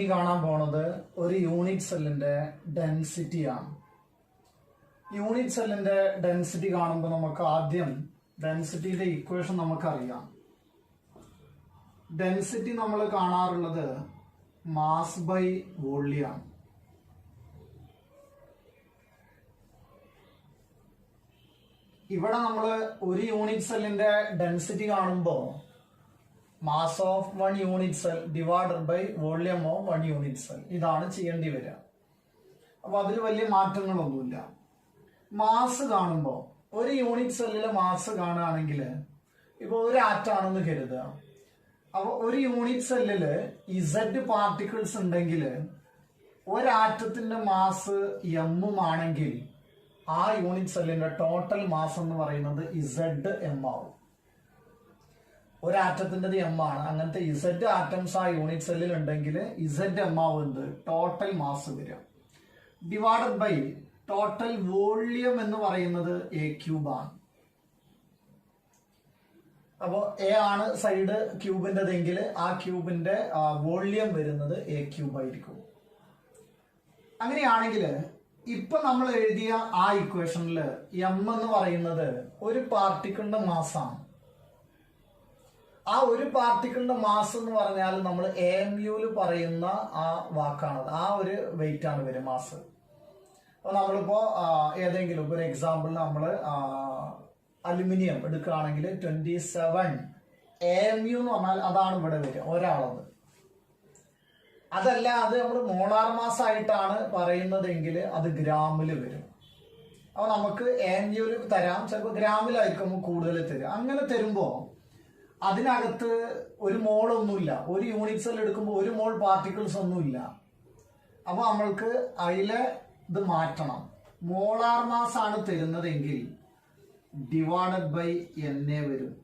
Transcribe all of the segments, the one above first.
ഇനി കാണാൻ പോണത് ഒരു യൂണിറ്റ് സെല്ലിന്റെ ഡെൻസിറ്റി ആണ്. യൂണിറ്റ് സെല്ലിന്റെ ഡെൻസിറ്റി കാണുമ്പോൾ നമുക്ക് ആദ്യം ഡെൻസിറ്റിയുടെ ഇക്വേഷൻ നമുക്കറിയാം. ഡെൻസിറ്റി നമ്മൾ കാണാറുള്ളത് മാസ് ബൈ വോള്യം ആണ്. ഇവിടെ നമ്മൾ ഒരു യൂണിറ്റ് സെല്ലിന്റെ ഡെൻസിറ്റി കാണുമ്പോൾ mass of one unit cell divided by volume of one unit cell ഇതാണ് ചെയ്യേണ്ടി വരിക. അപ്പൊ അതിൽ വലിയ മാറ്റങ്ങളൊന്നുമില്ല. മാസ് കാണുമ്പോൾ ഒരു യൂണിറ്റ് സെല്ലിലെ മാസ് കാണുകയാണെങ്കിൽ ഇപ്പൊ ഒരു ആറ്റാണെന്ന് കരുതുക. അപ്പൊ ഒരു യൂണിറ്റ് സെല്ലില് ഇസഡ് പാർട്ടിക്കിൾസ് ഉണ്ടെങ്കിൽ ഒരാറ്റത്തിന്റെ മാസ് എമ്മും ആണെങ്കിൽ ആ യൂണിറ്റ് സെല്ലിന്റെ ടോട്ടൽ മാസ് എന്ന് പറയുന്നത് ഇസഡ് എം ആവും. ഒരാറ്റത്തിൻ്റെത് എം ആണ്. അങ്ങനത്തെ ഇസഡ് ആറ്റംസ് ആ യൂണിറ്റ് സെല്ലിൽ ഉണ്ടെങ്കിൽ ഇസഡ് എം ആവുന്നത് ടോട്ടൽ മാസ് വരിക ഡിവൈഡഡ് ബൈ ടോട്ടൽ വോള്യം എന്ന് പറയുന്നത് എ ക്യൂബ് ആണ്. അപ്പോ എ ആണ് സൈഡ് ക്യൂബിൻ്റെതെങ്കിൽ ആ ക്യൂബിന്റെ വോള്യം വരുന്നത് എ ക്യൂബ് ആയിരിക്കും. അങ്ങനെയാണെങ്കിൽ ഇപ്പൊ നമ്മൾ എഴുതിയ ആ ഇക്വേഷനിൽ എം എന്ന് പറയുന്നത് ഒരു പാർട്ടിക്കിളിന്റെ മാസാണ്. ആ ഒരു പാർട്ടിക്കിളിന്റെ മാസ് എന്ന് പറഞ്ഞാൽ നമ്മൾ AMU പറയുന്ന ആ വാക്കാണ്, ആ ഒരു വെയിറ്റ് ആണ് വരും മാസ്. അപ്പൊ നമ്മളിപ്പോ ഏതെങ്കിലും ഒരു എക്സാമ്പിൾ നമ്മൾ അലുമിനിയം എടുക്കുകയാണെങ്കിൽ 27 AMU എന്ന് പറഞ്ഞാൽ അതാണ് ഇവിടെ വരിക ഒരാളത്. അതല്ല അത് നമ്മൾ മോളാർ മാസ് ആയിട്ടാണ് പറയുന്നതെങ്കിൽ അത് ഗ്രാമില് വരും. അപ്പൊ നമുക്ക് AMU തരാം, ചിലപ്പോൾ ഗ്രാമിലായിരിക്കും കൂടുതൽ തരിക. അങ്ങനെ തരുമ്പോ അതിനകത്ത് ഒരു മോൾ ഒന്നുമില്ല. ഒരു യൂണിറ്റ് സെൽ എടുക്കുമ്പോൾ ഒരു മോൾ പാർട്ടിക്കിൾസ് ഒന്നുമില്ല. അപ്പൊ നമ്മൾക്ക് അതിലെ ഇത് മാറ്റണം. മോളാർ മാസ് ആണ് തരുന്നതെങ്കിൽ ഡിവൈഡഡ് ബൈ NA വരും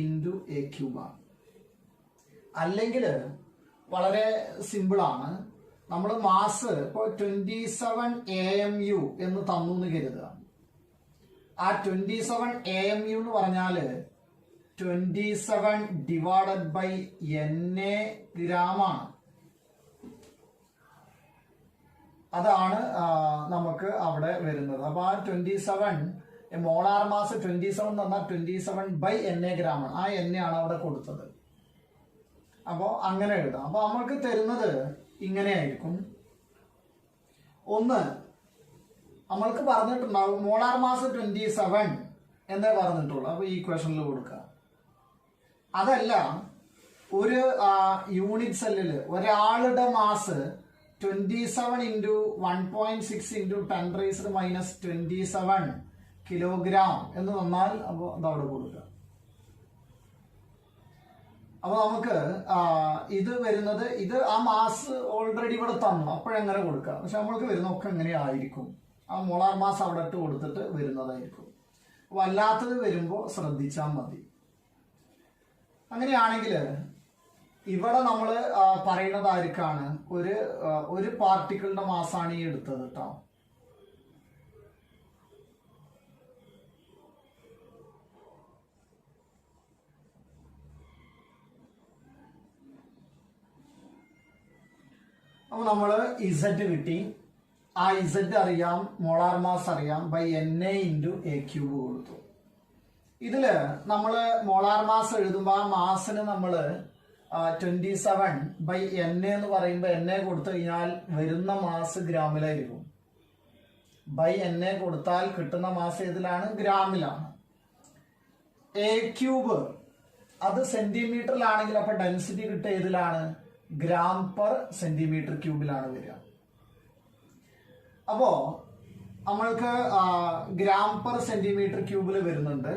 ഇൻറ്റു എ ക്യൂബാണ്. അല്ലെങ്കിൽ വളരെ സിമ്പിൾ ആണ്. നമ്മൾ മാസ് ഇപ്പോൾ 27 AMU എന്ന് തന്നു എന്ന് കരുതുക. ആ 27 AMU എന്ന് പറഞ്ഞാല് 27 ഡിവൈഡഡ് ബൈ NA ഗ്രാമാണ്. അതാണ് നമുക്ക് അവിടെ വരുന്നത്. അപ്പൊ ആ 27 മോളാർ മാസ് 27 എന്ന് പറഞ്ഞാൽ 27 ബൈ NA ഗ്രാമാണ്. ആ NA ആണ് അവിടെ കൊടുത്തത്. അപ്പോ അങ്ങനെ എഴുതാം. അപ്പൊ നമ്മൾക്ക് തരുന്നത് ഇങ്ങനെയായിരിക്കും. ഒന്ന് നമ്മൾക്ക് പറഞ്ഞിട്ടുണ്ടാവും മോളാർ മാസ് 27 എന്നേ പറഞ്ഞിട്ടുള്ളൂ. അപ്പൊ ഈ ഇക്വേഷനിൽ കൊടുക്കുക. അതല്ല ഒരു യൂണിറ്റ് സെല്ലില് ഒരാളുടെ മാസ് 27 ഇൻറ്റു 1.6 ഇൻറ്റു 10⁻⁻27 കിലോഗ്രാം എന്ന് തന്നാൽ അപ്പോൾ അതവിടെ കൊടുക്കുക. അപ്പൊ നമുക്ക് ഇത് വരുന്നത് ഇത് ആ മാസ് ഓൾറെഡി ഇവിടെ തന്നു, അപ്പോഴെങ്ങനെ കൊടുക്കുക. പക്ഷെ നമ്മൾക്ക് വരുന്നൊക്കെ എങ്ങനെ ആയിരിക്കും, ആ മോളാർ മാസ് അവിടെ ഇട്ട് കൊടുത്തിട്ട് വരുന്നതായിരിക്കും. അപ്പൊ അല്ലാത്തത് വരുമ്പോൾ ശ്രദ്ധിച്ചാൽ മതി. അങ്ങനെയാണെങ്കിൽ ഇവിടെ നമ്മൾ പറയുന്നത് ആർക്കാണ്, ഒരു പാർട്ടിക്കിളിന്റെ മാസാണ് ഈ എടുത്തത് കേട്ടോ. അപ്പൊ നമ്മള് ഇസഡ് കിട്ടി. ആ ഇസഡ് അറിയാം, മോളാർ മാസ് അറിയാം, by NA into a cube കൊടുത്തു. ഇതില് നമ്മള് മോളാർ മാസ് എഴുതുമ്പോൾ ആ മാസിന് നമ്മള് 27 ബൈ NA എന്ന് പറയുമ്പോൾ NA കൊടുത്തു കഴിഞ്ഞാൽ വരുന്ന മാസ് ഗ്രാമിലായിരിക്കും. ബൈ NA കൊടുത്താൽ കിട്ടുന്ന മാസ് ഏതിലാണ്, ഗ്രാമിലാണ്. എ ക്യൂബ് അത് സെന്റിമീറ്ററിലാണെങ്കിൽ അപ്പൊ ഡെൻസിറ്റി കിട്ടുക ഏതിലാണ്, ഗ്രാം പെർ സെന്റിമീറ്റർ ക്യൂബിലാണ് വരിക. അപ്പോ നമ്മൾക്ക് ഗ്രാം പെർ സെന്റിമീറ്റർ ക്യൂബിൽ വരുന്നുണ്ട്.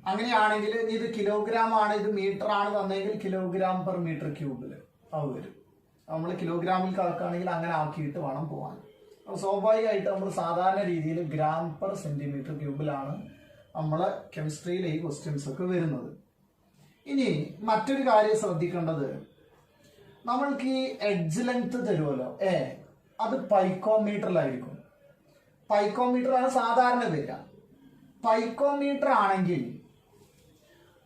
അങ്ങനെയാണെങ്കിൽ ഇത് കിലോഗ്രാം ആണ്, ഇത് മീറ്റർ ആണ് തന്നെങ്കിൽ കിലോഗ്രാം പെർ മീറ്റർ ക്യൂബിൽ അത് വരും. നമ്മൾ കിലോഗ്രാമിൽ കണക്കാണെങ്കിൽ അങ്ങനെ ആക്കിയിട്ട് വേണം പോകാൻ. അപ്പോൾ സ്വാഭാവികമായിട്ട് നമ്മൾ സാധാരണ രീതിയിൽ ഗ്രാം പെർ സെന്റിമീറ്റർ ക്യൂബിലാണ് നമ്മളെ കെമിസ്ട്രിയിലെ ഈ ക്വസ്റ്റ്യൻസ് ഒക്കെ വരുന്നത്. ഇനി മറ്റൊരു കാര്യം ശ്രദ്ധിക്കേണ്ടത്, നമ്മൾക്ക് ഈ എഡ്ജ് ലെങ്ത് തരുമല്ലോ അത് പൈക്കോമീറ്ററിലായിരിക്കും. പൈക്കോമീറ്ററാണ് സാധാരണ വരിക. പൈക്കോമീറ്റർ ആണെങ്കിൽ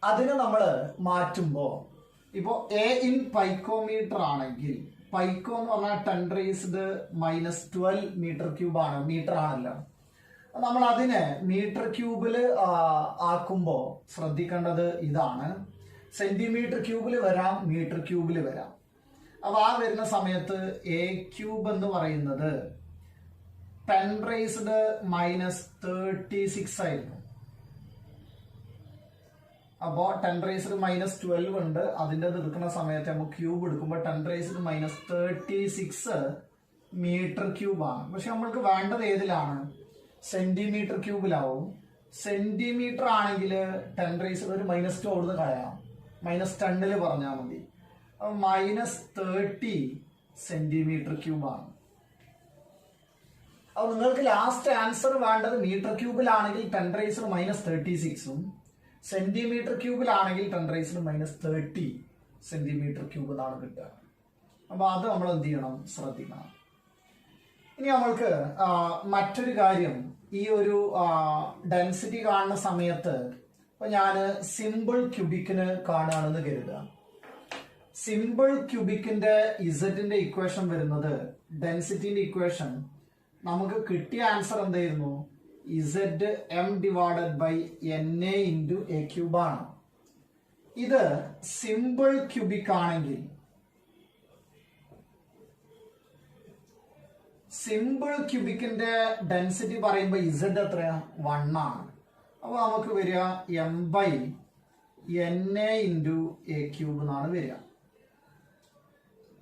അതിന് നമ്മൾ മാറ്റുമ്പോൾ ഇപ്പോൾ എ ഇൻ പൈക്കോമീറ്റർ ആണെങ്കിൽ പൈക്കോ എന്ന് പറഞ്ഞാൽ 10⁻⁻12 മീറ്റർ ക്യൂബ് ആണ്, മീറ്റർ ആണല്ലോ. നമ്മൾ അതിനെ മീറ്റർ ക്യൂബിൽ ആക്കുമ്പോൾ ശ്രദ്ധിക്കേണ്ടത് ഇതാണ്, സെന്റിമീറ്റർ ക്യൂബിൽ വരാം, മീറ്റർ ക്യൂബിൽ വരാം. അപ്പൊ ആ വരുന്ന സമയത്ത് എ ക്യൂബ് എന്ന് പറയുന്നത് 10⁻⁻36 ആയിരുന്നു. അപ്പോൾ 10⁻⁻12 ഉണ്ട്, അതിൻ്റെ എടുക്കുന്ന സമയത്ത് നമുക്ക് ക്യൂബ് എടുക്കുമ്പോൾ 10⁻⁻36 മീറ്റർ ക്യൂബാണ്. പക്ഷെ നമ്മൾക്ക് വേണ്ടത് ഏതിലാണ്? സെന്റിമീറ്റർ ക്യൂബിലാവും. സെന്റിമീറ്റർ ആണെങ്കിൽ 10⁻, ഒരു -2 അവിടുന്ന് കളയാം, -10 പറഞ്ഞാൽ മതി. അപ്പൊ -30 സെന്റിമീറ്റർ ക്യൂബാണ്. അപ്പൊ നിങ്ങൾക്ക് ലാസ്റ്റ് ആൻസർ വേണ്ടത് മീറ്റർ ക്യൂബിലാണെങ്കിൽ 10⁻⁻36ഉം സെന്റിമീറ്റർ ക്യൂബിലാണെങ്കിൽ 10⁻⁻30 സെന്റിമീറ്റർ ക്യൂബ് എന്നാണ് കിട്ടുക. അപ്പൊ അത് നമ്മൾ എന്ത് ചെയ്യണം? ശ്രദ്ധിക്കണം. ഇനി നമ്മൾക്ക് മറ്റൊരു കാര്യം, ഈ ഒരു ഡെൻസിറ്റി കാണുന്ന സമയത്ത് ഇപ്പൊ ഞാൻ സിമ്പിൾ ക്യൂബിക്കിന് കാണുകയാണെന്ന് കരുതുക. സിമ്പിൾ ക്യൂബിക്കിന്റെ ഇസഡിന്റെ ഇക്വേഷൻ വരുന്നത്, ഡെൻസിറ്റിന്റെ ഇക്വേഷൻ നമുക്ക് കിട്ടിയ ആൻസർ എന്തായിരുന്നു? Z m/na into a cube ആണ്. ഇത് സിമ്പിൾ ക്യൂബിക് ആണെങ്കിൽ, സിമ്പിൾ ക്യൂബിക്കിന്റെ ഡെൻസിറ്റി പറയുമ്പോൾ ഇസഡ് എത്രയാ? 1 ആണ്. അപ്പൊ നമുക്ക് വരിക m/na ഇൻറ്റു എ ക്യൂബ് എന്നാണ് വരിക.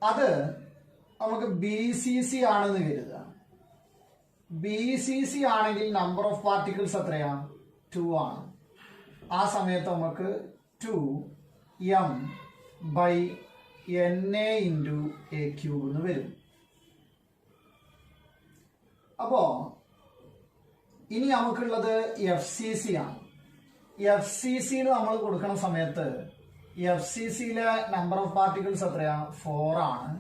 അത് നമുക്ക് BCC ആണെന്ന് കരുതുക. BCC ആണെങ്കിൽ നമ്പർ ഓഫ് പാർട്ടിക്കിൾസ് എത്രയാ? 2 ആണ്. ആ സമയത്ത് നമുക്ക് 2m/na ഇൻറ്റു എ ക്യൂബ് എന്ന് വരും. അപ്പോ ഇനി നമുക്കുള്ളത് FCC ആണ്. FCCയിൽ നമ്മൾ കൊടുക്കുന്ന സമയത്ത് FCCയിലെ നമ്പർ ഓഫ് പാർട്ടിക്കിൾസ് എത്രയാ? 4 ആണ്.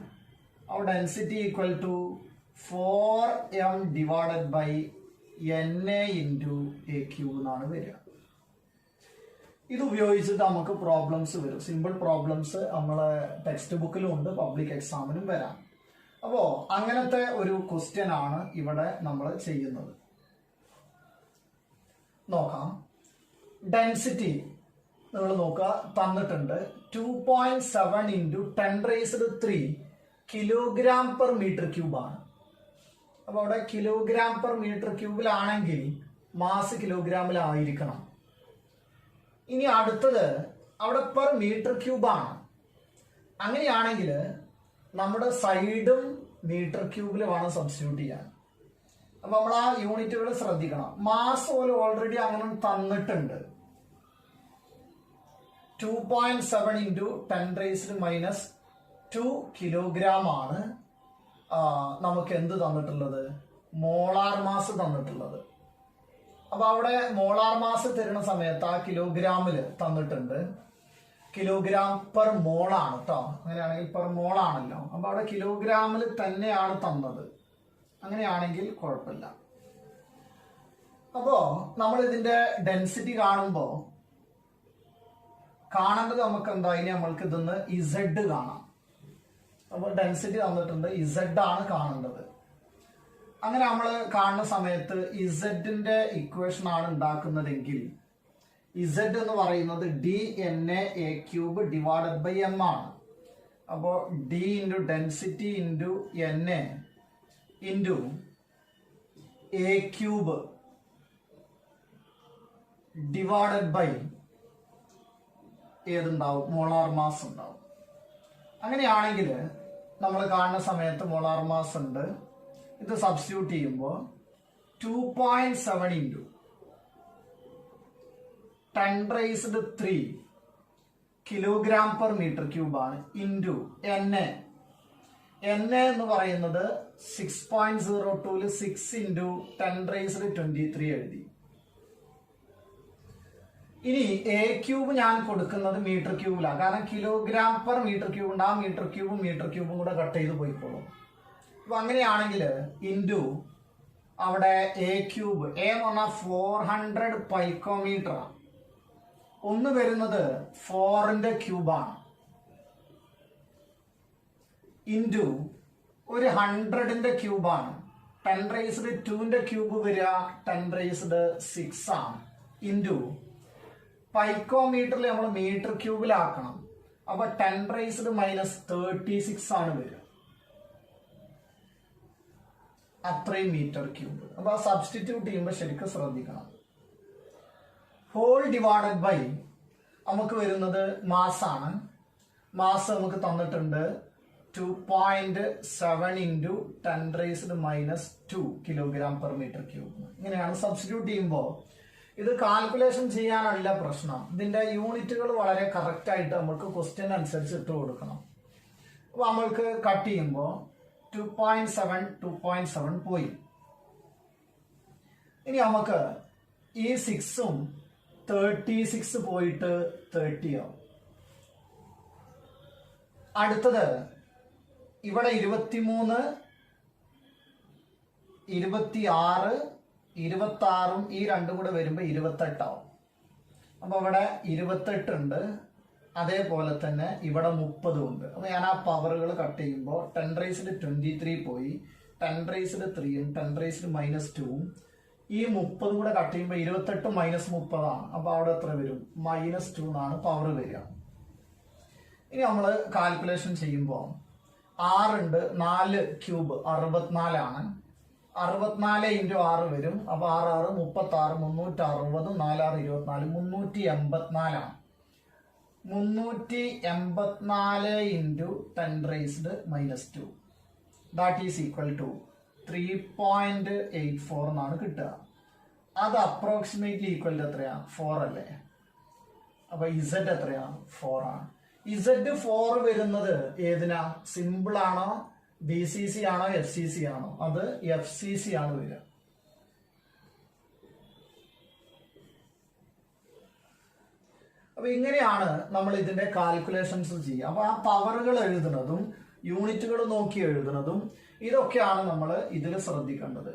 അപ്പോൾ density equal to 4m/na into a cube എന്നാണ് വരിക. ഇത് ഉപയോഗിച്ചിട്ട് നമുക്ക് പ്രോബ്ലംസ് വരും. സിമ്പിൾ പ്രോബ്ലംസ് നമ്മളെ ടെക്സ്റ്റ് ബുക്കിലും ഉണ്ട്, പബ്ലിക് എക്സാമിനും വരാം. അപ്പോൾ അങ്ങനത്തെ ഒരു ക്വസ്റ്റ്യൻ ആണ് ഇവിടെ നമ്മൾ ചെയ്യുന്നത്. നോക്കാം. ഡെൻസിറ്റി നിങ്ങൾ നോക്കുക, തന്നിട്ടുണ്ട് 2.7 into 10⁻³ kilogram per metre cube ആണ്. അപ്പൊ അവിടെ കിലോഗ്രാം പെർ മീറ്റർ ക്യൂബിലാണെങ്കിൽ മാസ് കിലോഗ്രാമിലായിരിക്കണം. ഇനി അടുത്തത് അവിടെ പെർ മീറ്റർ ക്യൂബാണ്. അങ്ങനെയാണെങ്കിൽ നമ്മുടെ സൈഡും മീറ്റർ ക്യൂബിൽ വേണം സബ്സ്റ്റിറ്റ്യൂട്ട് ചെയ്യാൻ. അപ്പൊ നമ്മൾ ആ യൂണിറ്റുകൾ ശ്രദ്ധിക്കണം. മാസ് പോലെ ഓൾറെഡി അങ്ങനെ തന്നിട്ടുണ്ട്. 2.7 ഇൻറ്റു 10⁻⁻² കിലോഗ്രാം ആണ് നമുക്ക് എന്ത് തന്നിട്ടുള്ളത്? മോളാർ മാസ് തന്നിട്ടുള്ളത്. അപ്പൊ അവിടെ മോളാർ മാസ് തരുന്ന സമയത്ത് ആ കിലോഗ്രാമില് തന്നിട്ടുണ്ട്. കിലോഗ്രാം പെർ മോൾ ആണ് കേട്ടോ. അങ്ങനെയാണെങ്കിൽ പെർ മോൾ ആണല്ലോ. അപ്പൊ അവിടെ കിലോഗ്രാമിൽ തന്നെയാണ് തന്നത്. അങ്ങനെയാണെങ്കിൽ കുഴപ്പമില്ല. അപ്പോ നമ്മൾ ഇതിന്റെ ഡെൻസിറ്റി കാണേണ്ടത് നമുക്ക് എന്താ? ഇനി നമ്മൾക്ക് ഇതൊന്ന് ഇസഡ് കാണാം. അപ്പൊ ഡെൻസിറ്റി തന്നിട്ടുണ്ട്, ഇസഡ് ആണ് കാണേണ്ടത്. അങ്ങനെ നമ്മൾ കാണുന്ന സമയത്ത് ഇസഡിന്റെ ഇക്വേഷൻ ആണ് ഉണ്ടാക്കുന്നതെങ്കിൽ ഇസഡ് എന്ന് പറയുന്നത് dna a ക്യൂബ് / m ആണ്. അപ്പോൾ d into density into na into a cube / ഏതുണ്ടാവും? മോളാർ മാസ് ഉണ്ടാവും. അങ്ങനെയാണെങ്കിൽ നമ്മൾ കാണുന്ന സമയത്ത് മോളാർ മാസ് ഉണ്ട്. ഇത് സബ്സ്റ്റിറ്റ്യൂട്ട് ചെയ്യുമ്പോൾ 2.7 into 10⁻³ kilogram per metre cube ആണ് ഇൻറ്റു na. na എന്ന് പറയുന്നത് 6.02 6 ഇൻറ്റു 10⁻23 എഴുതി. ഇനി എ ക്യൂബ് ഞാൻ കൊടുക്കുന്നത് മീറ്റർ ക്യൂബിലാണ്. കാരണം കിലോഗ്രാം പെർ മീറ്റർ ക്യൂബ് ഉണ്ട്. ആ മീറ്റർ ക്യൂബും കൂടെ കട്ട് ചെയ്ത് പോയിക്കോളും. അപ്പൊ അങ്ങനെയാണെങ്കിൽ ഇൻറ്റു അവിടെ എ ക്യൂബ്, എ എന്ന് പറഞ്ഞാൽ 400 പൈക്കോമീറ്റർ ആണ്. ഒന്ന് വരുന്നത് 4ന്റെ ക്യൂബാണ്. ഇൻറ്റു ഒരു 100ന്റെ ക്യൂബാണ് 10⁻²ന്റെ ക്യൂബ് വരിക 10⁻6 ആണ് ഇൻറ്റു പൈക്കോമീറ്ററിൽ നമ്മൾ മീറ്റർ ക്യൂബിലാക്കണം. അപ്പൊ 10⁻⁻36 ആണ് വരിക. അത്രയും മീറ്റർ ക്യൂബ്. അപ്പൊ ആ സബ്സ്റ്റിറ്റ്യൂട്ട് ചെയ്യുമ്പോൾ ശരിക്കും ശ്രദ്ധിക്കണം. ഹോൾ ഡിവൈഡഡ് ബൈ നമുക്ക് വരുന്നത് മാസാണ്. മാസ് നമുക്ക് തന്നിട്ടുണ്ട് 2.7 into 10⁻⁻2 kilogram per metre cube. ഇങ്ങനെയാണ് സബ്സ്റ്റിറ്റ്യൂട്ട് ചെയ്യുമ്പോൾ. ഇത് കാൽക്കുലേഷൻ ചെയ്യാനല്ല പ്രശ്നം, ഇതിന്റെ യൂണിറ്റുകൾ വളരെ കറക്റ്റ് ആയിട്ട് നമുക്ക് ക്വസ്റ്റ്യൻ അനുസരിച്ച് ഇട്ട് കൊടുക്കണം. അപ്പൊ നമ്മൾക്ക് കട്ട് ചെയ്യുമ്പോൾ 2.7 പോയി. ഇനി നമുക്ക് ഈ 6ഉം 36 പോയിട്ട് 30 ആവും. അടുത്തത് ഇവിടെ 23, 26, 26ഉം ഈ രണ്ടും കൂടെ വരുമ്പോൾ 28 ആവും. അപ്പൊ ഇവിടെ 28 ഉണ്ട്, അതേപോലെ തന്നെ ഇവിടെ 30 ഉണ്ട്. അപ്പൊ ഞാൻ ആ പവറുകൾ കട്ട് ചെയ്യുമ്പോൾ 10⁻23 പോയി, 10⁻3ഉം 10⁻²ഉം ഈ 30 കൂടെ കട്ട് ചെയ്യുമ്പോൾ 28 -30 ആണ്. അപ്പൊ അവിടെ എത്ര വരും? -2 എന്നാണ് പവർ വരിക. ഇനി നമ്മൾ കാൽക്കുലേഷൻ ചെയ്യുമ്പോൾ 6 ഉണ്ട്, 4 ക്യൂബ് 64 ആണ്. 64 ഇൻറ്റു 6 വരും. അപ്പൊ 6 6 36, 360, 4 6 24, 384 ആണ്. 384 into 10⁻², that is equal to 3.84 എന്നാണ് കിട്ടുക. അത് അപ്രോക്സിമേറ്റ്ലി ഈക്വൽ ടു എത്രയാ? 4 അല്ലേ? അപ്പൊ ഇസഡ് എത്രയാ? 4 ആണ്. ഇസഡ് 4 വരുന്നത് ഏതിനാ? സിമ്പിൾ ആണോ, BCC ആണോ, FCC ആണോ? അത് FCC ആണ് വരിക. അപ്പൊ ഇങ്ങനെയാണ് നമ്മൾ ഇതിന്റെ കാൽക്കുലേഷൻസ് ചെയ്യുക. അപ്പൊ ആ പവറുകൾ എഴുതുന്നതും യൂണിറ്റുകൾ നോക്കി എഴുതുന്നതും ഇതൊക്കെയാണ് നമ്മൾ ഇതിൽ ശ്രദ്ധിക്കേണ്ടത്.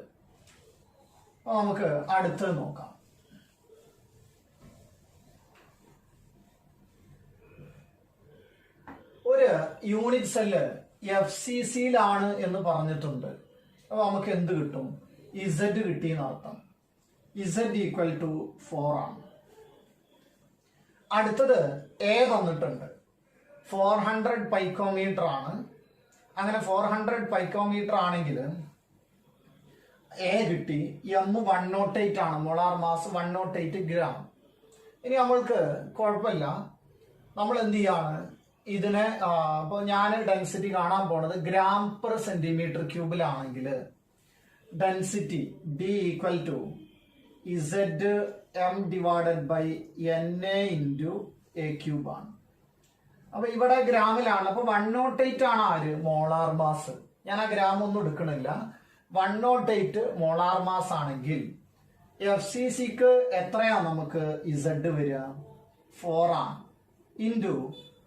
അപ്പൊ നമുക്ക് അടുത്തത് നോക്കാം. ഒരു യൂണിറ്റ് സെല്ല് FCCയിലാണ് എന്ന് പറഞ്ഞിട്ടുണ്ട്. അപ്പൊ നമുക്ക് എന്ത് കിട്ടും? ഇസഡ് കിട്ടിയെന്നർത്ഥം. ഇസഡ് ഈക്വൽ ടു 4 ആണ്. അടുത്തത് എ തന്നിട്ടുണ്ട്, 400 പൈക്കോമീറ്റർ ആണ്. അങ്ങനെ 400 പൈക്കോമീറ്റർ ആണെങ്കിൽ എ കിട്ടി. M 108 ആണ്, മോളാർ മാസ് 108 ഗ്രാം. ഇനി നമ്മൾക്ക് കുഴപ്പമില്ല, നമ്മൾ എന്ത് ചെയ്യാണ് ഇതിനെ? അപ്പോൾ ഞാൻ ഡെൻസിറ്റി കാണാൻ പോണത് ഗ്രാം പെർ സെന്റിമീറ്റർ ക്യൂബിലാണെങ്കിൽ density D equal to ZM divided by NA into A cube ആണ്. അപ്പൊ ഇവിടെ ഗ്രാമിലാണ്. അപ്പൊ 108 ആണ് ആര്? Molar mass. ഞാൻ ആ ഗ്രാം ഒന്നും എടുക്കണില്ല. 108 മോളാർ മാസ് ആണെങ്കിൽ FCCക്ക് എത്രയാ നമുക്ക് ഇസഡ് വരിക? 4 ആണ്. ഇൻറ്റു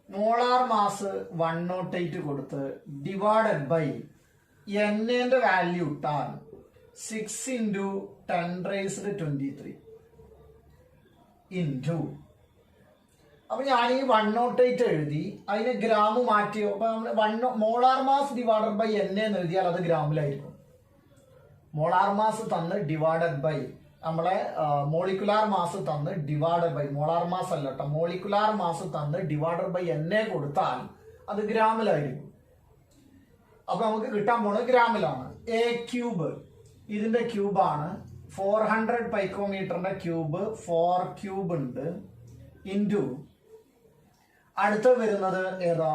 മോളാർ മാസ് 108 കൊടുത്ത് ഡിവൈഡഡ് ബൈ NAന്റെ വാല്യൂ ഇട്ടാൽ 6 ഇൻറ്റു 10⁻23 ഇൻറ്റു. അപ്പൊ ഞാൻ ഈ 108 എഴുതി, അതിന് ഗ്രാം മാറ്റിയോ? അപ്പൊ നമ്മൾ molar mass divided by NA എന്ന് എഴുതിയാൽ അത് ഗ്രാമിലായിരിക്കും. മോളാർ മാസ് തന്ന് ഡിവൈഡഡ് ബൈ നമ്മളെ മോളിക്കുലാർ മാസ് തന്ന് ഡിവൈഡഡ് ബൈ, മോളാർ മാസ് അല്ല കേട്ടോ, മോളിക്കുലാർ മാസ് തന്ന് ഡിവൈഡഡ് ബൈ NA കൊടുത്താൽ അത് ഗ്രാമിലായിരിക്കും. അപ്പൊ നമുക്ക് കിട്ടാൻ പോണത് ഗ്രാമിലാണ്. A ക്യൂബ് ഇതിന്റെ ക്യൂബാണ്. 400 പൈക്കോമീറ്ററിന്റെ ക്യൂബ് 4 ക്യൂബ് ഉണ്ട്. ഇൻറ്റു അടുത്ത വരുന്നത് ഏതാ?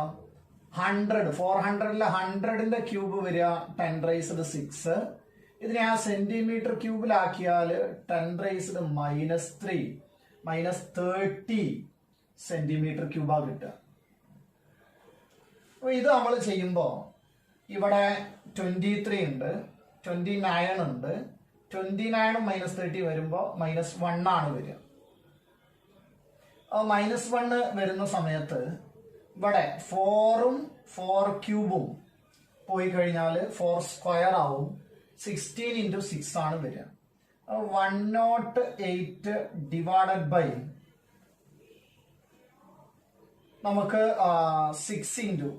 100. 400ലെ 100ന്റെ ക്യൂബ് വരിക 10⁻6. ഇതിനെ ആ സെന്റിമീറ്റർ ക്യൂബിലാക്കിയാൽ 10⁻³ -30 സെന്റിമീറ്റർ ക്യൂബാ കിട്ടുക. അപ്പൊ ഇത് നമ്മൾ ചെയ്യുമ്പോൾ ഇവിടെ 23 ഉണ്ട്, 29 ഉണ്ട്. 29 -30 വരുമ്പോൾ -1 ആണ് വരിക. -1 വരുന്ന സമയത്ത് ഇവിടെ 4ഉം 4 ക്യൂബും പോയി കഴിഞ്ഞാൽ 4 സ്ക്വയർ ആവും. 16 ഇൻറ്റു 6 ആണ് വരിക. 108 ഡിവൈഡഡ് ബൈ നമുക്ക് 6 ഇൻറ്റു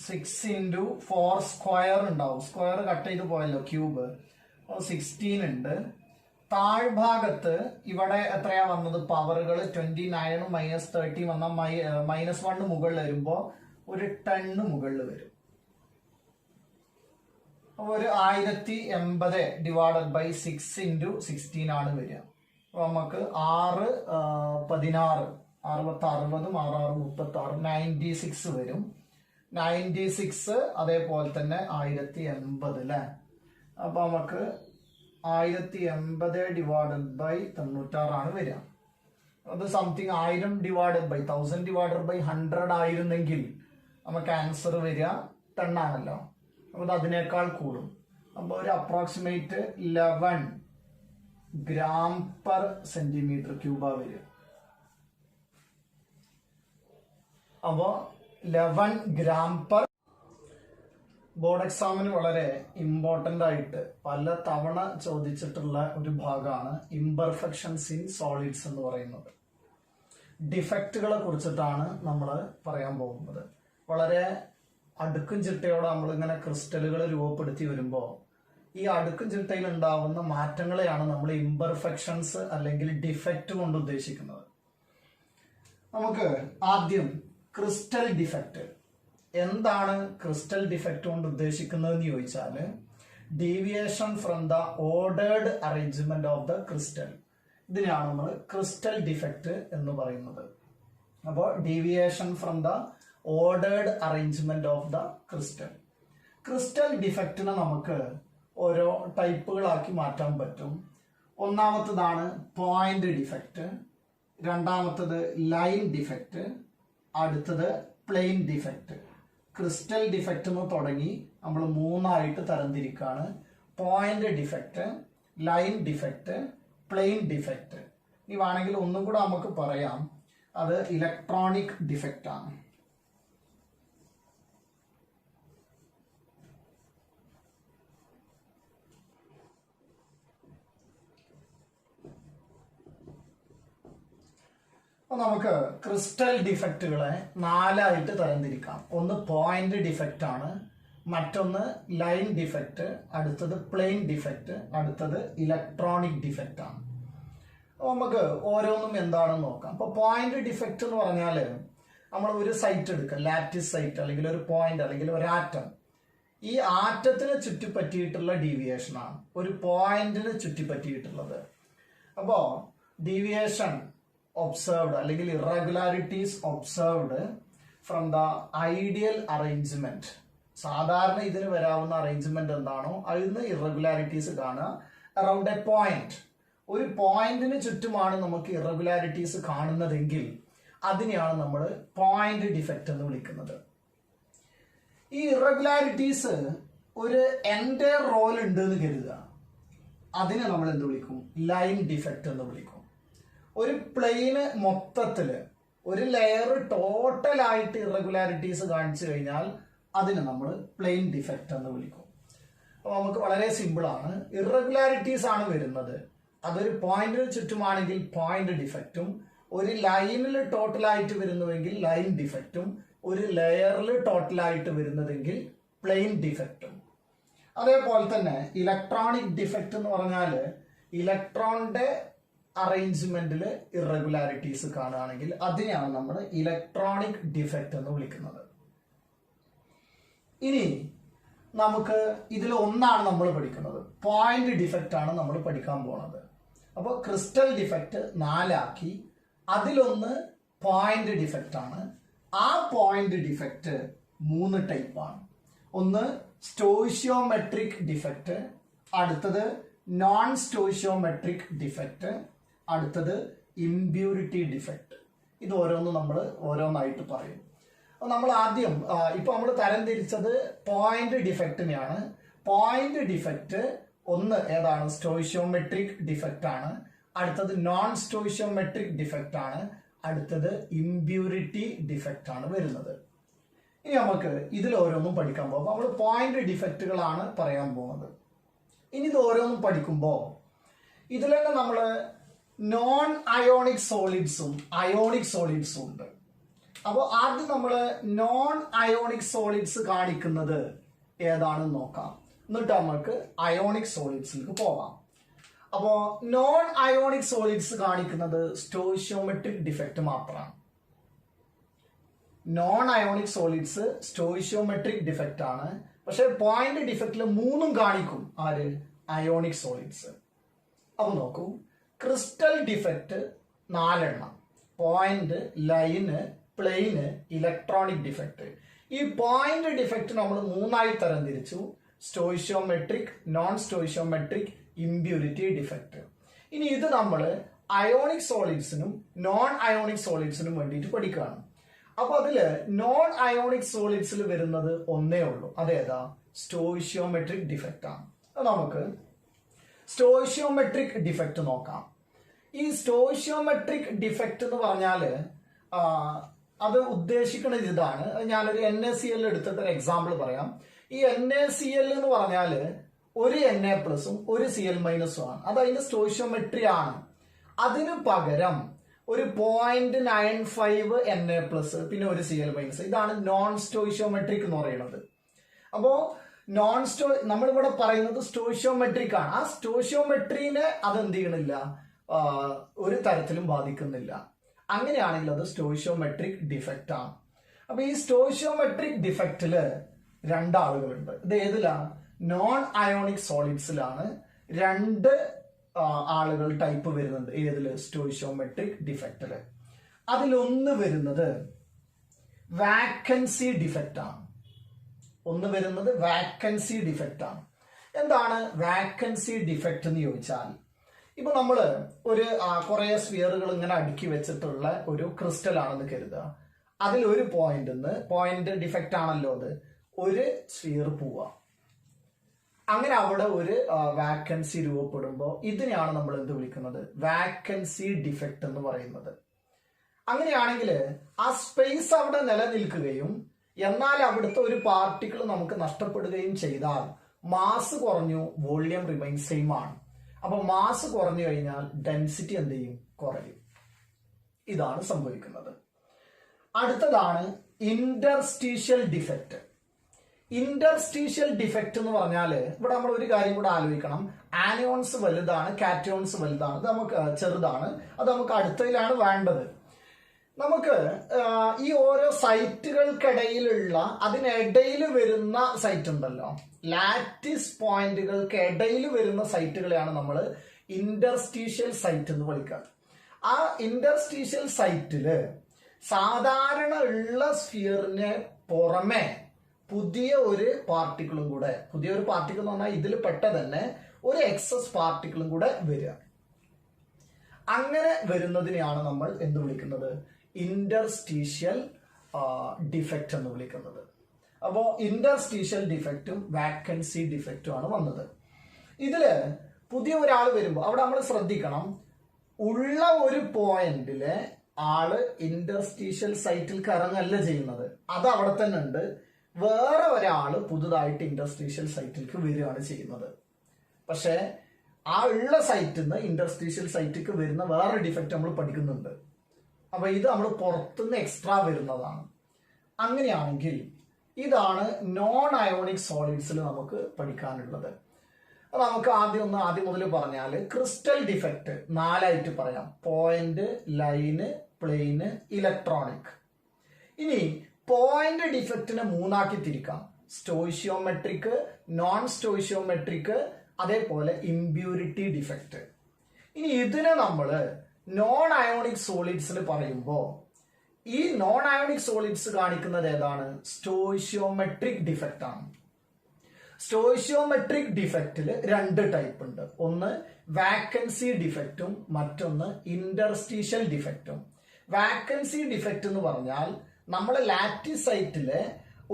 6 ഇൻറ്റു 4 സ്ക്വയർ ഉണ്ടാവും. സ്ക്വയർ കട്ട് ചെയ്ത് പോയല്ലോ, ക്യൂബ്. 16 ഉണ്ട്. താഴ്ഭാഗത്ത് ഇവിടെ എത്രയാ വന്നത് പവറുകൾ? 29 -30 വന്ന -1 മുകളിൽ വരുമ്പോ ഒരു 10 മുകളിൽ വരും. അപ്പൊ ഒരു 1080 ഡിവൈഡഡ് ബൈ 6 ഇൻറ്റു 16 ആണ് വരിക. അപ്പൊ നമുക്ക് 6 16 60 66 96 വരും. 96 അതേപോലെ തന്നെ 1080 അല്ലെ. അപ്പൊ നമുക്ക് 1080 ഡിവൈഡഡ് ബൈ 96 ആണ് വരിക. അത് something 1000 divided by 1000 divided by 100 ആയിരുന്നെങ്കിൽ നമുക്ക് ആൻസർ വരിക 10 ആണല്ലോ. അപ്പൊ അത് അതിനേക്കാൾ കൂടും. അപ്പൊ ഒരു approximate 11 gram per centimeter Cuba വരിക. അപ്പോ 11 gram per. ബോർഡ് എക്സാമിന് വളരെ ഇമ്പോർട്ടന്റ് ആയിട്ട് പല തവണ ചോദിച്ചിട്ടുള്ള ഒരു ഭാഗമാണ് ഇംപെർഫെക്ഷൻസ് ഇൻ സോളിഡ്സ് എന്ന് പറയുന്നത്. ഡിഫക്റ്റുകളെ കുറിച്ചിട്ടാണ് നമ്മൾ പറയാൻ പോകുന്നത്. വളരെ അടുക്കും ചിട്ടയോടെ നമ്മളിങ്ങനെ ക്രിസ്റ്റലുകൾ രൂപപ്പെടുത്തി വരുമ്പോൾ ഈ അടുക്കും ചിട്ടയിൽ ഉണ്ടാവുന്ന മാറ്റങ്ങളെയാണ് നമ്മൾ ഇംപെർഫെക്ഷൻസ് അല്ലെങ്കിൽ ഡിഫക്റ്റ് കൊണ്ട് ഉദ്ദേശിക്കുന്നത്. നമുക്ക് ആദ്യം ക്രിസ്റ്റൽ ഡിഫക്റ്റ്. എന്താണ് ക്രിസ്റ്റൽ ഡിഫക്റ്റ് കൊണ്ട് ഉദ്ദേശിക്കുന്നതെന്ന് ചോദിച്ചാൽ, deviation from the ordered arrangement of the crystal. ഇതിനെയാണ് നമ്മൾ ക്രിസ്റ്റൽ ഡിഫക്റ്റ് എന്ന് പറയുന്നത്. അപ്പോൾ deviation from the ordered arrangement of the crystal. Crystal ഡിഫക്റ്റിനെ നമുക്ക് ഓരോ ടൈപ്പുകളാക്കി മാറ്റാൻ പറ്റും. ഒന്നാമത്തതാണ് പോയിന്റ് ഡിഫക്റ്റ്, രണ്ടാമത്തത് ലൈൻ ഡിഫക്റ്റ്, അടുത്തത് പ്ലെയിൻ ഡിഫക്റ്റ്. ക്രിസ്റ്റൽ ഡിഫക്റ്റ് എന്ന് തുടങ്ങി നമ്മൾ 3ആയിട്ട് തരംതിരിക്കുകയാണ്: point defect, line defect, plane defect. ഇനി വേണമെങ്കിൽ ഒന്നും കൂടെ നമുക്ക് പറയാം, അത് ഇലക്ട്രോണിക് ഡിഫക്റ്റ് ആണ്. അപ്പൊ നമുക്ക് ക്രിസ്റ്റൽ ഡിഫക്റ്റുകളെ 4ആയിട്ട് തരംതിരിക്കാം. ഒന്ന് പോയിന്റ് ഡിഫക്റ്റ് ആണ്, മറ്റൊന്ന് ലൈൻ ഡിഫക്റ്റ്, അടുത്തത് പ്ലെയിൻ ഡിഫക്റ്റ്, അടുത്തത് ഇലക്ട്രോണിക് ഡിഫക്റ്റ് ആണ്. അപ്പൊ നമുക്ക് ഓരോന്നും എന്താണെന്ന് നോക്കാം. അപ്പൊ പോയിന്റ് ഡിഫക്റ്റ് എന്ന് പറഞ്ഞാൽ നമ്മൾ ഒരു സൈറ്റ് എടുക്കുക, ലാറ്റിസ് സൈറ്റ് അല്ലെങ്കിൽ ഒരു പോയിന്റ് അല്ലെങ്കിൽ ഒരു ആറ്റം. ഈ ആറ്റത്തിന് ചുറ്റിപ്പറ്റിയിട്ടുള്ള ഡീവിയേഷൻ ആണ് ഒരു പോയിന്റിന് ചുറ്റിപ്പറ്റിയിട്ടുള്ളത്. അപ്പോ ഡീവിയേഷൻ observed അല്ലെങ്കിൽ irregularities observed from the ideal arrangement. സാധാരണ ഇതിന് വരാവുന്ന അറേഞ്ച്മെന്റ് എന്താണോ അതിന് ഇറഗുലാരിറ്റീസ് കാണുക അറൌണ്ട് എ പോയിന്റ്. ഒരു പോയിന്റിന് ചുറ്റുമാണ് നമുക്ക് ഇറഗുലാരിറ്റീസ് കാണുന്നതെങ്കിൽ അതിനെയാണ് നമ്മൾ പോയിന്റ് ഡിഫക്റ്റ് എന്ന് വിളിക്കുന്നത്. ഈ ഇറഗുലാരിറ്റീസ് ഒരു എൻറ്റയർ റോൾ ഉണ്ട് എന്ന് കരുതുക, അതിനെ നമ്മൾ എന്ത് വിളിക്കും? ലൈൻ ഡിഫക്റ്റ് എന്ന് വിളിക്കും. ഒരു പ്ലെയിന് മൊത്തത്തില് ഒരു ലെയർ ടോട്ടലായിട്ട് ഇറഗുലാരിറ്റീസ് കാണിച്ചു കഴിഞ്ഞാൽ അതിന് നമ്മൾ പ്ലെയിൻ ഡിഫക്റ്റ് എന്ന് വിളിക്കും. അപ്പൊ നമുക്ക് വളരെ സിമ്പിൾ ആണ്. ഇറഗുലാരിറ്റീസ് ആണ് വരുന്നത്, അതൊരു പോയിന്റിന് ചുറ്റുമാണെങ്കിൽ പോയിന്റ് ഡിഫക്റ്റും, ഒരു ലൈനിൽ ടോട്ടലായിട്ട് വരുന്നുവെങ്കിൽ ലൈൻ ഡിഫക്റ്റും, ഒരു ലെയറിൽ ടോട്ടലായിട്ട് വരുന്നതെങ്കിൽ പ്ലെയിൻ ഡിഫക്റ്റും. അതേപോലെ തന്നെ ഇലക്ട്രോണിക് ഡിഫക്റ്റ് എന്ന് പറഞ്ഞാൽ ഇലക്ട്രോണിന്റെ അറേഞ്ച്മെന്റിൽ ഇറഗുലാരിറ്റീസ് കാണുകയാണെങ്കിൽ അതിനെയാണ് നമ്മൾ ഇലക്ട്രോണിക് ഡിഫക്റ്റ് എന്ന് വിളിക്കുന്നത്. ഇനി നമുക്ക് ഇതിൽ ഒന്നാണ് നമ്മൾ പഠിക്കുന്നത്, പോയിന്റ് ഡിഫക്റ്റ് ആണ് നമ്മൾ പഠിക്കാൻ പോകുന്നത്. അപ്പോൾ ക്രിസ്റ്റൽ ഡിഫക്റ്റ് 4ആക്കി, അതിലൊന്ന് പോയിന്റ് ഡിഫക്റ്റ് ആണ്. ആ പോയിന്റ് ഡിഫക്റ്റ് 3 ടൈപ്പാണ്. ഒന്ന് സ്റ്റോയിഷ്യോമെട്രിക് ഡിഫക്റ്റ്, അടുത്തത് നോൺ സ്റ്റോയിഷ്യോമെട്രിക് ഡിഫക്റ്റ്, അടുത്തത് ഇംപ്യൂരിറ്റി ഡിഫക്റ്റ്. ഇത് ഓരോന്നും നമ്മൾ ഓരോന്നായിട്ട് പറയും. നമ്മൾ ആദ്യം ഇപ്പൊ നമ്മൾ തരംതിരിച്ചത് പോയിന്റ് ഡിഫക്റ്റിനെയാണ്. പോയിന്റ് ഡിഫക്റ്റ് ഒന്ന് ഏതാണ്? സ്റ്റോയിഷ്യോമെട്രിക് ഡിഫക്റ്റ് ആണ്. അടുത്തത് നോൺ സ്റ്റോയിഷ്യോമെട്രിക് ഡിഫക്റ്റ് ആണ്. അടുത്തത് ഇംപ്യൂരിറ്റി ഡിഫക്റ്റ് ആണ് വരുന്നത്. ഇനി നമുക്ക് ഇതിൽ ഓരോന്നും പഠിക്കാൻ പോകും. നമ്മൾ പോയിന്റ് ഡിഫക്റ്റുകളാണ് പറയാൻ പോകുന്നത്. ഇനി ഇത് ഓരോന്നും പഠിക്കുമ്പോൾ ഇതിൽ തന്നെ നമ്മൾ നോൺ അയോണിക് സോളിഡ്സും അയോണിക് സോളിഡ്സും ഉണ്ട്. അപ്പോൾ ആദ്യം നമ്മൾ നോൺ അയോണിക് സോളിഡ്സ് കാണിക്കുന്നത് ഏതാണെന്ന് നോക്കാം, എന്നിട്ട് നമുക്ക് അയോണിക് സോളിഡ്സിലേക്ക് പോകാം. അപ്പോ നോൺ അയോണിക് സോളിഡ്സ് കാണിക്കുന്നത് സ്റ്റോയിഷ്യോമെട്രിക് ഡിഫക്റ്റ് മാത്രമാണ്. Non ionic solids stoichiometric defect ആണ്. പക്ഷെ പോയിന്റ് ഡിഫക്റ്റിൽ മൂന്നും കാണിക്കും ആര്? Ionic solids. അപ്പൊ നോക്കൂ, crystal defect 4 point, line, plane, electronic defect. ഈ പോയിന്റ് ഡിഫക്റ്റ് നമ്മൾ 3 തരംതിരിച്ചു: stoichiometric, non stoichiometric, impurity defect. ഇനി ഇത് നമ്മൾ അയോണിക് സോളിഡ്സിനും നോൺ അയോണിക് സോളിഡ്സിനും വേണ്ടിയിട്ട് പഠിക്കുകയാണ്. അപ്പൊ അതില് നോൺ അയോണിക് സോളിഡ്സിൽ വരുന്നത് ഒന്നേ ഉള്ളൂ, അതേതാ? സ്റ്റോയിഷ്യോമെട്രിക് ഡിഫക്റ്റ് ആണ്. നമുക്ക് സ്റ്റോയിഷ്യോമെട്രിക് ഡിഫക്റ്റ് നോക്കാം. ഈ സ്റ്റോയിഷ്യോമെട്രിക് ഡിഫക്റ്റ് എന്ന് പറഞ്ഞാല് അത് ഉദ്ദേശിക്കുന്നത് ഇതാണ്. ഞാനൊരു NaCl എടുത്തിട്ട് ഒരു എക്സാമ്പിൾ പറയാം. ഈ NaCl എന്ന് പറഞ്ഞാല് ഒരു Na+ ഒരു Cl- ആണ്. അത് അതിന്റെ സ്റ്റോയിഷ്യോമെട്രി ആണ്. അതിനു പകരം ഒരു 0.95 Na+ പിന്നെ ഒരു Cl-, ഇതാണ് നോൺ സ്റ്റോയിഷ്യോമെട്രിക് എന്ന് പറയുന്നത്. അപ്പോ നമ്മളിവിടെ പറയുന്നത് സ്റ്റോയിഷ്യോമെട്രിക് ആണ്. ആ സ്റ്റോയിഷ്യോമെട്രീനെ അതെന്ത് ചെയ്യണില്ല, ഒരു തരത്തിലും ബാധിക്കുന്നില്ല. അങ്ങനെയാണെങ്കിൽ അത് സ്റ്റോയിഷ്യോമെട്രിക് ഡിഫക്റ്റ് ആണ്. അപ്പൊ ഈ സ്റ്റോയിഷ്യോമെട്രിക് ഡിഫക്റ്റില് 2 ആളുകളുണ്ട്. ഇത് ഏതിലാണ്? നോൺ അയോണിക് സോളിഡ്സിലാണ് 2 ആളുകൾ ടൈപ്പ് വരുന്നുണ്ട്. ഏതില്? സ്റ്റോയിഷ്യോമെട്രിക് ഡിഫക്റ്റില്. അതിലൊന്ന് വരുന്നത് വാക്കൻസി ഡിഫക്റ്റ് ആണ്. ഒന്ന് വരുന്നത് വാക്കൻസി ഡിഫക്റ്റ് ആണ്. എന്താണ് വാക്കൻസി ഡിഫക്റ്റ് എന്ന് ചോദിച്ചാൽ, ഇപ്പൊ നമ്മള് ഒരു കുറെ സ്ഫിയറുകൾ ഇങ്ങനെ അടുക്കി വെച്ചിട്ടുള്ള ഒരു ക്രിസ്റ്റൽ ആണെന്ന് കരുതുക. അതിൽ ഒരു പോയിന്റ് ഡിഫക്റ്റ് ആണല്ലോ അത്, ഒരു സ്ഫിയർ പോവുക. അങ്ങനെ അവിടെ ഒരു വാക്കൻസി രൂപപ്പെടുമ്പോൾ ഇതിനെയാണ് നമ്മൾ എന്ത് വിളിക്കുന്നത്? വാക്കൻസി ഡിഫക്റ്റ് എന്ന് പറയുന്നത്. അങ്ങനെയാണെങ്കിൽ ആ സ്പേസ് അവിടെ നിലനിൽക്കുകയും എന്നാൽ അവിടുത്തെ ഒരു പാർട്ടിക്കിൾ നമുക്ക് നഷ്ടപ്പെടുകയും ചെയ്താൽ മാസ് കുറഞ്ഞു, വോള്യം റിമൈൻ സെയിം ആണ്. അപ്പൊ മാസ് കുറഞ്ഞു കഴിഞ്ഞാൽ ഡെൻസിറ്റി എന്ത് ചെയ്യും? കുറയും. ഇതാണ് സംഭവിക്കുന്നത്. അടുത്തതാണ് ഇന്റർസ്റ്റീഷ്യൽ ഡിഫക്റ്റ്. ഇന്റർസ്റ്റീഷ്യൽ ഡിഫക്റ്റ് എന്ന് പറഞ്ഞാല് ഇവിടെ നമ്മൾ ഒരു കാര്യം കൂടെ ആലോചിക്കണം. ആനിയോൺസ് വലുതാണ്, കാറ്റയോൺസ് വലുതാണ്, അത് നമുക്ക് ചെറുതാണ്. അത് നമുക്ക് അടുത്തതിലാണ് വേണ്ടത്. നമുക്ക് ഈ ഓരോ സൈറ്റുകൾക്കിടയിലുള്ള അതിനിടയിൽ വരുന്ന സൈറ്റ് ഉണ്ടല്ലോ, ലാറ്റിസ് പോയിന്റുകൾക്ക് ഇടയിൽ വരുന്ന സൈറ്റുകളെയാണ് നമ്മൾ ഇന്റർസ്റ്റീഷ്യൽ സൈറ്റ് എന്ന് വിളിക്കുക. ആ ഇന്റർസ്റ്റീഷ്യൽ സൈറ്റില് സാധാരണ ഉള്ള സ്ഫിയറിന് പുറമെ പുതിയൊരു പാർട്ടിക്കിളും കൂടെ, പുതിയൊരു പാർട്ടിക്കിൾ എന്ന് പറഞ്ഞാൽ ഇതിൽ പെട്ട തന്നെ ഒരു എക്സസ് പാർട്ടിക്കിളും കൂടെ വരിക. അങ്ങനെ വരുന്നതിനെയാണ് നമ്മൾ എന്ത് വിളിക്കുന്നത്? ഇന്റർസ്റ്റീഷ്യൽ ഡിഫക്റ്റ് എന്ന് വിളിക്കുന്നത്. അപ്പോൾ ഇന്റർസ്റ്റീഷ്യൽ ഡിഫക്റ്റും വാക്കൻസി ഡിഫക്റ്റും ആണ് വന്നത്. ഇതില് പുതിയ ഒരാൾ വരുമ്പോൾ അവിടെ നമ്മൾ ശ്രദ്ധിക്കണം, ഉള്ള ഒരു പോയിന്റിലെ ആള് ഇന്റർസ്റ്റീഷ്യൽ സൈറ്റിൽ കറങ്ങല്ല ചെയ്യുന്നത്, അത് അവിടെ തന്നെ ഉണ്ട്. വേറെ ഒരാള് പുതുതായിട്ട് ഇന്റർസ്റ്റീഷ്യൽ സൈറ്റിലേക്ക് വരികയാണ് ചെയ്യുന്നത്. പക്ഷെ ആ ഉള്ള സൈറ്റിൽ നിന്ന് ഇന്റർസ്റ്റീഷ്യൽ സൈറ്റിലേക്ക് വരുന്ന വേറെ ഡിഫക്റ്റ് നമ്മൾ പഠിക്കുന്നുണ്ട്. അപ്പൊ ഇത് നമ്മൾ പുറത്തുനിന്ന് എക്സ്ട്രാ വരുന്നതാണ്. അങ്ങനെയാണെങ്കിൽ ഇതാണ് നോൺ അയോണിക് സോളിഡ്സിൽ നമുക്ക് പഠിക്കാനുള്ളത്. നമുക്ക് ആദ്യം മുതൽ പറഞ്ഞാല് ക്രിസ്റ്റൽ ഡിഫക്റ്റ് 4 പറയാം: പോയിന്റ്, ലൈന്, പ്ലെയിന്, ഇലക്ട്രോണിക്. ഇനി പോയിന്റ് ഡിഫക്റ്റിനെ 3 തിരിക്കാം: സ്റ്റോയിഷ്യോമെട്രിക്, നോൺ സ്റ്റോയിഷ്യോമെട്രിക്, അതേപോലെ ഇംപ്യൂരിറ്റി ഡിഫക്റ്റ്. ഇനി ഇതിനെ നമ്മള് നോൺ അയോണിക് സോളിഡ്സിൽ പറയുമ്പോൾ ഈ നോൺ അയോണിക് സോളിഡ്സ് കാണിക്കുന്നത് ഏതാണ്? സ്റ്റോയിഷ്യോമെട്രിക് ഡിഫക്റ്റ് ആണ്. സ്റ്റോയിഷ്യോമെട്രിക് ഡിഫക്റ്റിൽ 2 ടൈപ്പ് ഉണ്ട്. ഒന്ന് വാക്കൻസി ഡിഫക്റ്റും മറ്റൊന്ന് ഇന്റർസ്റ്റീഷ്യൽ ഡിഫക്റ്റും. വാക്കൻസി ഡിഫക്റ്റ് എന്ന് പറഞ്ഞാൽ നമ്മളെ ലാറ്റിസ് സൈറ്റിലെ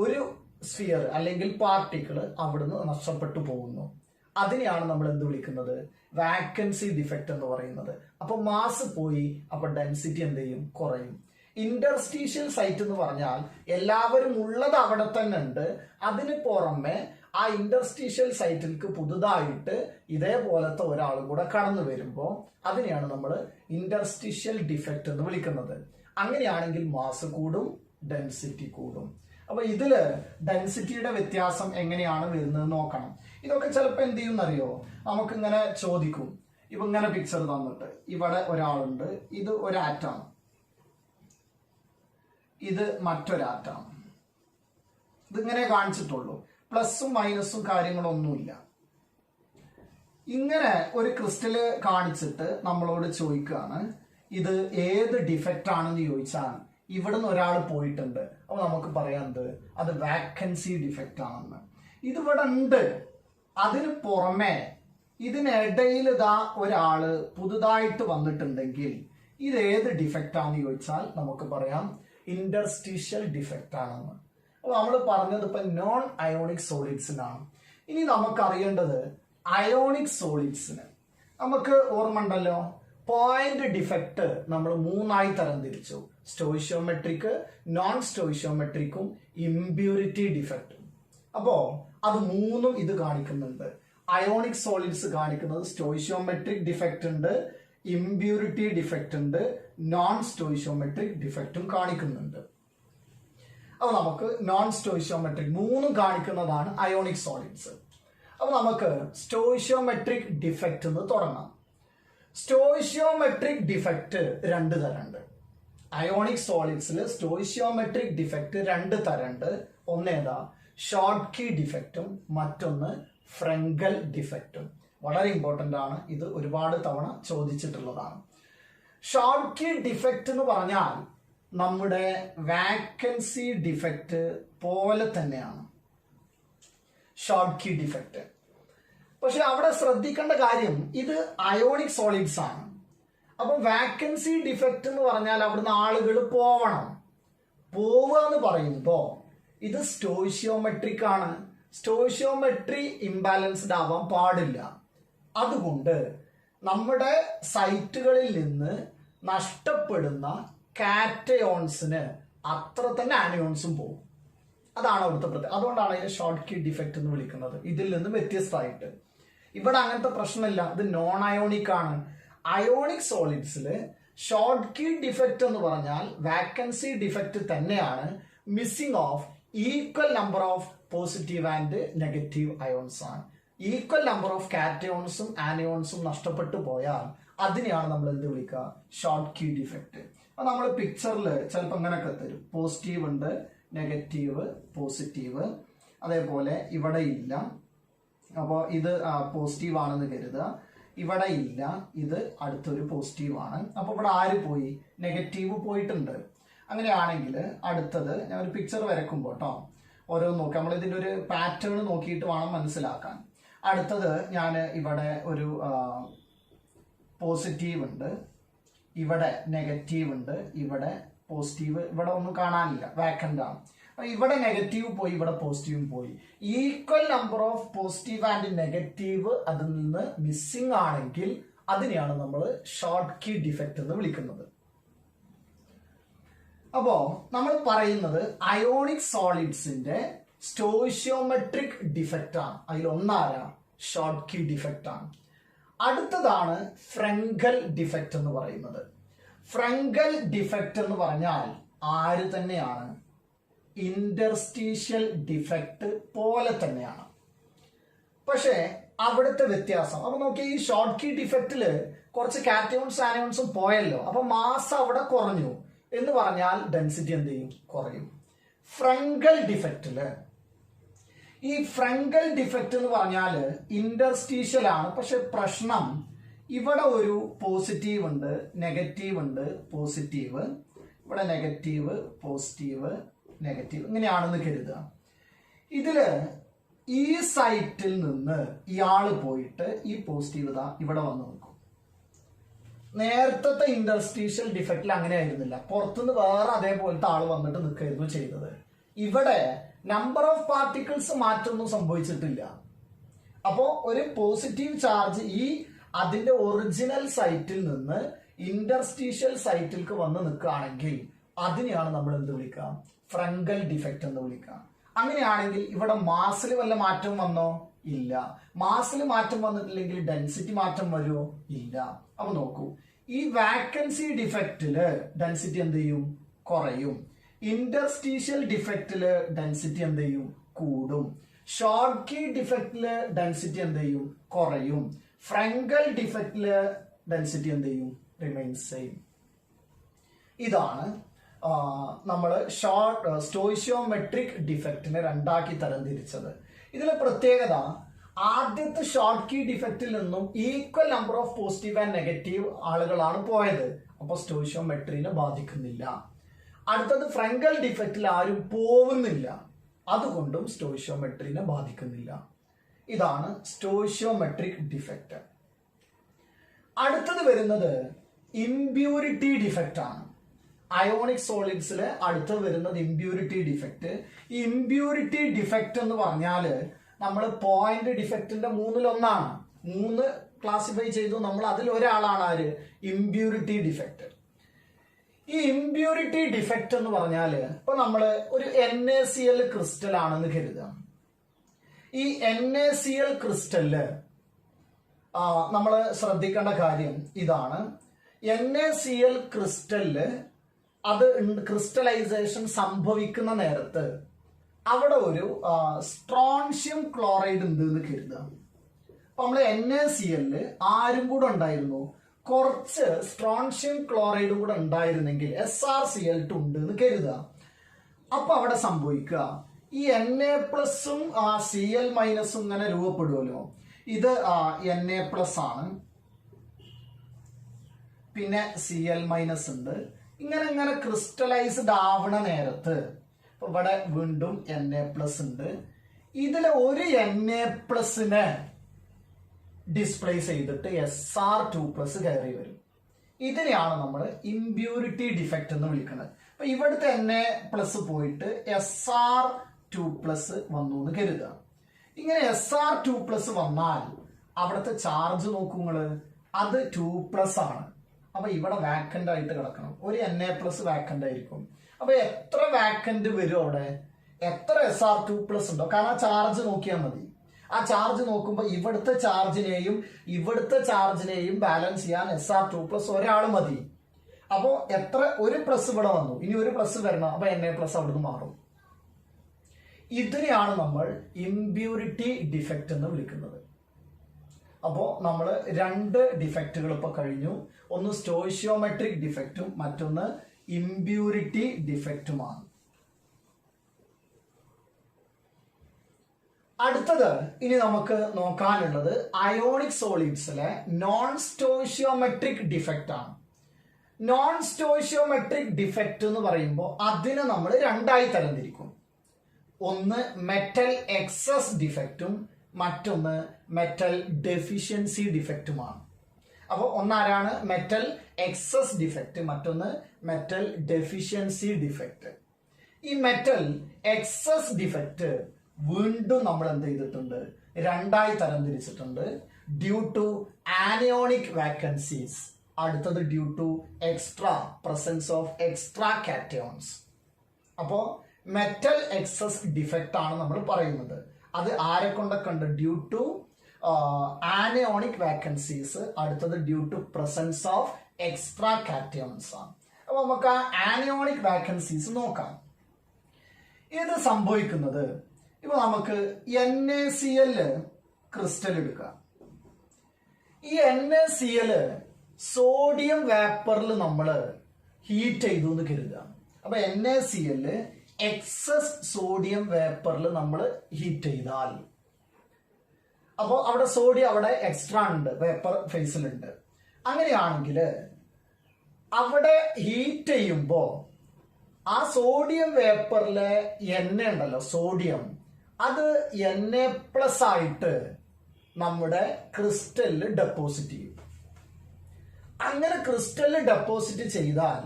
ഒരു സ്ഫിയർ അല്ലെങ്കിൽ പാർട്ടിക്കിൾ അവിടുന്ന് നഷ്ടപ്പെട്ടു പോകുന്നു. അതിനെയാണ് നമ്മൾ എന്ത് വിളിക്കുന്നത്? വാക്കൻസി ഡിഫക്റ്റ് എന്ന് പറയുന്നത്. അപ്പൊ മാസ് പോയി, അപ്പൊ ഡെൻസിറ്റി എന്ത് ചെയ്യും? കുറയും. ഇന്റർസ്റ്റീഷ്യൽ സൈറ്റ് എന്ന് പറഞ്ഞാൽ എല്ലാവരും ഉള്ളത് അവിടെ തന്നെ ഉണ്ട്, അതിന് പുറമെ ആ ഇന്റർസ്റ്റീഷ്യൽ സൈറ്റിലേക്ക് പുതുതായിട്ട് ഇതേപോലത്തെ ഒരാൾ കൂടെ കടന്നു വരുമ്പോൾ അതിനെയാണ് നമ്മൾ ഇന്റർസ്റ്റീഷ്യൽ ഡിഫക്റ്റ് എന്ന് വിളിക്കുന്നത്. അങ്ങനെയാണെങ്കിൽ മാസ് കൂടും, ഡെൻസിറ്റി കൂടും. അപ്പൊ ഇതില് ഡെൻസിറ്റിയുടെ വ്യത്യാസം എങ്ങനെയാണ് വരുന്നത് നോക്കണം. ഇതൊക്കെ ചിലപ്പോൾ എന്ത് ചെയ്യും എന്നറിയോ, നമുക്ക് ഇങ്ങനെ ചോദിക്കും. ഇപ്പൊ ഇങ്ങനെ പിക്ചർ തന്നിട്ട് ഇവിടെ ഒരാളുണ്ട്, ഇത് ഒരു ആറ്റാണ്, ഇത് മറ്റൊരാറ്റാണ്. ഇതിങ്ങനെ കാണിച്ചിട്ടുള്ളൂ, പ്ലസും മൈനസും കാര്യങ്ങളൊന്നുമില്ല. ഇങ്ങനെ ഒരു ക്രിസ്റ്റല് കാണിച്ചിട്ട് നമ്മളോട് ചോദിക്കുകയാണ് ഇത് ഏത് ഡിഫക്റ്റ് ആണെന്ന് ചോദിച്ചാൽ ഇവിടുന്ന് ഒരാൾ പോയിട്ടുണ്ട്. അപ്പൊ നമുക്ക് പറയാം അത് വാക്കൻസി ഡിഫക്റ്റ് ആണെന്ന്. ഇതിവിടെ ഉണ്ട്. അതിന് പുറമെ ഇതിനിടയിൽ ഇതാ ഒരാള് പുതുതായിട്ട് വന്നിട്ടുണ്ടെങ്കിൽ ഇത് ഏത് ഡിഫക്റ്റ് ആണെന്ന് ചോദിച്ചാൽ നമുക്ക് പറയാം ഇന്റർസ്റ്റീഷ്യൽ ഡിഫക്റ്റ് ആണെന്ന്. അപ്പൊ നമ്മൾ പറഞ്ഞത് ഇപ്പൊ നോൺ അയോണിക് സോളിഡ്സിനാണ്. ഇനി നമുക്ക് അറിയേണ്ടത് അയോണിക് സോളിഡ്സിന്. നമുക്ക് ഓർമ്മ ഉണ്ടല്ലോ, പോയിന്റ് ഡിഫക്റ്റ് നമ്മൾ മൂന്നായി തരംതിരിച്ചു: സ്റ്റോയിഷ്യോമെട്രിക്, നോൺ സ്റ്റോയിഷ്യോമെട്രിക്കും ഇംപ്യൂരിറ്റി ഡിഫക്റ്റും. അപ്പോ അത് മൂന്നും ഇത് കാണിക്കുന്നുണ്ട്. അയോണിക് സോളിഡ്സ് കാണിക്കുന്നത് സ്റ്റോയിഷ്യോമെട്രിക് ഡിഫക്റ്റ് ഉണ്ട്, ഇംപ്യൂരിറ്റി ഡിഫക്റ്റ് ഉണ്ട്, നോൺ സ്റ്റോയിഷ്യോമെട്രിക് ഡിഫക്റ്റും കാണിക്കുന്നുണ്ട്. അപ്പൊ നമുക്ക് നോൺ സ്റ്റോയിഷ്യോമെട്രിക് മൂന്നും കാണിക്കുന്നതാണ് അയോണിക് സോളിഡ്സ്. അപ്പൊ നമുക്ക് സ്റ്റോയിഷ്യോമെട്രിക് ഡിഫക്റ്റ് എന്ന് തുടങ്ങാം. സ്റ്റോയിഷ്യോമെട്രിക് ഡിഫക്റ്റ് രണ്ട് തരമുണ്ട്. അയോണിക് സോളിഡ്സിൽ സ്റ്റോയിഷ്യോമെട്രിക് ഡിഫക്റ്റ് രണ്ട് തരമുണ്ട്. ഒന്നേതാ ഷോർട്ട്കി ഡിഫക്റ്റും മറ്റൊന്ന് ഫ്രെങ്കൽ ഡിഫക്റ്റും. വളരെ ഇമ്പോർട്ടന്റ് ആണ്, ഇത് ഒരുപാട് തവണ ചോദിച്ചിട്ടുള്ളതാണ്. ഷോർട്ട്കി ഡിഫക്റ്റ് എന്ന് പറഞ്ഞാൽ നമ്മുടെ വാക്കൻസി ഡിഫക്റ്റ് പോലെ തന്നെയാണ് ഷോർട്ട്കി ഡിഫക്റ്റ്. പക്ഷെ അവിടെ ശ്രദ്ധിക്കേണ്ട കാര്യം ഇത് അയോണിക് സോളിഡ്സ് ആണ്. അപ്പൊ വാക്കൻസി ഡിഫക്റ്റ് എന്ന് പറഞ്ഞാൽ അവിടുന്ന് ആളുകൾ പോവണം. പോവുക എന്ന് പറയുമ്പോ ഇത് സ്റ്റോയിഷ്യോമെട്രിക് ആണ്. സ്റ്റോയിഷ്യോമെട്രി ഇംബാലൻസ്ഡ് ആവാൻ പാടില്ല. അതുകൊണ്ട് നമ്മുടെ സൈറ്റുകളിൽ നിന്ന് നഷ്ടപ്പെടുന്ന കാറ്റയോൺസിന് അത്ര തന്നെ ആനിയോൺസും പോകും. അതാണ് അവിടുത്തെ പ്രത്യേകത. അതുകൊണ്ടാണ് അതിനെ ഷോർട്ട്കി ഡിഫക്റ്റ് എന്ന് വിളിക്കുന്നത്. ഇതിൽ നിന്ന് വ്യത്യസ്തമായിട്ട് ഇവിടെ അങ്ങനത്തെ പ്രശ്നമില്ല. ഇത് നോൺ അയോണിക് ആണ്. അയോണിക് സോളിഡ്സിൽ ഷോർട്ട്കി ഡിഫക്റ്റ് എന്ന് പറഞ്ഞാൽ വാക്കൻസി ഡിഫക്റ്റ് തന്നെയാണ്. Missing of equal number of positive and negative ions ആണ്. ഈക്വൽ നമ്പർ ഓഫ് കാറ്റയോൺസും ആനിയോൺസും നഷ്ടപ്പെട്ടു പോയാൽ അതിനെയാണ് നമ്മൾ എന്ത് വിളിക്കുക, ഷോർട്ട്കി ഡിഫക്റ്റ്. അപ്പൊ നമ്മൾ പിക്ചറിൽ ചിലപ്പോൾ ഇങ്ങനെയൊക്കെ തരും, പോസിറ്റീവ് ഉണ്ട്, നെഗറ്റീവ്, പോസിറ്റീവ്. അതേപോലെ ഇവിടെ ഇല്ല, അപ്പോൾ ഇത് പോസിറ്റീവ് ആണെന്ന് കരുതുക. ഇവിടെ ഇല്ല, ഇത് അടുത്തൊരു പോസിറ്റീവ് ആണ്. അപ്പൊ ഇവിടെ ആര് പോയി, നെഗറ്റീവ് പോയിട്ടുണ്ട്. അങ്ങനെയാണെങ്കിൽ അടുത്തത് ഞാൻ ഒരു പിക്ചർ വരക്കുമ്പോൾ കേട്ടോ ഓരോന്ന് നോക്കാം. നമ്മൾ ഇതിൻ്റെ ഒരു പാറ്റേൺ നോക്കിയിട്ട് വേണം മനസ്സിലാക്കാൻ. അടുത്തത് ഞാൻ ഇവിടെ ഒരു പോസിറ്റീവ് ഉണ്ട്, ഇവിടെ നെഗറ്റീവ് ഉണ്ട്, ഇവിടെ പോസിറ്റീവ്, ഇവിടെ ഒന്നും കാണാനില്ല, വാക്കന്റ് ആണ്. ഇവിടെ നെഗറ്റീവ് പോയി, ഇവിടെ പോസിറ്റീവും പോയി. Equal number of positive and negative അതിൽ നിന്ന് മിസ്സിംഗ് ആണെങ്കിൽ അതിനെയാണ് നമ്മൾ ഷോർട്ട്കി ഡിഫക്റ്റ് എന്ന് വിളിക്കുന്നത്. അപ്പോ നമ്മൾ പറയുന്നത് അയോണിക് സോളിഡ്സിന്റെ സ്റ്റോയിഷ്യോമെട്രിക് ഡിഫക്റ്റ് ആണ്. അതിലൊന്നാരാ, ഷോർട്ട്കി ഡിഫക്റ്റ് ആണ്. അടുത്തതാണ് ഫ്രെങ്കൽ ഡിഫക്റ്റ് എന്ന് പറയുന്നത്. ഫ്രെങ്കൽ ഡിഫക്റ്റ് എന്ന് പറഞ്ഞാൽ ആര് തന്നെയാണ്, ഇന്റർസ്റ്റീഷ്യൽ ഡിഫക്റ്റ് പോലെ തന്നെയാണ്. പക്ഷേ അവിടുത്തെ വ്യത്യാസം അപ്പൊ നോക്കി, ഈ ഷോർട്ട്കി ഡിഫക്റ്റില് കുറച്ച് കാറ്റയോൺസ് ആനയോൺസും പോയല്ലോ, അപ്പൊ മാസ് അവിടെ കുറഞ്ഞു എന്ന് പറഞ്ഞാൽ ഡെൻസിറ്റി എന്ത് ചെയ്യും, കുറയും. ഫ്രെങ്കൽ ഡിഫക്റ്റില് ഈ ഫ്രെങ്കൽ ഡിഫക്റ്റ് എന്ന് പറഞ്ഞാൽ ഇന്റർസ്റ്റീഷ്യൽ ആണ്. പക്ഷെ പ്രശ്നം ഇവിടെ ഒരു പോസിറ്റീവ് ഉണ്ട്, നെഗറ്റീവ് ഉണ്ട്, പോസിറ്റീവ്, ഇവിടെ നെഗറ്റീവ്, പോസിറ്റീവ്, നെഗറ്റീവ്, ഇങ്ങനെയാണെന്ന് കരുതുക. ഇതില് ഈ സൈറ്റിൽ നിന്ന് ഇയാള് പോയിട്ട് ഈ പോസിറ്റീവ് ഇവിടെ വന്ന് നിൽക്കും. നേരത്തെ ഇന്റർസ്റ്റീഷ്യൽ ഡിഫക്റ്റിൽ അങ്ങനെ ആയിരുന്നില്ല, പുറത്തുനിന്ന് വേറെ അതേപോലത്തെ ആള് വന്നിട്ട് നിൽക്കായിരുന്നു ചെയ്തത്. ഇവിടെ നമ്പർ ഓഫ് പാർട്ടിക്കിൾസ് മാറ്റമൊന്നും സംഭവിച്ചിട്ടില്ല. അപ്പോ ഒരു പോസിറ്റീവ് ചാർജ് ഈ അതിന്റെ ഒറിജിനൽ സൈറ്റിൽ നിന്ന് ഇന്റർസ്റ്റീഷ്യൽ സൈറ്റിലേക്ക് വന്ന് നിൽക്കുകയാണെങ്കിൽ അതിനെയാണ് നമ്മൾ എന്ത് വിളിക്കുക, ഫ്രെങ്കൽ ഡിഫക്റ്റ് എന്ന് വിളിക്കുക. അങ്ങനെയാണെങ്കിൽ ഇവിടെ മാസിൽ വല്ല മാറ്റം വന്നോ, ഇല്ല. മാസിൽ മാറ്റം വന്നിട്ടില്ലെങ്കിൽ ഡെൻസിറ്റി മാറ്റം വരുമോ, ഇല്ല. അപ്പൊ നോക്കൂ, ഈ വാക്കൻസി ഡിഫക്റ്റില് ഡെൻസിറ്റി എന്ത് ചെയ്യും? കുറയും. ഇന്റർസ്റ്റീഷ്യൽ ഡിഫക്റ്റില് ഡെൻസിറ്റി എന്ത് ചെയ്യും? കൂടും. ഷോർട്ട് കീ ഡിഫക്റ്റില് ഡെൻസിറ്റി എന്ത് ചെയ്യും? കുറയും. ഫ്രങ്കൽ ഡിഫക്റ്റില് ഡെൻസിറ്റി എന്ത് ചെയ്യും? Remains same. ഇതാണ് നമ്മൾ സ്റ്റോയിഷ്യോമെട്രിക് ഡിഫക്റ്റിനെ രണ്ടാക്കി തരംതിരിച്ചത്. ഇതിലെ പ്രത്യേകത, ആദ്യത്തെ ഷോർട്ട് കീ ഡിഫക്റ്റിൽ നിന്നും equal number of positive and negative ആളുകളാണ് പോയത്, അപ്പോൾ സ്റ്റോയിഷ്യോമെട്രിനെ ബാധിക്കുന്നില്ല. അടുത്തത് ഫ്രങ്കൽ ഡിഫക്റ്റിൽ ആരും പോകുന്നില്ല, അതുകൊണ്ടും സ്റ്റോയിഷ്യോമെട്രിനെ ബാധിക്കുന്നില്ല. ഇതാണ് സ്റ്റോയിഷ്യോമെട്രിക് ഡിഫക്റ്റ്. അടുത്തത് വരുന്നത് ഇംപ്യൂരിറ്റി ഡിഫക്റ്റ് ആണ്. അയോണിക് സോളിഡ്സില് അടുത്ത് വരുന്നത് ഇംപ്യൂരിറ്റി ഡിഫക്റ്റ്. ഈ ഇംപ്യൂരിറ്റി ഡിഫക്റ്റ് എന്ന് പറഞ്ഞാൽ നമ്മൾ പോയിന്റ് ഡിഫക്റ്റിന്റെ 3-1 3 ക്ലാസിഫൈ ചെയ്തു. നമ്മൾ അതിൽ ഒരാളാണ് ആര്? Impurity defect. ഈ ഇംപ്യൂരിറ്റി ഡിഫക്റ്റ് എന്ന് പറഞ്ഞാൽ ഇപ്പൊ നമ്മൾ ഒരു NaCl ക്രിസ്റ്റൽ ആണെന്ന് കരുതുക. ഈ NaCl ക്രിസ്റ്റലില് നമ്മൾ ശ്രദ്ധിക്കേണ്ട കാര്യം ഇതാണ്. NaCl ക്രിസ്റ്റലില് അത് ക്രിസ്റ്റലൈസേഷൻ സംഭവിക്കുന്ന നേരത്ത് അവിടെ ഒരു സ്ട്രോൺഷ്യം ക്ലോറൈഡ് ഉണ്ട് എന്ന് കരുതുക. അപ്പൊ നമ്മൾ NaCl ആരും കൂടെ ഉണ്ടായിരുന്നു? കുറച്ച് സ്ട്രോൺഷ്യം ക്ലോറൈഡും കൂടെ ഉണ്ടായിരുന്നെങ്കിൽ SrCl2 ഉണ്ട് എന്ന് കരുതുക. അപ്പൊ അവിടെ സംഭവിക്കുക, ഈ Na+ഉം Cl- ഇങ്ങനെ രൂപപ്പെടുമല്ലോ. ഇത് Na+ ആണ്, പിന്നെ Cl- ഉണ്ട്. ഇങ്ങനെ ക്രിസ്റ്റലൈസ്ഡ് ആവണ നേരത്ത് ഇവിടെ വീണ്ടും Na+ ഉണ്ട്. ഇതിലെ ഒരു Na+നെ ഡിസ്പ്ലേസ് ചെയ്തിട്ട് Sr2+ കയറി വരും. ഇതിനെയാണ് നമ്മൾ ഇംപ്യൂരിറ്റി ഡിഫക്റ്റ് എന്ന് വിളിക്കുന്നത്. അപ്പൊ ഇവിടുത്തെ Na+ പോയിട്ട് Sr2+ വന്നു എന്ന് കരുതുക. ഇങ്ങനെ Sr2+ വന്നാൽ അവിടുത്തെ ചാർജ് നോക്കുങ്ങള്, അത് 2+ ആണ്. അപ്പൊ ഇവിടെ വാക്കന്റ് ആയിട്ട് കിടക്കണം. ഒരു Na+ വാക്കന്റ് ആയിരിക്കും. അപ്പൊ എത്ര വാക്കന്റ് വരും അവിടെ? എത്ര Sr2+ ഉണ്ടോ? കാരണം ചാർജ് നോക്കിയാൽ മതി. ആ ചാർജ് നോക്കുമ്പോൾ ഇവിടുത്തെ ചാർജിനെയും ബാലൻസ് ചെയ്യാൻ Sr2+ ഒരാൾ മതി. അപ്പോ എത്ര? ഒരു പ്ലസ് ഇവിടെ വന്നു, ഇനി ഒരു പ്ലസ് വരണം, അപ്പൊ Na+ അവിടുന്ന് മാറും. ഇതിനെയാണ് നമ്മൾ ഇംപ്യൂരിറ്റി ഡിഫക്റ്റ് എന്ന് വിളിക്കുന്നത്. അപ്പോൾ നമ്മൾ 2 ഡിഫക്റ്റുകൾ ഇപ്പൊ കഴിഞ്ഞു. ഒന്ന് സ്റ്റോയിഷ്യോമെട്രിക് ഡിഫക്റ്റും മറ്റൊന്ന് ഇംപ്യൂരിറ്റി ഡിഫക്റ്റുമാണ്. അടുത്തത് ഇനി നമുക്ക് നോക്കാനുള്ളത് അയോണിക് സോളിഡ്സിലെ നോൺ സ്റ്റോയിഷ്യോമെട്രിക് ഡിഫക്റ്റ് ആണ്. നോൺ സ്റ്റോയിഷ്യോമെട്രിക് ഡിഫക്റ്റ് എന്ന് പറയുമ്പോൾ അതിനെ നമ്മൾ 2ആയി തരംതിരിക്കും. ഒന്ന് മെറ്റൽ എക്സസ് ഡിഫക്റ്റും മറ്റൊന്ന് മെറ്റൽ ഡെഫിഷ്യൻസി ഡിഫക്റ്റുമാണ്. അപ്പോൾ ഒന്നാരാണ് മെറ്റൽ എക്സസ് ഡിഫക്റ്റ്, മറ്റൊന്ന് മെറ്റൽ ഡെഫിഷ്യൻസി ഡിഫക്റ്റ്. ഈ മെറ്റൽ എക്സസ് ഡിഫക്റ്റ് വീണ്ടും നമ്മൾ എന്ത് ചെയ്തിട്ടുണ്ട്? 2ആയി തരംതിരിച്ചിട്ടുണ്ട്. ഡ്യൂ ടു ആനിയോണിക് വാക്കൻസീസ്, അടുത്തത് due to extra presence of extra cations. അപ്പോ മെറ്റൽ എക്സസ് ഡിഫക്റ്റ് ആണ് നമ്മൾ പറയുന്നത്. അത് ആരെ കൊണ്ടൊക്കെ ഉണ്ട്? ഡ്യൂ ടു ആനിയോണിക് വാക്കൻസീസ്, അടുത്തത് due to presence of extra cations ആണ്. അപ്പൊ നമുക്ക് ആ ആനിയോണിക് വാക്കൻസീസ് നോക്കാം. ഇത് സംഭവിക്കുന്നത്, ഇപ്പൊ നമുക്ക് NaCl ക്രിസ്റ്റൽ എടുക്കാം. ഈ NaCl സോഡിയം വേപ്പറിൽ നമ്മൾ ഹീറ്റ് ചെയ്തു എന്ന് കരുതുക. അപ്പൊ NaCl എക്സസ് സോഡിയം വേപ്പറിൽ നമ്മൾ ഹീറ്റ് ചെയ്താൽ, അപ്പോൾ അവിടെ സോഡിയം അവിടെ എക്സ്ട്രാ ഉണ്ട്, വേപ്പർ ഫേസിലുണ്ട്. അങ്ങനെയാണെങ്കിൽ അവിടെ ഹീറ്റ് ചെയ്യുമ്പോൾ ആ സോഡിയം വേപ്പറിലെ എണ്ണ ഉണ്ടല്ലോ, സോഡിയം, അത് Na+ ആയിട്ട് നമ്മുടെ ക്രിസ്റ്റലിൽ ഡെപ്പോസിറ്റ് ചെയ്യും. അങ്ങനെ ക്രിസ്റ്റലിൽ ഡെപ്പോസിറ്റ് ചെയ്താൽ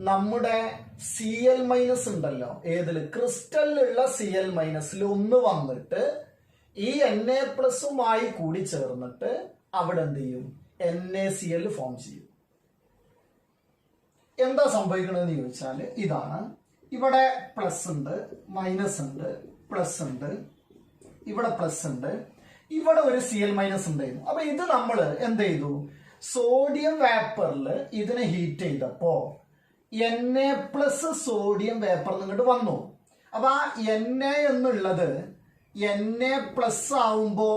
നമ്മുടെ Cl- ഉണ്ടല്ലോ, ഏതില്? ക്രിസ്റ്റലിലുള്ള Cl- ഒന്ന് വന്നിട്ട് ഈ Na+മായി കൂടി ചേർന്നിട്ട് അവിടെ എന്ത് ചെയ്യും? NaCl ഫോം ചെയ്യും. എന്താ സംഭവിക്കണമെന്ന് ചോദിച്ചാൽ ഇതാണ്. ഇവിടെ പ്ലസ് ഉണ്ട്, മൈനസ് ഉണ്ട്, പ്ലസ് ഉണ്ട്, ഇവിടെ പ്ലസ് ഉണ്ട്, ഇവിടെ ഒരു Cl- ഉണ്ടായിരുന്നു. അപ്പൊ ഇത് നമ്മൾ എന്ത് ചെയ്തു? സോഡിയം വേപ്പറിൽ ഇതിനെ ഹീറ്റ് ചെയ്തപ്പോ Na+ സോഡിയം വേപ്പർ നിങ്ങോട്ട് വന്നു. അപ്പൊ ആ Na എന്നുള്ളത് Na+ ആവുമ്പോ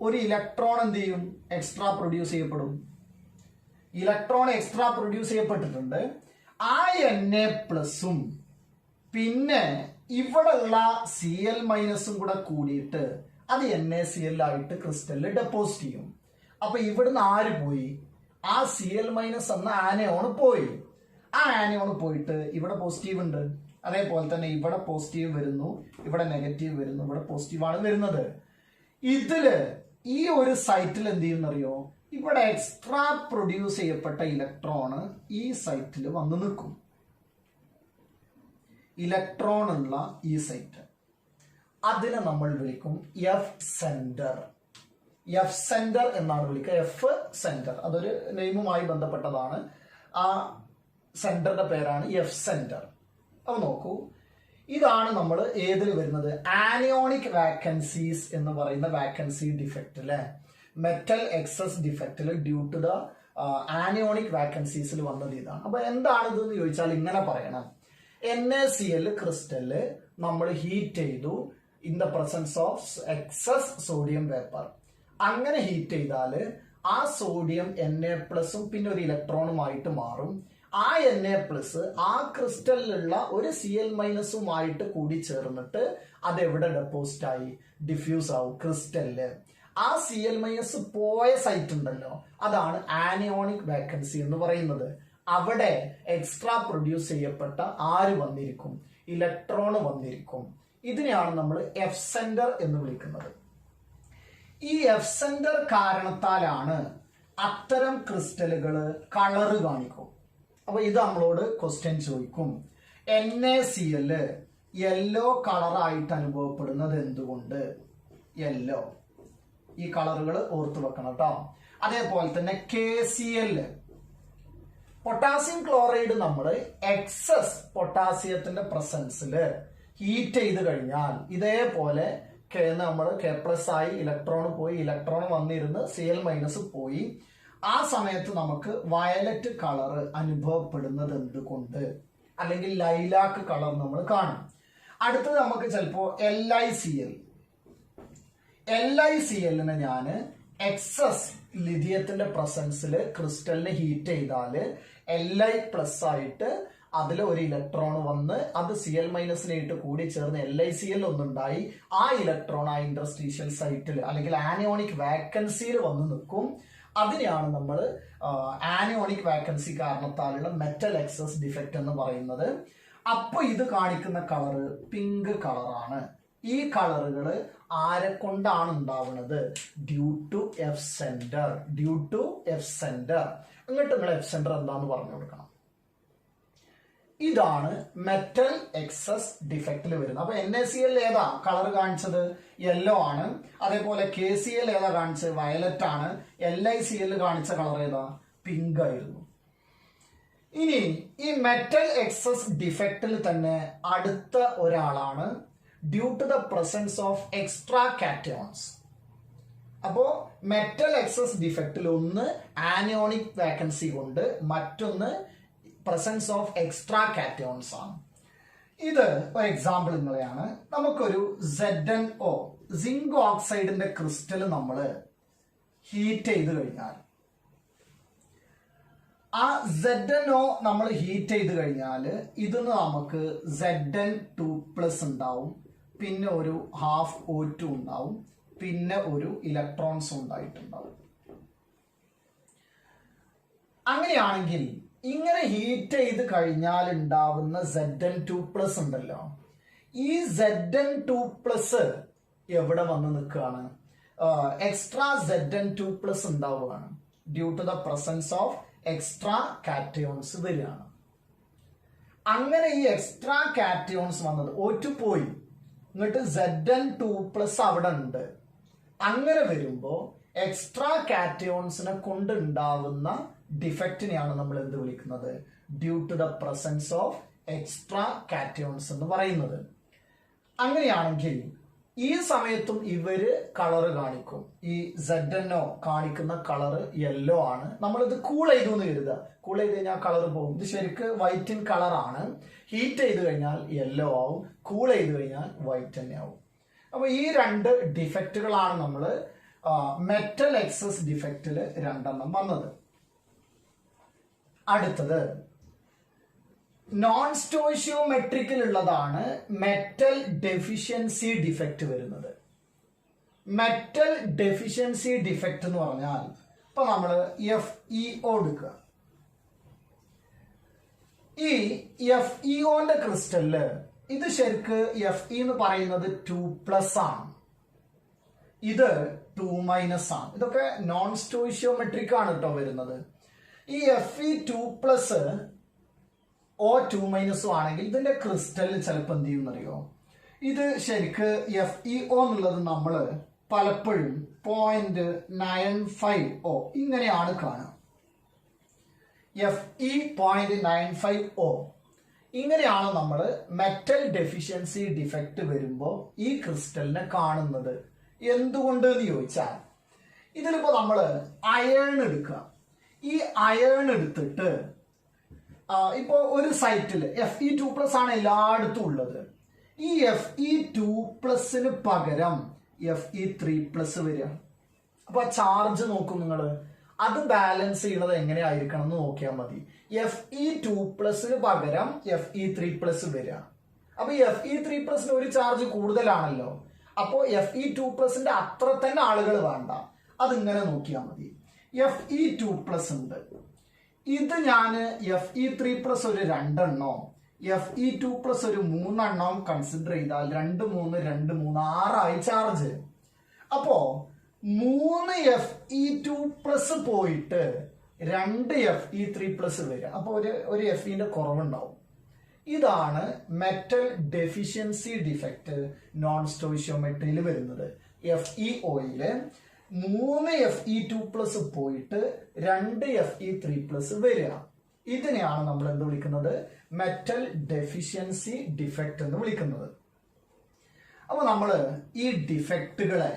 ഒരു ഇലക്ട്രോൺ എന്ത് ചെയ്യും? എക്സ്ട്രാ പ്രൊഡ്യൂസ് ചെയ്യപ്പെടും. ഇലക്ട്രോൺ എക്സ്ട്രാ പ്രൊഡ്യൂസ് ചെയ്യപ്പെട്ടിട്ടുണ്ട്. ആ Na+ഉം പിന്നെ ഇവിടെയുള്ള Cl- കൂടെ കൂടിയിട്ട് അത് NaCl ആയിട്ട് ക്രിസ്റ്റലിൽ ഡെപ്പോസിറ്റ് ചെയ്യും. അപ്പൊ ഇവിടുന്ന് ആര് പോയി? ആ Cl- എന്ന ആനയോൺ പോയി. ആ ആനയോൺ പോയിട്ട് ഇവിടെ പോസിറ്റീവ് ഉണ്ട്. അതേപോലെ തന്നെ ഇവിടെ പോസിറ്റീവ് വരുന്നു, ഇവിടെ നെഗറ്റീവ് വരുന്നു, ഇവിടെ പോസിറ്റീവ് ആണ് വരുന്നത്. ഇതില് ഈ ഒരു സൈറ്റിൽ എന്ത് ചെയ്യുന്നറിയോ? ഇവിടെ എക്സ്ട്രാ പ്രൊഡ്യൂസ് ചെയ്യപ്പെട്ട ഇലക്ട്രോണ് ഈ സൈറ്റിൽ വന്ന് നിൽക്കും. ഇലക്ട്രോൺ ഉള്ള ഈ സൈറ്റ്, അതിനെ നമ്മൾ വിളിക്കും എഫ് സെന്റർ. എഫ് സെന്റർ എന്നാണ് വിളിക്കുക. എഫ് സെന്റർ അതൊരു നെയിമുമായി ബന്ധപ്പെട്ടതാണ്. ആ സെന്ററിന്റെ പേരാണ് എഫ് സെന്റർ. അപ്പൊ നോക്കൂ, ഇതാണ് നമ്മൾ ഏതിൽ വരുന്നത്? ആനിയോണിക് വാക്കൻസീസ് എന്ന് പറയുന്ന വാക്കൻസി ഡിഫക്റ്റ് അല്ലെ, മെറ്റൽ എക്സസ് ഡിഫക്റ്റിൽ ഡ്യൂ ടു ദ ആനിയോണിക് വാക്കൻസീസിൽ വന്നത് ഇതാണ്. അപ്പൊ എന്താണ് ഇതെന്ന് ചോദിച്ചാൽ ഇങ്ങനെ പറയണം. NaCl ക്രിസ്റ്റല് നമ്മൾ ഹീറ്റ് ചെയ്തു in the presence of excess sodium vapour. അങ്ങനെ ഹീറ്റ് ചെയ്താൽ ആ സോഡിയം Na+ഉം പിന്നെ ഒരു ഇലക്ട്രോണുമായിട്ട് മാറും. ആ Na+ ആ ക്രിസ്റ്റലിലുള്ള ഒരു Cl- കൂടി ചേർന്നിട്ട് അത് എവിടെ ഡെപ്പോസിറ്റ് ആയി? ഡിഫ്യൂസ് ആവും ക്രിസ്റ്റലില്. ആ Cl- പോയ സൈറ്റ് ഉണ്ടല്ലോ, അതാണ് ആനിയോണിക് വാക്കൻസി എന്ന് പറയുന്നത്. അവിടെ എക്സ്ട്രാ പ്രൊഡ്യൂസ് ചെയ്യപ്പെട്ട ആര് വന്നിരിക്കും? ഇലക്ട്രോൺ വന്നിരിക്കും. ഇതിനെയാണ് നമ്മൾ എഫ് സെന്റർ എന്ന് വിളിക്കുന്നത്. ഈ എഫ് സെന്റർ കാരണത്താലാണ് അത്തരം ക്രിസ്റ്റലുകൾ കളറ് കാണിക്കും. അപ്പൊ ഇത് നമ്മളോട് ക്വസ്റ്റ്യൻ ചോദിക്കും. NaCl യെല്ലോ കളറായിട്ട് അനുഭവപ്പെടുന്നത് എന്തുകൊണ്ട്? യെല്ലോ, ഈ കളറുകൾ ഓർത്തു വെക്കണം കേട്ടോ. അതേപോലെ തന്നെ KCl, പൊട്ടാസ്യം ക്ലോറൈഡ് നമ്മൾ എക്സസ് പൊട്ടാസ്യത്തിന്റെ പ്രസൻസിൽ ഹീറ്റ് ചെയ്ത് കഴിഞ്ഞാൽ ഇതേപോലെ നമ്മൾ K+ ആയി ഇലക്ട്രോൺ പോയി, ഇലക്ട്രോൺ വന്നിരുന്ന് Cl- പോയി. ആ സമയത്ത് നമുക്ക് വയലറ്റ് കളർ അനുഭവപ്പെടുന്നത് എന്തുകൊണ്ട്? അല്ലെങ്കിൽ ലൈലാക്ക് കളർ നമ്മൾ കാണും. അടുത്തത് നമുക്ക് ചിലപ്പോ LiCl ഞാൻ എക്സസ് ലിഥിയത്തിന്റെ പ്രസൻസിൽ ക്രിസ്റ്റലിനെ ഹീറ്റ് ചെയ്താൽ Li+ ആയിട്ട് അതിൽ ഒരു ഇലക്ട്രോൺ വന്ന് അത് Cl- കൂടി ചേർന്ന് LiCl ഒന്നുണ്ടായി. ആ ഇലക്ട്രോൺ ആ ഇൻഡസ്ട്രീഷ്യൽ സൈറ്റിൽ അല്ലെങ്കിൽ ആനിയോണിക് വാക്കൻസിയിൽ വന്ന് നിൽക്കും. അതിനെയാണ് നമ്മൾ ആനിയോണിക് വാക്കൻസി കാരണത്താലുള്ള മെറ്റൽ എക്സസ് ഡിഫക്റ്റ് എന്ന് പറയുന്നത്. അപ്പൊ ഇത് കാണിക്കുന്ന കളറ് പിങ്ക് കളറാണ്. ഈ കളറുകൾ ആരെ കൊണ്ടാണ് ഉണ്ടാവുന്നത്? Due to F centre. Due to F centre. എന്നിട്ട് നിങ്ങൾ എഫ് സെന്റർ എന്താന്ന് പറഞ്ഞു കൊടുക്കണം. ഇതാണ് മെറ്റൽ എക്സസ് ഡിഫക്റ്റിൽ വരുന്നത്. അപ്പൊ NaCl ഏതാ കളർ കാണിച്ചത്? യെല്ലോ ആണ്. അതേപോലെ KCl ഏതാ കാണിച്ചത്? വയലറ്റ് ആണ്. LiCl കാണിച്ച കളർ ഏതാ? പിങ്ക് ആയിരുന്നു. ഇനി ഈ മെറ്റൽ എക്സസ് ഡിഫക്റ്റിൽ തന്നെ അടുത്ത ഒരാളാണ് due to the presence of extra cations. അപ്പോ മെറ്റൽ എക്സസ് ഡിഫക്റ്റിൽ ഒന്ന് ആനിയോണിക് വാക്കൻസി കൊണ്ട്, മറ്റൊന്ന് പ്രസൻസ് ഓഫ് എക്സ്ട്രാ കാറ്റയോൺസ് ആണ്. ഇത് ഒരു എക്സാമ്പിൾ ഇങ്ങനെയാണ്. നമുക്കൊരു ZnO സിങ്ക് ഓക്സൈഡിന്റെ ക്രിസ്റ്റൽ നമ്മൾ ഹീറ്റ് ചെയ്ത് കഴിഞ്ഞാൽ, ആ ZnO നമ്മൾ ഹീറ്റ് ചെയ്ത് കഴിഞ്ഞാൽ ഇതിന് നമുക്ക് Zn2+ ഉണ്ടാവും, പിന്നെ ഒരു ഹാഫ് O2 ഉണ്ടാവും, പിന്നെ ഒരു ഇലക്ട്രോൺസ് ഉണ്ടായിട്ടുണ്ടാവും. അങ്ങനെയാണെങ്കിൽ ഇങ്ങനെ ഹീറ്റ് ചെയ്ത് കഴിഞ്ഞാൽ ഉണ്ടാവുന്ന Zn2+ ഉണ്ടല്ലോ, ഈ Zn2+ എവിടെ വന്ന് നിൽക്കുകയാണ്? എക്സ്ട്രാ Zn2+ ഉണ്ടാവുകയാണ്. Due to the presence of extra cations വരികയാണ്. അങ്ങനെ ഈ എക്സ്ട്രാ കാറ്റയോൺസ് വന്നത് O2 പോയി, എന്നിട്ട് Zn2+ അവിടെ ഉണ്ട്. അങ്ങനെ വരുമ്പോ എക്സ്ട്രാ കാറ്റയോൺസിനെ കൊണ്ടുണ്ടാവുന്ന ഡിഫക്റ്റിനെയാണ് നമ്മൾ എന്ത് വിളിക്കുന്നത്? Due to the presence of extra cations എന്ന് പറയുന്നത്. അങ്ങനെയാണെങ്കിൽ ഈ സമയത്തും ഇവര് കളറ് കാണിക്കും. ഈ ZNO കാണിക്കുന്ന കളറ് യെല്ലോ ആണ്. നമ്മളിത് കൂൾ ചെയ്തു എന്ന് കരുതുക. കൂൾ ചെയ്ത് കഴിഞ്ഞാൽ കളർ പോകും. ഇത് ശരിക്ക് വൈറ്റ് ഇൻ കളറാണ്. ഹീറ്റ് ചെയ്ത് കഴിഞ്ഞാൽ യെല്ലോ ആവും, കൂൾ ചെയ്ത് കഴിഞ്ഞാൽ വൈറ്റ് തന്നെ ആവും. അപ്പൊ ഈ രണ്ട് ഡിഫക്റ്റുകളാണ് നമ്മൾ മെറ്റൽ എക്സസ് ഡിഫക്റ്റിൽ രണ്ടെണ്ണം വന്നത്. അടുത്തത് നോൺ സ്റ്റോയിഷ്യോമെട്രിക്കിൽ ഉള്ളതാണ് മെറ്റൽ ഡെഫിഷ്യൻസി ഡിഫക്റ്റ് വരുന്നത്. മെറ്റൽ ഡെഫിഷ്യൻസി ഡിഫക്റ്റ് എന്ന് പറഞ്ഞാൽ ഇപ്പൊ നമ്മൾ FeO എടുക്കുക. ഈ FeOന്റെ ക്രിസ്റ്റലില് ഇത് ശരിക്ക് Fe എന്ന് പറയുന്നത് 2+ ആണ്, ഇത് 2- ആണ്. ഇതൊക്കെ നോൺ സ്റ്റോയിഷ്യോമെട്രിക് ആണ് കേട്ടോ വരുന്നത്. ഈ Fe2+ O2- ആണെങ്കിൽ ഇതിന്റെ ക്രിസ്റ്റലിൽ ചിലപ്പോൾ എന്ത് ചെയ്യുന്നറിയോ, ഇത് ശരിക്ക് FeO എന്നുള്ളത് നമ്മൾ പലപ്പോഴും 0.95O ഇങ്ങനെയാണ് കാണുക. Fe 0.95O ഇങ്ങനെയാണ് നമ്മൾ മെറ്റൽ ഡെഫിഷ്യൻസി ഡിഫക്റ്റ് വരുമ്പോൾ ഈ ക്രിസ്റ്റലിനെ കാണുന്നത്. എന്തുകൊണ്ട് എന്ന് ചോദിച്ചാൽ ഇതിലിപ്പോ നമ്മൾ അയേൺ എടുക്കുക. ഈ അയേൺ എടുത്തിട്ട് ഇപ്പോ ഒരു സൈറ്റിൽ Fe2+ ആണ് എല്ലായിടത്തും ഉള്ളത്. ഈ Fe2+ പകരം Fe3+ വരിക. അപ്പൊ ചാർജ് നോക്കും നിങ്ങൾ, അത് ബാലൻസ് ചെയ്യുന്നത് എങ്ങനെയായിരിക്കണം എന്ന് നോക്കിയാൽ മതി. Fe2+ പകരം Fe3+ വരിക. അപ്പൊ Fe3+ ഒരു ചാർജ് കൂടുതലാണല്ലോ. അപ്പോ Fe2+ അത്ര തന്നെ ആളുകൾ വേണ്ട, അതിങ്ങനെ നോക്കിയാൽ മതി. Fe2+ ഉണ്ട്, ഇത് ഞാൻ Fe3+ ഒരു 2 എണ്ണോ Fe2+ ഒരു 3 എണ്ണം കൺസിഡർ ചെയ്താൽ 2, 3, 2, 3 6 ചാർജ്. അപ്പോ 3 Fe2+ പോയിട്ട് 2 Fe3+ വരിക. അപ്പൊ ഒരു Feന്റെ കുറവുണ്ടാവും. ഇതാണ് മെറ്റൽ ഡെഫിഷ്യൻസി ഡിഫക്റ്റ് നോൺ സ്റ്റോയിഷ്യോമെട്രിയിൽ വരുന്നത്. FeOയില് 3 Fe2+ പോയിട്ട് 2 Fe3+ വരിക. ഇതിനെയാണ് നമ്മൾ എന്ത് വിളിക്കുന്നത്, മെറ്റൽ ഡെഫിഷ്യൻസി ഡിഫക്റ്റ് എന്ന് വിളിക്കുന്നത്. അപ്പൊ നമ്മള് ഈ ഡിഫക്റ്റുകളെ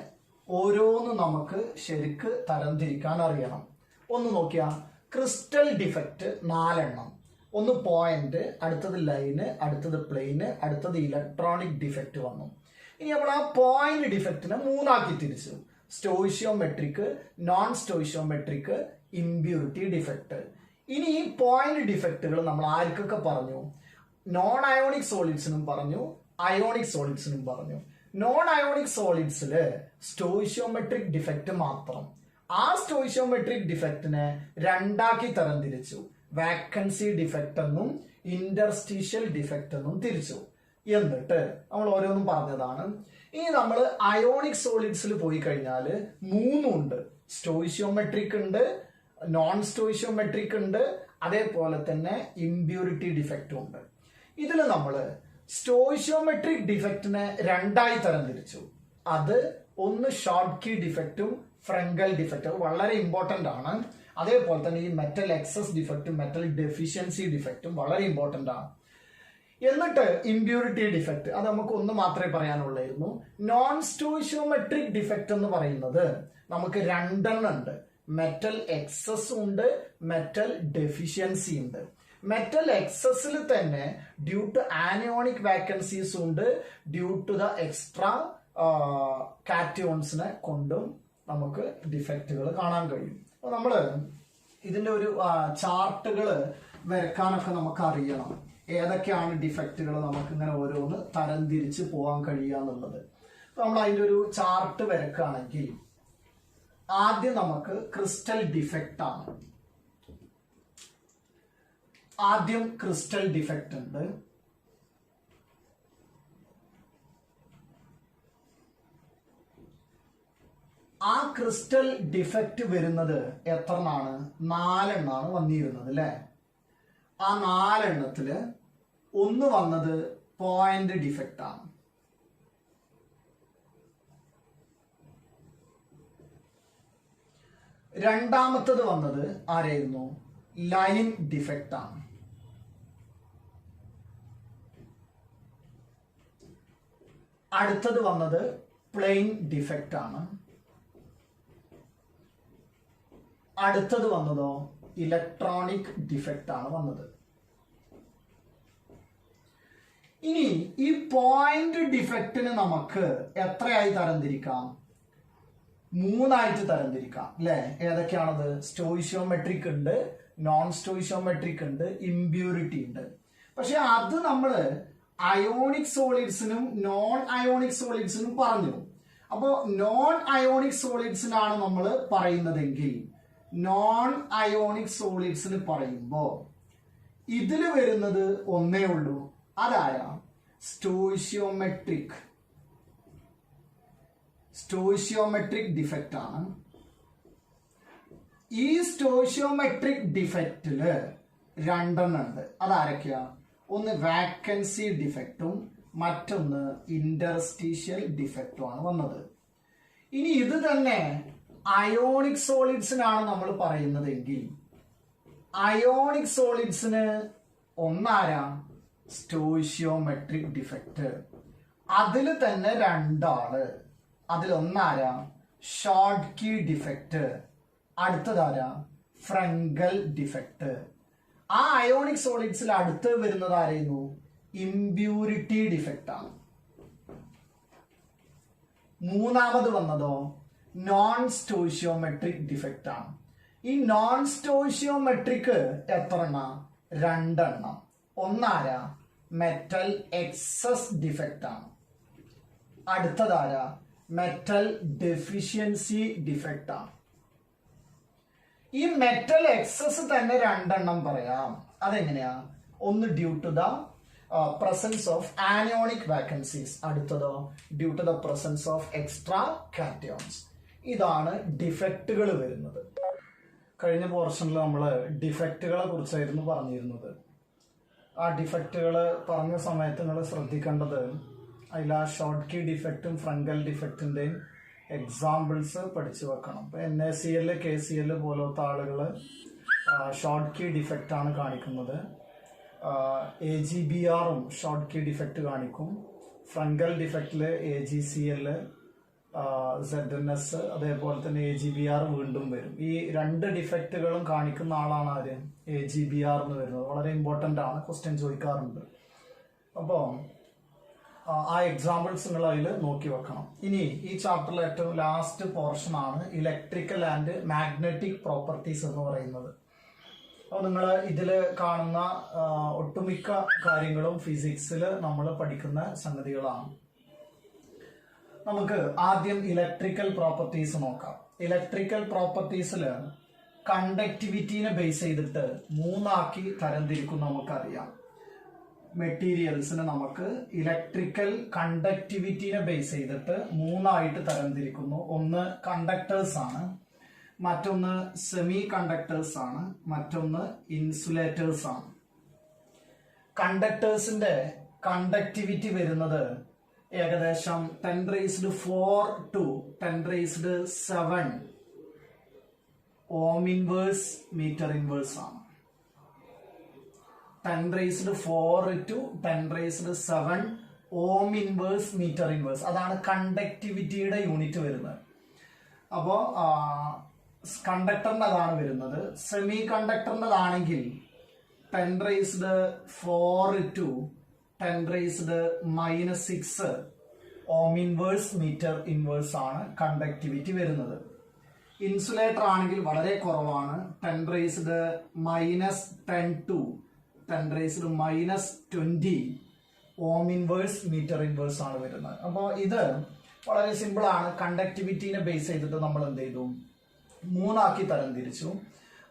ഓരോന്നും നമുക്ക് ശരിക്ക് തരംതിരിക്കാൻ അറിയണം. ഒന്ന് നോക്കിയാ, ക്രിസ്റ്റൽ ഡിഫക്റ്റ് 4 എണ്ണം. ഒന്ന് പോയിന്റ്, അടുത്തത് ലൈന്, അടുത്തത് പ്ലെയിന്, അടുത്തത് ഇലക്ട്രോണിക് ഡിഫക്റ്റ് വന്നു. ഇനി നമ്മൾ ആ പോയിന്റ് ഡിഫക്റ്റിനെ 3 ആക്കി തിരിച്ചു. സ്റ്റോയിഷ്യോമെട്രിക്, നോൺ സ്റ്റോയിഷ്യോമെട്രിക്, ഇംപ്യൂരിറ്റി ഡിഫക്റ്റ്. ഇനി ഈ പോയിന്റ് ഡിഫക്റ്റുകൾ നമ്മൾ ആർക്കൊക്കെ പറഞ്ഞു? നോൺ അയോണിക് സോളിഡ്സിനും പറഞ്ഞു, അയോണിക് സോളിഡ്സിനും പറഞ്ഞു. നോൺ അയോണിക് സോളിഡ്സില് സ്റ്റോയിഷ്യോമെട്രിക് ഡിഫക്റ്റ് മാത്രം. ആ സ്റ്റോയിഷ്യോമെട്രിക് ഡിഫക്റ്റിനെ 2 ആക്കി തരംതിരിച്ചു. വാക്കൻസി ഡിഫക്റ്റ് എന്നും ഇന്റർസ്റ്റീഷ്യൽ ഡിഫക്റ്റ് എന്നും തിരിച്ചു. എന്നിട്ട് നമ്മൾ ഓരോന്നും പറഞ്ഞതാണ്. ഇനി നമ്മൾ അയോണിക് സോളിഡ്സിൽ പോയി കഴിഞ്ഞാൽ 3 ഉണ്ട്. സ്റ്റോയിഷ്യോമെട്രിക് ഉണ്ട്, നോൺ സ്റ്റോയിഷ്യോമെട്രിക് ഉണ്ട്, അതേപോലെ തന്നെ ഇംപ്യൂരിറ്റി ഡിഫക്റ്റും ഉണ്ട്. ഇതിൽ നമ്മൾ സ്റ്റോയിഷ്യോമെട്രിക് ഡിഫക്റ്റിനെ 2 ആയി തരംതിരിച്ചു. അത് ഒന്ന് ഷോർട്ട് കീ ഡിഫക്റ്റും ഫ്രങ്കൽ ഡിഫക്റ്റും വളരെ ഇമ്പോർട്ടന്റ് ആണ്. അതേപോലെ തന്നെ ഈ മെറ്റൽ എക്സസ് ഡിഫക്റ്റും മെറ്റൽ ഡെഫിഷ്യൻസി ഡിഫക്റ്റും വളരെ ഇമ്പോർട്ടന്റ് ആണ്. എന്നിട്ട് ഇംപ്യൂരിറ്റി ഡിഫക്റ്റ്, അത് നമുക്ക് ഒന്ന് മാത്രമേ പറയാനുള്ളായിരുന്നു. നോൺ സ്റ്റോയിഷ്യോമെട്രിക് ഡിഫക്റ്റ് എന്ന് പറയുന്നത് നമുക്ക് 2 എണ്ണം ഉണ്ട്. മെറ്റൽ എക്സസ് ഉണ്ട്, മെറ്റൽ ഡെഫിഷ്യൻസി ഉണ്ട്. മെറ്റൽ എക്സസിൽ തന്നെ ഡ്യൂ ടു ആനയോണിക് വാക്കൻസീസ് ഉണ്ട്, ഡ്യൂ ടു ദ എക്സ്ട്രാ കാറ്റയോൺസിനെ കൊണ്ടും നമുക്ക് ഡിഫക്റ്റുകൾ കാണാൻ കഴിയും. അപ്പൊ നമ്മള് ഇതിന്റെ ഒരു ചാർട്ടുകൾ വരക്കാനൊക്കെ നമുക്ക് അറിയണം, ഏതൊക്കെയാണ് ഡിഫക്റ്റുകൾ നമുക്ക് ഇങ്ങനെ ഓരോന്ന് തരംതിരിച്ച് പോകാൻ കഴിയുക എന്നുള്ളത്. അപ്പൊ നമ്മൾ അതിന്റെ ഒരു ചാർട്ട് വരക്കുകയാണെങ്കിൽ ആദ്യം നമുക്ക് ക്രിസ്റ്റൽ ഡിഫക്റ്റ് ആണ്. ആദ്യം ക്രിസ്റ്റൽ ഡിഫക്റ്റ് ഉണ്ട്. ആ ക്രിസ്റ്റൽ ഡിഫക്റ്റ് വരുന്നത് എത്രണ്ണാണ്? 4 എണ്ണാണ് വന്നിരുന്നത് അല്ലെ. ആ 4 എണ്ണത്തില് ഒന്ന് വന്നത് പോയിന്റ് ഡിഫക്റ്റ് ആണ്. രണ്ടാമത്തത് വന്നത് ആരായിരുന്നു? ലൈൻ ഡിഫക്റ്റ് ആണ്. അടുത്തത് വന്നത് പ്ലെയിൻ ഡിഫക്റ്റ് ആണ്. അടുത്തത് വന്നതോ ഇലക്ട്രോണിക് ഡിഫക്റ്റ് ആണ് വന്നത്. ഇനി ഈ പോയിന്റ് ഡിഫക്റ്റിന് നമുക്ക് എത്രയായി തരംതിരിക്കാം? 3 തരംതിരിക്കാം അല്ലെ? ഏതൊക്കെയാണത്? സ്റ്റോയിഷ്യോമെട്രിക് ഉണ്ട്, നോൺ സ്റ്റോയിഷ്യോമെട്രിക് ഉണ്ട്, ഇംപ്യൂരിറ്റി ഉണ്ട്. പക്ഷെ അത് നമ്മള് അയോണിക് സോളിഡ്സിനും നോൺ അയോണിക് സോളിഡ്സിനും പറഞ്ഞു. അപ്പോ നോൺ അയോണിക് സോളിഡ്സിനാണ് നമ്മൾ പറയുന്നതെങ്കിൽ നോൺ അയോണിക് സോളിഡ്സിന് പറയുമ്പോ ഇതില് വരുന്നത് ഒന്നേ ഉള്ളൂ. അതായ സ്റ്റോയിഷ്യോമെട്രിക് ഡിഫക്റ്റ് ആണ്. ഈ സ്റ്റോയിഷ്യോമെട്രിക് ഡിഫക്റ്റില് 2 ഉണ്ട്. അതാരൊക്കെയാ? ഒന്ന് വാക്കൻസി ഡിഫക്റ്റും മറ്റൊന്ന് ഇന്റർസ്റ്റീഷ്യൽ ഡിഫക്റ്റും ആണ് വന്നത്. ഇനി ഇത് തന്നെ അയോണിക് സോളിഡ്സിനാണ് നമ്മൾ പറയുന്നതെങ്കിൽ അയോണിക് സോളിഡ്സിന് ഒന്നാരാ? സ്റ്റോയിഷ്യോമെട്രിക് ഡിഫക്റ്റ്. അതിൽ തന്നെ 2 ആള്. അതിലൊന്നാരാ? Schottky defect. അടുത്തതാരാ? Frenkel defect. ആ അയോണിക് സോളിഡ്സിൽ അടുത്ത് വരുന്നത് ആരായിരുന്നു? ഇംപ്യൂരിറ്റി ഡിഫക്റ്റ് ആണ്. മൂന്നാമത് വന്നതോ നോൺ സ്റ്റോയിഷ്യോമെട്രിക് ഡിഫക്റ്റ് ആണ്. ഈ നോൺ സ്റ്റോയിഷ്യോമെട്രിക് എത്ര എണ്ണം? 2 എണ്ണം. ഒന്നാരാ? മെറ്റൽ എക്സസ് ഡിഫക്റ്റ് ആണ്. അടുത്തതാരാ? മെറ്റൽ ഡെഫിഷ്യൻസി ഡിഫക്റ്റ് ആണ്. ഈ മെറ്റൽ എക്സസ് തന്നെ 2 എണ്ണം പറയാം. അതെങ്ങനെയാ? ഒന്ന് due to the presence of anionic vacancies, അടുത്തതോ due to the presence of extra cations. ഇതാണ് ഡിഫക്റ്റുകൾ വരുന്നത്. കഴിഞ്ഞ പോർഷനിൽ നമ്മൾ ഡിഫക്റ്റുകളെ കുറിച്ചായിരുന്നു പറഞ്ഞിരുന്നത്. ആ ഡിഫക്റ്റുകൾ പറഞ്ഞ സമയത്ത് നിങ്ങൾ ശ്രദ്ധിക്കേണ്ടത് അതിൽ ആ ഷോർട്ട്കി ഡിഫക്റ്റും ഫ്രങ്കൽ ഡിഫക്റ്റിന്റെയും എക്സാമ്പിൾസ് പഠിച്ചു വെക്കണം. ഇപ്പൊ NaCl, KCl പോലത്തെ ആളുകൾ ഷോർട്ട്കി ഡിഫക്റ്റ് ആണ് കാണിക്കുന്നത്. AgBrഉം ഷോർട്ട്കി ഡിഫക്റ്റ് കാണിക്കും. ഫ്രങ്കൽ ഡിഫക്റ്റില് AgCl, ZnS, അതേപോലെ തന്നെ AgBr വീണ്ടും വരും. ഈ 2 ഡിഫക്റ്റുകളും കാണിക്കുന്ന ആളാണ് ആര്? AgBr എന്ന് വരുന്നത്. വളരെ ഇമ്പോർട്ടന്റ് ആണ്, ക്വസ്റ്റ്യൻ ചോദിക്കാറുണ്ട്. അപ്പോൾ ആ എക്സാമ്പിൾസ് നിങ്ങൾ അതിൽ നോക്കി വെക്കണം. ഇനി ഈ ചാപ്റ്ററിലെ ഏറ്റവും ലാസ്റ്റ് പോർഷൻ ആണ് ഇലക്ട്രിക്കൽ ആൻഡ് മാഗ്നറ്റിക് പ്രോപ്പർട്ടീസ് എന്ന് പറയുന്നത്. അപ്പോൾ നിങ്ങൾ ഇതിൽ കാണുന്ന ഒട്ടുമിക്ക കാര്യങ്ങളും ഫിസിക്സിൽ നമ്മൾ പഠിക്കുന്ന സംഗതികളാണ്. നമുക്ക് ആദ്യം ഇലക്ട്രിക്കൽ പ്രോപ്പർട്ടീസ് നോക്കാം. ഇലക്ട്രിക്കൽ പ്രോപ്പർട്ടീസിൽ കണ്ടക്ടിവിറ്റിനെ ബേസ് ചെയ്തിട്ട് 3 തരംതിരിക്കും. നമുക്കറിയാം മെറ്റീരിയൽസിന് നമുക്ക് ഇലക്ട്രിക്കൽ കണ്ടക്ടിവിറ്റിനെ ബേസ് ചെയ്തിട്ട് 3 തരംതിരിക്കുന്നു. ഒന്ന് കണ്ടക്ടേഴ്സ് ആണ്, മറ്റൊന്ന് സെമി കണ്ടക്ടേഴ്സ് ആണ്, മറ്റൊന്ന് ഇൻസുലേറ്റേഴ്സ് ആണ്. കണ്ടക്ടേഴ്സിന്റെ കണ്ടക്ടിവിറ്റി വരുന്നത് ഏകദേശം 10⁴ to 10⁷ ohm inverse metre inverse ആണ്. 10⁴ to 10⁷ ohm inverse metre inverse, അതാണ് കണ്ടക്ടിവിറ്റിയുടെ യൂണിറ്റ് വരുന്നത്. അപ്പോ കണ്ടക്ടറിന്റെ അതാണ് വരുന്നത്. സെമി കണ്ടക്ടറിൻ്റെതാണെങ്കിൽ 10⁴ to 10⁻⁻⁶ ohm inverse metre inverse ആണ് കണ്ടക്ടിവിറ്റി വരുന്നത്. ഇൻസുലേറ്റർ ആണെങ്കിൽ വളരെ കുറവാണ്, 10⁻10 to 10⁻20 ohm inverse metre inverse ആണ് വരുന്നത്. അപ്പോൾ ഇത് വളരെ സിമ്പിൾ ആണ്. കണ്ടക്ടിവിറ്റിനെ ബേസ് ചെയ്തിട്ട് നമ്മൾ എന്ത് ചെയ്തു? 3 തരംതിരിച്ചു.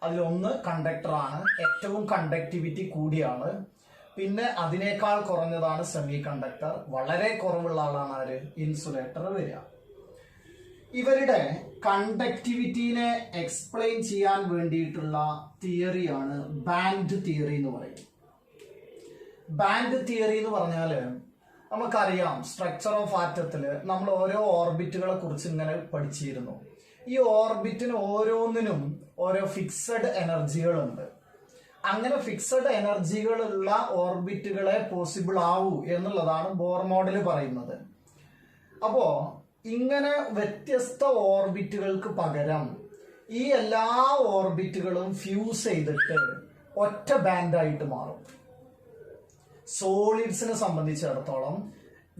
അതിലൊന്ന് കണ്ടക്ടർ ആണ്, ഏറ്റവും കണ്ടക്ടിവിറ്റി കൂടിയ ആള്. പിന്നെ അതിനേക്കാൾ കുറഞ്ഞതാണ് സെമി കണ്ടക്ടർ, വളരെ കുറവുള്ള ആളാണ് ആര്? ഇൻസുലേറ്റർ വരിക. ഇവരുടെ കണ്ടക്ടിവിറ്റിനെ എക്സ്പ്ലെയിൻ ചെയ്യാൻ വേണ്ടിയിട്ടുള്ള തിയറിയാണ് ബാൻഡ് തിയറി എന്ന് പറയും. ബാൻഡ് തിയറി എന്ന് പറഞ്ഞാല് നമുക്കറിയാം, സ്ട്രക്ചർ ഓഫ് ആറ്റത്തില് നമ്മൾ ഓരോ ഓർബിറ്റുകളെ കുറിച്ച് ഇങ്ങനെ പഠിച്ചിരുന്നു. ഈ ഓർബിറ്റിന് ഓരോന്നിനും ഓരോ ഫിക്സഡ് എനർജികളുണ്ട്. അങ്ങനെ ഫിക്സഡ് എനർജികളുള്ള ഓർബിറ്റുകളെ പോസിബിൾ ആവൂ എന്നുള്ളതാണ് ബോർ മോഡൽ പറയുന്നത്. അപ്പോ ഇങ്ങനെ വ്യത്യസ്ത ഓർബിറ്റുകൾക്ക് പകരം ഈ എല്ലാ ഓർബിറ്റുകളും ഫ്യൂസ് ചെയ്തിട്ട് ഒറ്റ ബാൻഡായിട്ട് മാറും. സോളിഡ്സിനെ സംബന്ധിച്ചിടത്തോളം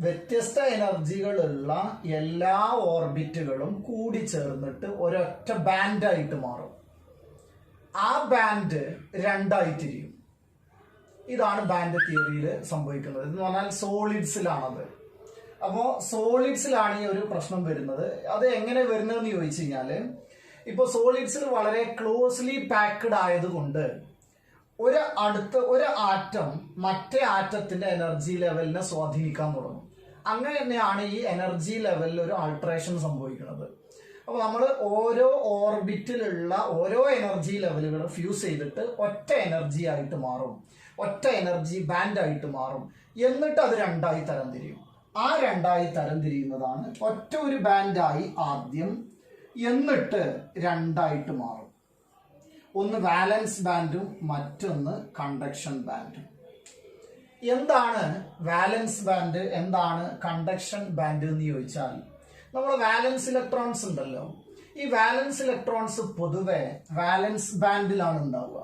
വ്യത്യസ്ത എനർജികളുള്ള എല്ലാ ഓർബിറ്റുകളും കൂടി ചേർന്നിട്ട് ഒരൊറ്റ ബാൻഡായിട്ട് മാറും. ആ ബാൻഡ് രണ്ടായി തിരിയും. ഇതാണ് ബാൻഡ് തിയറിയിൽ സംഭവിക്കുന്നത്. എന്ന് പറഞ്ഞാൽ സോളിഡ്സിലാണത്. അപ്പോൾ സോളിഡ്സിലാണ് ഈ ഒരു പ്രശ്നം വരുന്നത്. അത് എങ്ങനെ വരുന്നതെന്ന് ചോദിച്ചു കഴിഞ്ഞാല്, ഇപ്പൊ സോളിഡ്സിൽ വളരെ ക്ലോസ്ലി പാക്ഡ് ആയതുകൊണ്ട് ഒരു ആറ്റം മറ്റേ ആറ്റത്തിന്റെ എനർജി ലെവലിനെ സ്വാധീനിക്കാൻ തുടങ്ങും. അങ്ങനെ തന്നെയാണ് ഈ എനർജി ലെവലിൽ ഒരു ആൾട്രേഷൻ സംഭവിക്കുന്നത്. അപ്പൊ നമ്മൾ ഓരോ ഓർബിറ്റിലുള്ള ഓരോ എനർജി ലെവലുകളും ഫ്യൂസ് ചെയ്തിട്ട് ഒറ്റ എനർജി ആയിട്ട് മാറും, ഒറ്റ എനർജി ബാൻഡ് ആയിട്ട് മാറും. എന്നിട്ട് അത് രണ്ടായി തരംതിരിയും. ആ രണ്ടായി തരംതിരിയുന്നതാണ് ഒറ്റ ഒരു ബാൻഡായി ആദ്യം, എന്നിട്ട് രണ്ടായിട്ട് മാറും. ഒന്ന് വാലൻസ് ബാൻഡും മറ്റൊന്ന് കണ്ടക്ഷൻ ബാൻഡും. എന്താണ് വാലൻസ് ബാൻഡ്, എന്താണ് കണ്ടക്ഷൻ ബാൻഡ് എന്ന് ചോദിച്ചാൽ, നമ്മൾ വാലൻസ് ഇലക്ട്രോൺസ് ഉണ്ടല്ലോ, ഈ വാലൻസ് ഇലക്ട്രോൺസ് പൊതുവെ വാലൻസ് ബാൻഡിലാണ് ഉണ്ടാവുക.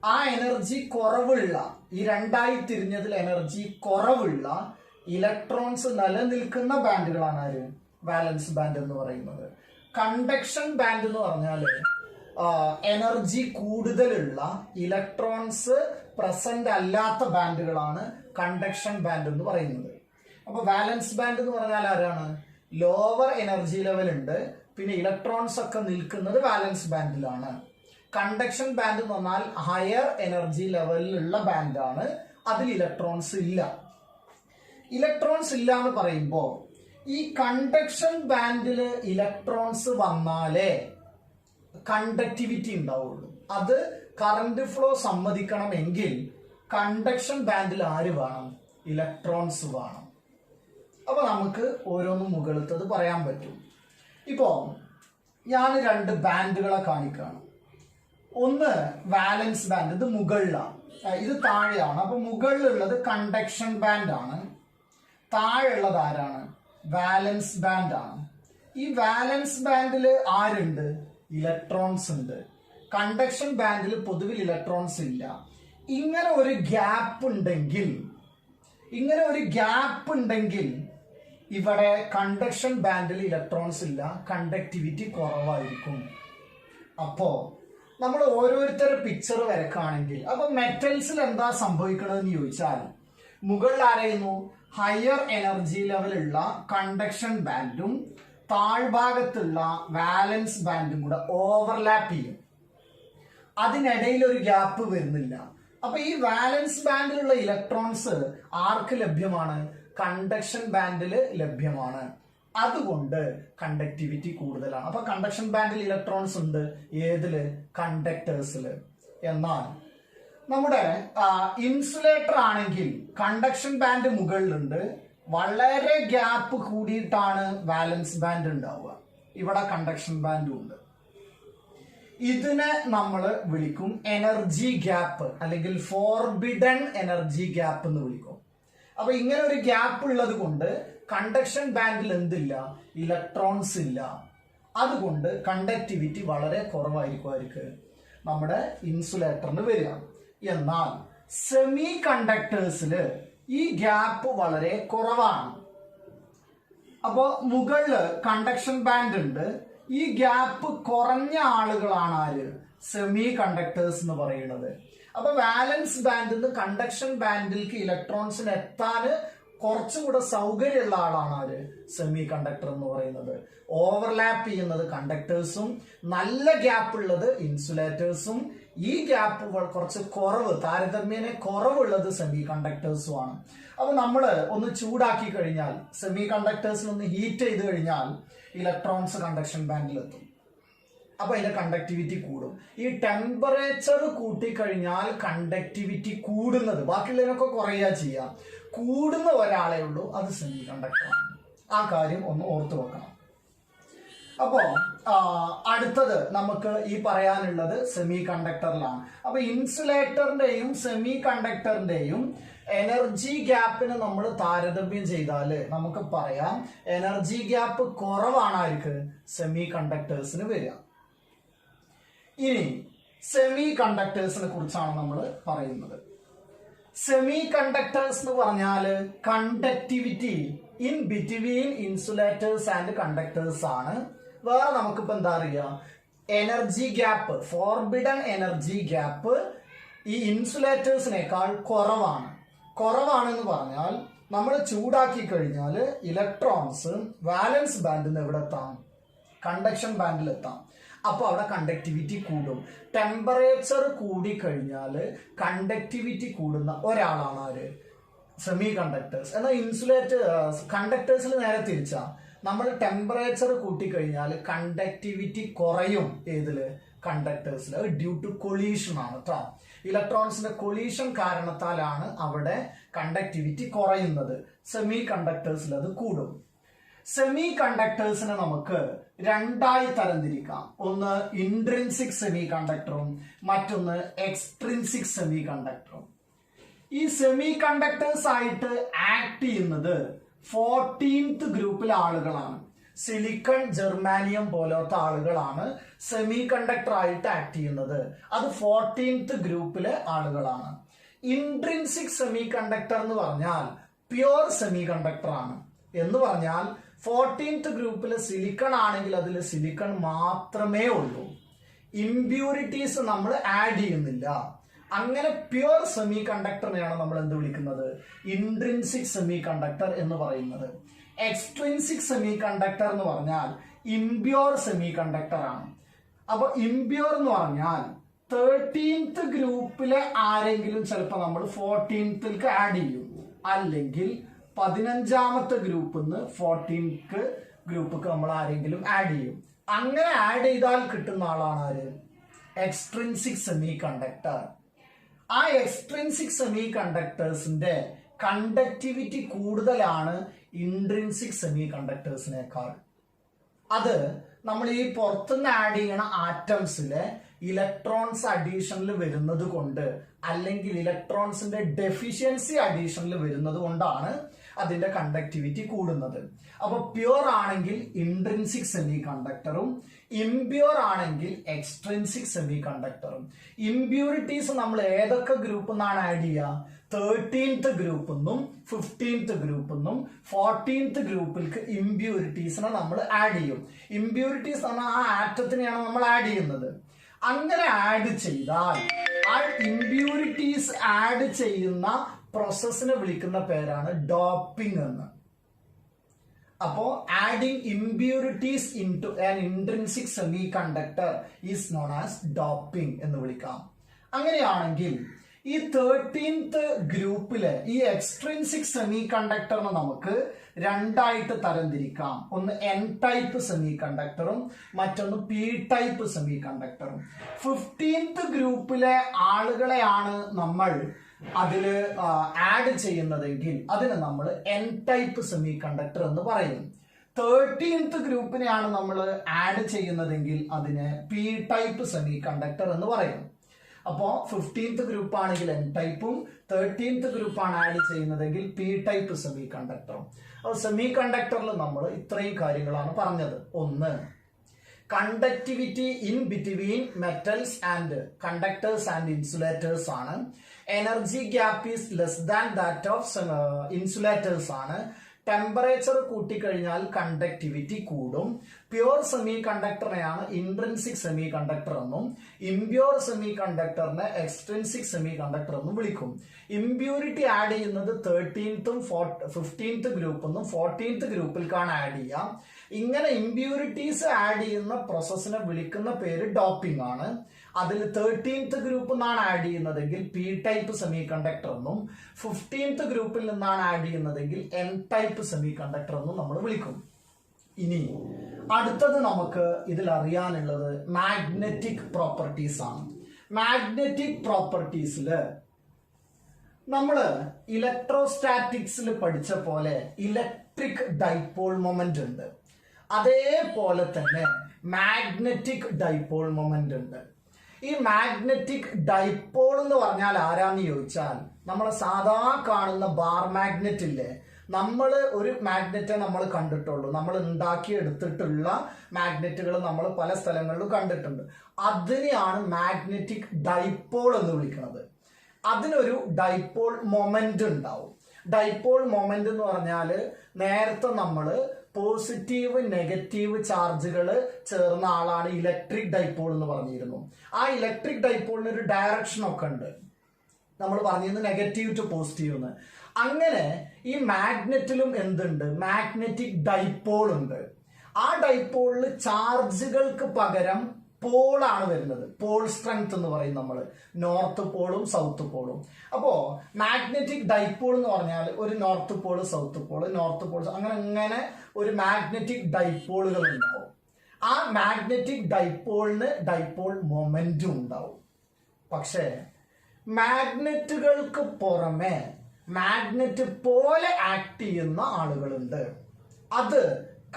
ആ എനർജി കുറവുള്ള, ഈ രണ്ടായി തിരിഞ്ഞതിൽ എനർജി കുറവുള്ള ഇലക്ട്രോൺസ് നിലനിൽക്കുന്ന ബാൻഡുകളാണ് ആര്, വാലൻസ് ബാൻഡ് എന്ന് പറയുന്നത്. കണ്ടക്ഷൻ ബാൻഡ് എന്ന് പറഞ്ഞാൽ എനർജി കൂടുതലുള്ള ഇലക്ട്രോൺസ് പ്രസന്റ് അല്ലാത്ത ബാൻഡുകളാണ് കണ്ടക്ഷൻ ബാൻഡ് എന്ന് പറയുന്നത്. അപ്പൊ വാലൻസ് ബാൻഡ് എന്ന് പറഞ്ഞാൽ ആരാണ്, ലോവർ എനർജി ലെവൽ ഉണ്ട്, പിന്നെ ഇലക്ട്രോൺസ് ഒക്കെ നിൽക്കുന്നത് വാലൻസ് ബാൻഡിലാണ്. കണ്ടക്ഷൻ ബാൻഡ് എന്ന് പറഞ്ഞാൽ ഹയർ എനർജി ലെവലിലുള്ള ബാൻഡാണ്, അതിൽ ഇലക്ട്രോൺസ് ഇല്ല. ഇലക്ട്രോൺസ് ഇല്ല എന്ന് പറയുമ്പോൾ ഈ കണ്ടക്ഷൻ ബാൻഡിൽ ഇലക്ട്രോൺസ് വന്നാലേ കണ്ടക്ടിവിറ്റി ഉണ്ടാവുള്ളൂ. അത് കറന്റ് ഫ്ലോ സമ്മതിക്കണമെങ്കിൽ കണ്ടക്ഷൻ ബാൻഡിൽ ആര് വേണം, ഇലക്ട്രോൺസ് വേണം. അപ്പൊ നമുക്ക് ഓരോന്നും മുകളിലത്തത് പറയാൻ പറ്റും. ഇപ്പോ ഞാൻ രണ്ട് ബാൻഡുകളെ കാണിക്കുകയാണ്. ഒന്ന് വാലൻസ് ബാൻഡ്, ഇത് മുകളിലാണ്, ഇത് താഴെയാണ്. അപ്പൊ മുകളിലുള്ളത് കണ്ടക്ഷൻ ബാൻഡ് ആണ്, താഴെയുള്ളത് ആരാണ്, വാലൻസ് ബാൻഡ് ആണ്. ഈ വാലൻസ് ബാൻഡിൽ ആരുണ്ട്, ഇലക്ട്രോൺസ് ഉണ്ട്. കണ്ടക്ഷൻ ബാൻഡിൽ പൊതുവിൽ ഇലക്ട്രോൺസ് ഇല്ല. ഇങ്ങനെ ഒരു ഗ്യാപ്പ് ഉണ്ടെങ്കിൽ ഇവിടെ കണ്ടക്ഷൻ ബാൻഡിൽ ഇലക്ട്രോൺസ് ഇല്ല, കണ്ടക്ടിവിറ്റി കുറവായിരിക്കും. അപ്പോ നമ്മൾ ഓരോരുത്തരുടെ പിക്ചർ വരക്കുകയാണെങ്കിൽ അപ്പൊ മെറ്റൽസിൽ എന്താ സംഭവിക്കണമെന്ന് ചോദിച്ചാൽ, മുകളിൽ ആരായിരുന്നു, ഹയർ എനർജി ലെവലുള്ള കണ്ടക്ഷൻ ബാൻഡും താഴ്ഭാഗത്തുള്ള വാലൻസ് ബാൻഡും കൂടെ ഓവർലാപ്പ് ചെയ്യും. അതിനിടയിൽ ഒരു ഗ്യാപ്പ് വരുന്നില്ല. അപ്പൊ ഈ വാലൻസ് ബാൻഡിലുള്ള ഇലക്ട്രോൺസ് ആർക്ക് ലഭ്യമാണ്, കണ്ടക്ഷൻ ബാൻഡിൽ ലഭ്യമാണ്. അതുകൊണ്ട് കണ്ടക്ടിവിറ്റി കൂടുതലാണ്. അപ്പൊ കണ്ടക്ഷൻ ബാൻഡിൽ ഇലക്ട്രോൺസ് ഉണ്ട്, ഏതില്, കണ്ടക്ടേഴ്സില്. എന്നാൽ നമ്മുടെ ഇൻസുലേറ്റർ ആണെങ്കിൽ കണ്ടക്ഷൻ ബാൻഡ് മുകളിലുണ്ട്, വളരെ ഗ്യാപ്പ് കൂടിയിട്ടാണ് വാലൻസ് ബാൻഡ് ഉണ്ടാവുക. ഇവിടെ കണ്ടക്ഷൻ ബാൻഡും ഉണ്ട്. ഇതിനെ നമ്മൾ വിളിക്കും എനർജി ഗ്യാപ്പ്, അല്ലെങ്കിൽ ഫോർബിഡൻ എനർജി ഗ്യാപ്പ് എന്ന് വിളിക്കും. അപ്പൊ ഇങ്ങനെ ഒരു ഗ്യാപ്പ് ഉള്ളത് കൊണ്ട് കണ്ടക്ഷൻ ബാൻഡിൽ എന്തില്ല, ഇലക്ട്രോൺസ് ഇല്ല. അതുകൊണ്ട് കണ്ടക്ടിവിറ്റി വളരെ കുറവായിരിക്കും നമ്മുടെ ഇൻസുലേറ്ററിന് വരിക. എന്നാൽ സെമി കണ്ടക്ടേഴ്സില് ഈ ഗ്യാപ്പ് വളരെ കുറവാണ്. അപ്പോ മുകളില് കണ്ടക്ഷൻ ബാൻഡ് ഉണ്ട്, ഈ ഗ്യാപ്പ് കുറഞ്ഞ ആളുകളാണ് ആര്, സെമി കണ്ടക്ടേഴ്സ് എന്ന് പറയുന്നത്. അപ്പൊ വാലൻസ് ബാൻഡിൽ നിന്ന് കണ്ടക്ഷൻ ബാൻഡിലേക്ക് ഇലക്ട്രോൺസിന് എത്താന് കുറച്ചുകൂടെ സൗകര്യമുള്ള ആളാണ് ആര്, സെമി കണ്ടക്ടർ എന്ന് പറയുന്നത്. ഓവർലാപ്പ് ചെയ്യുന്നത് കണ്ടക്ടേഴ്സും നല്ല ഗ്യാപ്പ് ഉള്ളത് ഇൻസുലേറ്റേഴ്സും. ഈ ഗ്യാപ്പുകൾ കുറച്ച് കുറവ്, താരതമ്യേന കുറവുള്ളത് സെമി കണ്ടക്ടേഴ്സും ആണ്. അപ്പൊ നമ്മൾ ഒന്ന് ചൂടാക്കി കഴിഞ്ഞാൽ, സെമി കണ്ടക്ടേഴ്സിന് ഒന്ന് ഹീറ്റ് ചെയ്ത് കഴിഞ്ഞാൽ ഇലക്ട്രോൺസ് കണ്ടക്ഷൻ ബാൻഡിൽ എത്തും. അപ്പൊ അതിന്റെ കണ്ടക്ടിവിറ്റി കൂടും. ഈ ടെമ്പറേച്ചർ കൂട്ടിക്കഴിഞ്ഞാൽ കണ്ടക്ടിവിറ്റി കൂടുന്നത്, ബാക്കിയുള്ളതിനൊക്കെ കുറയുക ചെയ്യാം. കൂടുന്ന ഒരാളെ ഉള്ളൂ, അത് സെമി കണ്ടക്ടറാണ്. ആ കാര്യം ഒന്ന് ഓർത്തു വെക്കണം. അപ്പോ അടുത്തത് നമുക്ക് ഈ പറയാനുള്ളത് സെമി കണ്ടക്ടറിലാണ്. അപ്പൊ ഇൻസുലേറ്ററിന്റെയും സെമി കണ്ടക്ടറിന്റെയും എനർജി ഗ്യാപ്പിന് നമ്മൾ താരതമ്യം ചെയ്താൽ നമുക്ക് പറയാം എനർജി ഗ്യാപ്പ് കുറവാണ് ആർക്ക് സെമി കണ്ടക്ടേഴ്സിന് വരിക. ഇനി സെമി കണ്ടക്ടേഴ്സിനെ കുറിച്ചാണ് നമ്മൾ പറയുന്നത്. സെമി കണ്ടക്ടേഴ്സ് എന്ന് പറഞ്ഞാൽ conductivity in between insulators and conductors ആണ്. വേറെ നമുക്കിപ്പോ എന്താ അറിയാം, energy gap, forbidden energy gap ഈ ഇൻസുലേറ്റേഴ്സിനേക്കാൾ കുറവാണെന്ന് പറഞ്ഞാൽ നമ്മൾ ചൂടാക്കി കഴിഞ്ഞാൽ ഇലക്ട്രോൺസ് വാലൻസ് ബാൻഡിൽ നിന്ന് എവിടെ എത്താം, കണ്ടക്ഷൻ ബാൻഡിൽ എത്താം. അപ്പോൾ അവിടെ കണ്ടക്ടിവിറ്റി കൂടും. ടെമ്പറേച്ചർ കൂടി കഴിഞ്ഞാൽ കണ്ടക്ടിവിറ്റി കൂടുന്ന ഒരാളാണ് ആര്, സെമി കണ്ടക്ടേഴ്സ്. എന്നാൽ കണ്ടക്ടേഴ്സിൽ നേരെ തിരിച്ചാ, നമ്മൾ ടെമ്പറേച്ചർ കൂട്ടിക്കഴിഞ്ഞാൽ കണ്ടക്ടിവിറ്റി കുറയും. ഏതില്, കണ്ടക്ടേഴ്സിൽ. ഡ്യൂ ടു കൊളീഷൻ ആണ് കേട്ടോ. ഇലക്ട്രോൺസിന്റെ കൊളീഷൻ കാരണത്താലാണ് അവിടെ കണ്ടക്ടിവിറ്റി കുറയുന്നത്. സെമി കണ്ടക്ടേഴ്സിൽ അത് കൂടും. സെമി കണ്ടക്ടേഴ്സിനെ നമുക്ക് രണ്ടായി തരംതിരിക്കാം. ഒന്ന് ഇൻട്രിൻസിക് സെമി കണ്ടക്ടറും മറ്റൊന്ന് എക്സ്ട്രിൻസിക് സെമി കണ്ടക്ടറും. ഈ സെമി കണ്ടക്ടേഴ്സ് ആയിട്ട് ആക്ട് ചെയ്യുന്നത് 14th ഗ്രൂപ്പിലെ ആളുകളാണ്. സിലിക്കൺ, ജെർമാനിയം പോലത്തെ ആളുകളാണ് സെമി കണ്ടക്ടർ ആയിട്ട് ആക്ട് ചെയ്യുന്നത്. അത് 14th ഗ്രൂപ്പിലെ ആളുകളാണ്. ഇൻട്രിൻസിക് സെമി കണ്ടക്ടർ എന്ന് പറഞ്ഞാൽ പ്യുവർ സെമി കണ്ടക്ടർ ആണ്. എന്ന് പറഞ്ഞാൽ 14th ഗ്രൂപ്പിലെ സിലിക്കൺ ആണെങ്കിൽ അതിൽ സിലിക്കൺ മാത്രമേ ഉള്ളൂ, ഇംപ്യൂരിറ്റീസ് നമ്മൾ ആഡ് ചെയ്യുന്നില്ല. അങ്ങനെ പ്യുവർ സെമി കണ്ടക്ടറിനെയാണ് നമ്മൾ എന്ത് വിളിക്കുന്നത്, ഇൻട്രിൻസിക് സെമി കണ്ടക്ടർ എന്ന് പറയുന്നത്. എക്സ്ട്രിൻസിക് സെമി കണ്ടക്ടർ എന്ന് പറഞ്ഞാൽ ഇംപ്യൂർ സെമി കണ്ടക്ടർ ആണ്. അപ്പൊ ഇംപ്യൂർ എന്ന് പറഞ്ഞാൽ 13th ഗ്രൂപ്പിലെ ആരെങ്കിലും ചിലപ്പോൾ നമ്മൾ 14th ആഡ് ചെയ്യും, അല്ലെങ്കിൽ 15ാമത്തെ ഗ്രൂപ്പിൽ നിന്ന് 14th ഗ്രൂപ്പ് നമ്മൾ ആരെങ്കിലും ആഡ് ചെയ്യും. അങ്ങനെ ആഡ് ചെയ്താൽ കിട്ടുന്ന ആളാണ് ആര്, എക്സ്ട്രിൻസിക് സെമി കണ്ടക്ടർ. ആ എക്സ്ട്രിൻസിക് സെമി കണ്ടക്ടേഴ്സിന്റെ കണ്ടക്ടിവിറ്റി കൂടുതലാണ് ഇൻട്രിൻസിക് സെമി കണ്ടക്ടേഴ്സിനേക്കാൾ. അത് നമ്മൾ ഈ പുറത്തുനിന്ന് ആഡ് ചെയ്യണ ആറ്റംസിലെ ഇലക്ട്രോൺസ് അഡീഷനിൽ വരുന്നത് കൊണ്ട്, അല്ലെങ്കിൽ ഇലക്ട്രോൺസിന്റെ ഡെഫിഷ്യൻസി അഡീഷനിൽ വരുന്നത് കൊണ്ടാണ് അതിന്റെ കണ്ടക്ടിവിറ്റി കൂടുന്നത്. അപ്പൊ പ്യുവർ ആണെങ്കിൽ ഇൻട്രിൻസിക് സെമി കണ്ടക്ടറും ഇംപ്യൂർ ആണെങ്കിൽ എക്സ്ട്രിൻസിക് സെമി കണ്ടക്ടറും. ഇംപ്യൂരിറ്റീസ് നമ്മൾ ഏതൊക്കെ ഗ്രൂപ്പിൽ നിന്നാണ് ആഡ് ചെയ്യുക, 13th ഗ്രൂപ്പിൽ നിന്നും 15th ഗ്രൂപ്പിൽ നിന്നും 14th ഗ്രൂപ്പിലേക്ക് ഇംപ്യൂരിറ്റീസിനെ നമ്മൾ ആഡ് ചെയ്യും. ഇംപ്യൂരിറ്റീസ് പറഞ്ഞാൽ ആ ആറ്റത്തിനെയാണ് നമ്മൾ ആഡ് ചെയ്യുന്നത്. അങ്ങനെ ആഡ് ചെയ്താൽ ആ ഇംപ്യൂരിറ്റീസ് ആഡ് ചെയ്യുന്ന പ്രോസസ്സിനെ വിളിക്കുന്ന പേരാണ് ഡോപ്പിംഗ് എന്ന്. അപ്പോ adding impurities into an intrinsic semi conductor is known as doping എന്ന് വിളിക്കാം. അങ്ങനെയാണെങ്കിൽ ഈ 13th ഗ്രൂപ്പിലെ ഈ എക്സ്ട്രിൻസിക് സെമി കണ്ടക്ടറിനെ നമുക്ക് രണ്ടായിട്ട് തരംതിരിക്കാം. ഒന്ന് എൻ ടൈപ്പ് സെമി കണ്ടക്ടറും മറ്റൊന്ന് പി ടൈപ്പ് സെമി കണ്ടക്ടറും. 15th ഗ്രൂപ്പിലെ ആളുകളെയാണ് നമ്മൾ അതില് ആഡ് ചെയ്യുന്നതെങ്കിൽ അതിന് നമ്മൾ എൻ ടൈപ്പ് സെമി കണ്ടക്ടർ എന്ന് പറയും. 13th ഗ്രൂപ്പിനെയാണ് നമ്മൾ ആഡ് ചെയ്യുന്നതെങ്കിൽ അതിന് പി ടൈപ്പ് സെമി കണ്ടക്ടർ എന്ന് പറയും. അപ്പോ 15th ഗ്രൂപ്പ് ആണെങ്കിൽ എൻ ടൈപ്പും 13th ഗ്രൂപ്പാണ് ആഡ് ചെയ്യുന്നതെങ്കിൽ പി ടൈപ്പ് സെമി കണ്ടക്ടറും. അപ്പോൾ സെമി കണ്ടക്ടറിൽ നമ്മൾ ഇത്രയും കാര്യങ്ങളാണ് പറഞ്ഞത്. ഒന്ന്, conductivity in between metals and conductors and insulators ആണ്. Energy gap is less than that of insulators ആണ്. ടെമ്പറേച്ചർ കൂട്ടിക്കഴിഞ്ഞാൽ കണ്ടക്ടിവിറ്റി കൂടും. പ്യുവർ സെമി കണ്ടക്ടറിനെയാണ് ഇൻട്രിൻസിക് സെമി കണ്ടക്ടർ എന്നും ഇംപ്യൂർ സെമി കണ്ടക്ടറിനെ എക്സ്ട്രിൻസിക് സെമി കണ്ടക്ടർ എന്നും വിളിക്കും. ഇംപ്യൂരിറ്റി ആഡ് ചെയ്യുന്നത് 13th 15th ഗ്രൂപ്പിൽ നിന്നും 14th ഗ്രൂപ്പിലേക്കാണ് ആഡ് ചെയ്യുക. ഇങ്ങനെ ഇംപ്യൂരിറ്റീസ് ആഡ് ചെയ്യുന്ന പ്രോസസ്സിനെ വിളിക്കുന്ന പേര് ഡോപ്പിംഗ് ആണ്. അതിൽ 13th ഗ്രൂപ്പിൽ നിന്നാണ് ആഡ് ചെയ്യുന്നതെങ്കിൽ പി ടൈപ്പ് സെമി കണ്ടക്ടർ എന്നും 15th ഗ്രൂപ്പിൽ നിന്നാണ് ആഡ് ചെയ്യുന്നതെങ്കിൽ എൻ ടൈപ്പ് സെമി കണ്ടക്ടർ എന്നും നമ്മൾ വിളിക്കും. ഇനി അടുത്തത് നമുക്ക് ഇതിൽ അറിയാനുള്ളത് മാഗ്നറ്റിക് പ്രോപ്പർട്ടീസ് ആണ്. മാഗ്നറ്റിക് പ്രോപ്പർട്ടീസില് നമ്മള് ഇലക്ട്രോസ്റ്റാറ്റിക്സിൽ പഠിച്ച പോലെ ഇലക്ട്രിക് ഡൈപോൾ മൊമെന്റ് ഉണ്ട്, അതേപോലെ തന്നെ മാഗ്നറ്റിക് ഡൈപോൾ മൊമെന്റ് ഉണ്ട്. ഈ മാഗ്നറ്റിക് ഡൈപോൾ എന്ന് പറഞ്ഞാൽ ആരാന്ന് ചോദിച്ചാൽ നമ്മളെ സാധാ കാണുന്ന ബാർ മാഗ്നറ്റ് ഇല്ലേ, നമ്മൾ ഒരു മാഗ്നറ്റെ നമ്മൾ കണ്ടിട്ടുള്ളൂ, നമ്മൾ ഉണ്ടാക്കി എടുത്തിട്ടുള്ള മാഗ്നറ്റുകൾ നമ്മൾ പല സ്ഥലങ്ങളിലും കണ്ടിട്ടുണ്ട്. അതിനെയാണ് മാഗ്നറ്റിക് ഡൈപോൾ എന്ന് വിളിക്കുന്നത്. അതിനൊരു ഡൈപോൾ മൊമെന്റ് ഉണ്ടാവും. ഡൈപോൾ മൊമെന്റ് എന്ന് പറഞ്ഞാൽ നേരത്തെ നമ്മൾ പോസിറ്റീവ് നെഗറ്റീവ് ചാർജുകൾ ചേർന്ന ആളാണ് ഇലക്ട്രിക് ഡൈപോൾ എന്ന് പറഞ്ഞിരുന്നു. ആ ഇലക്ട്രിക് ഡൈപോളിന് ഒരു ഡയറക്ഷൻ ഒക്കെ ഉണ്ട്. നമ്മൾ പറഞ്ഞിരുന്നു നെഗറ്റീവ് ടു പോസിറ്റീവ് എന്ന്. അങ്ങനെ ഈ മാഗ്നറ്റിലും എന്തുണ്ട്, മാഗ്നറ്റിക് ഡൈപോൾ ഉണ്ട്. ആ ഡൈപോളിൽ ചാർജുകൾക്ക് പകരം പോളാണ് വരുന്നത്. പോൾ സ്ട്രെങ്ത് എന്ന് പറയും നമ്മൾ, നോർത്ത് പോളും സൗത്ത് പോളും. അപ്പോ മാഗ്നറ്റിക് ഡൈപോൾ എന്ന് പറഞ്ഞാൽ ഒരു north Paul south Paul, north Paul, അങ്ങനെ ഒരു മാഗ്നറ്റിക് ഡൈപോളുകൾ ഉണ്ടാവും. ആ മാഗ്നറ്റിക് ഡൈപോളിന് ഡൈപോൾ മൊമെന്റും ഉണ്ടാവും. പക്ഷേ മാഗ്നറ്റുകൾക്ക് പുറമെ മാഗ്നറ്റ് പോലെ ആക്ട് ചെയ്യുന്ന ആളുകളുണ്ട്. അത്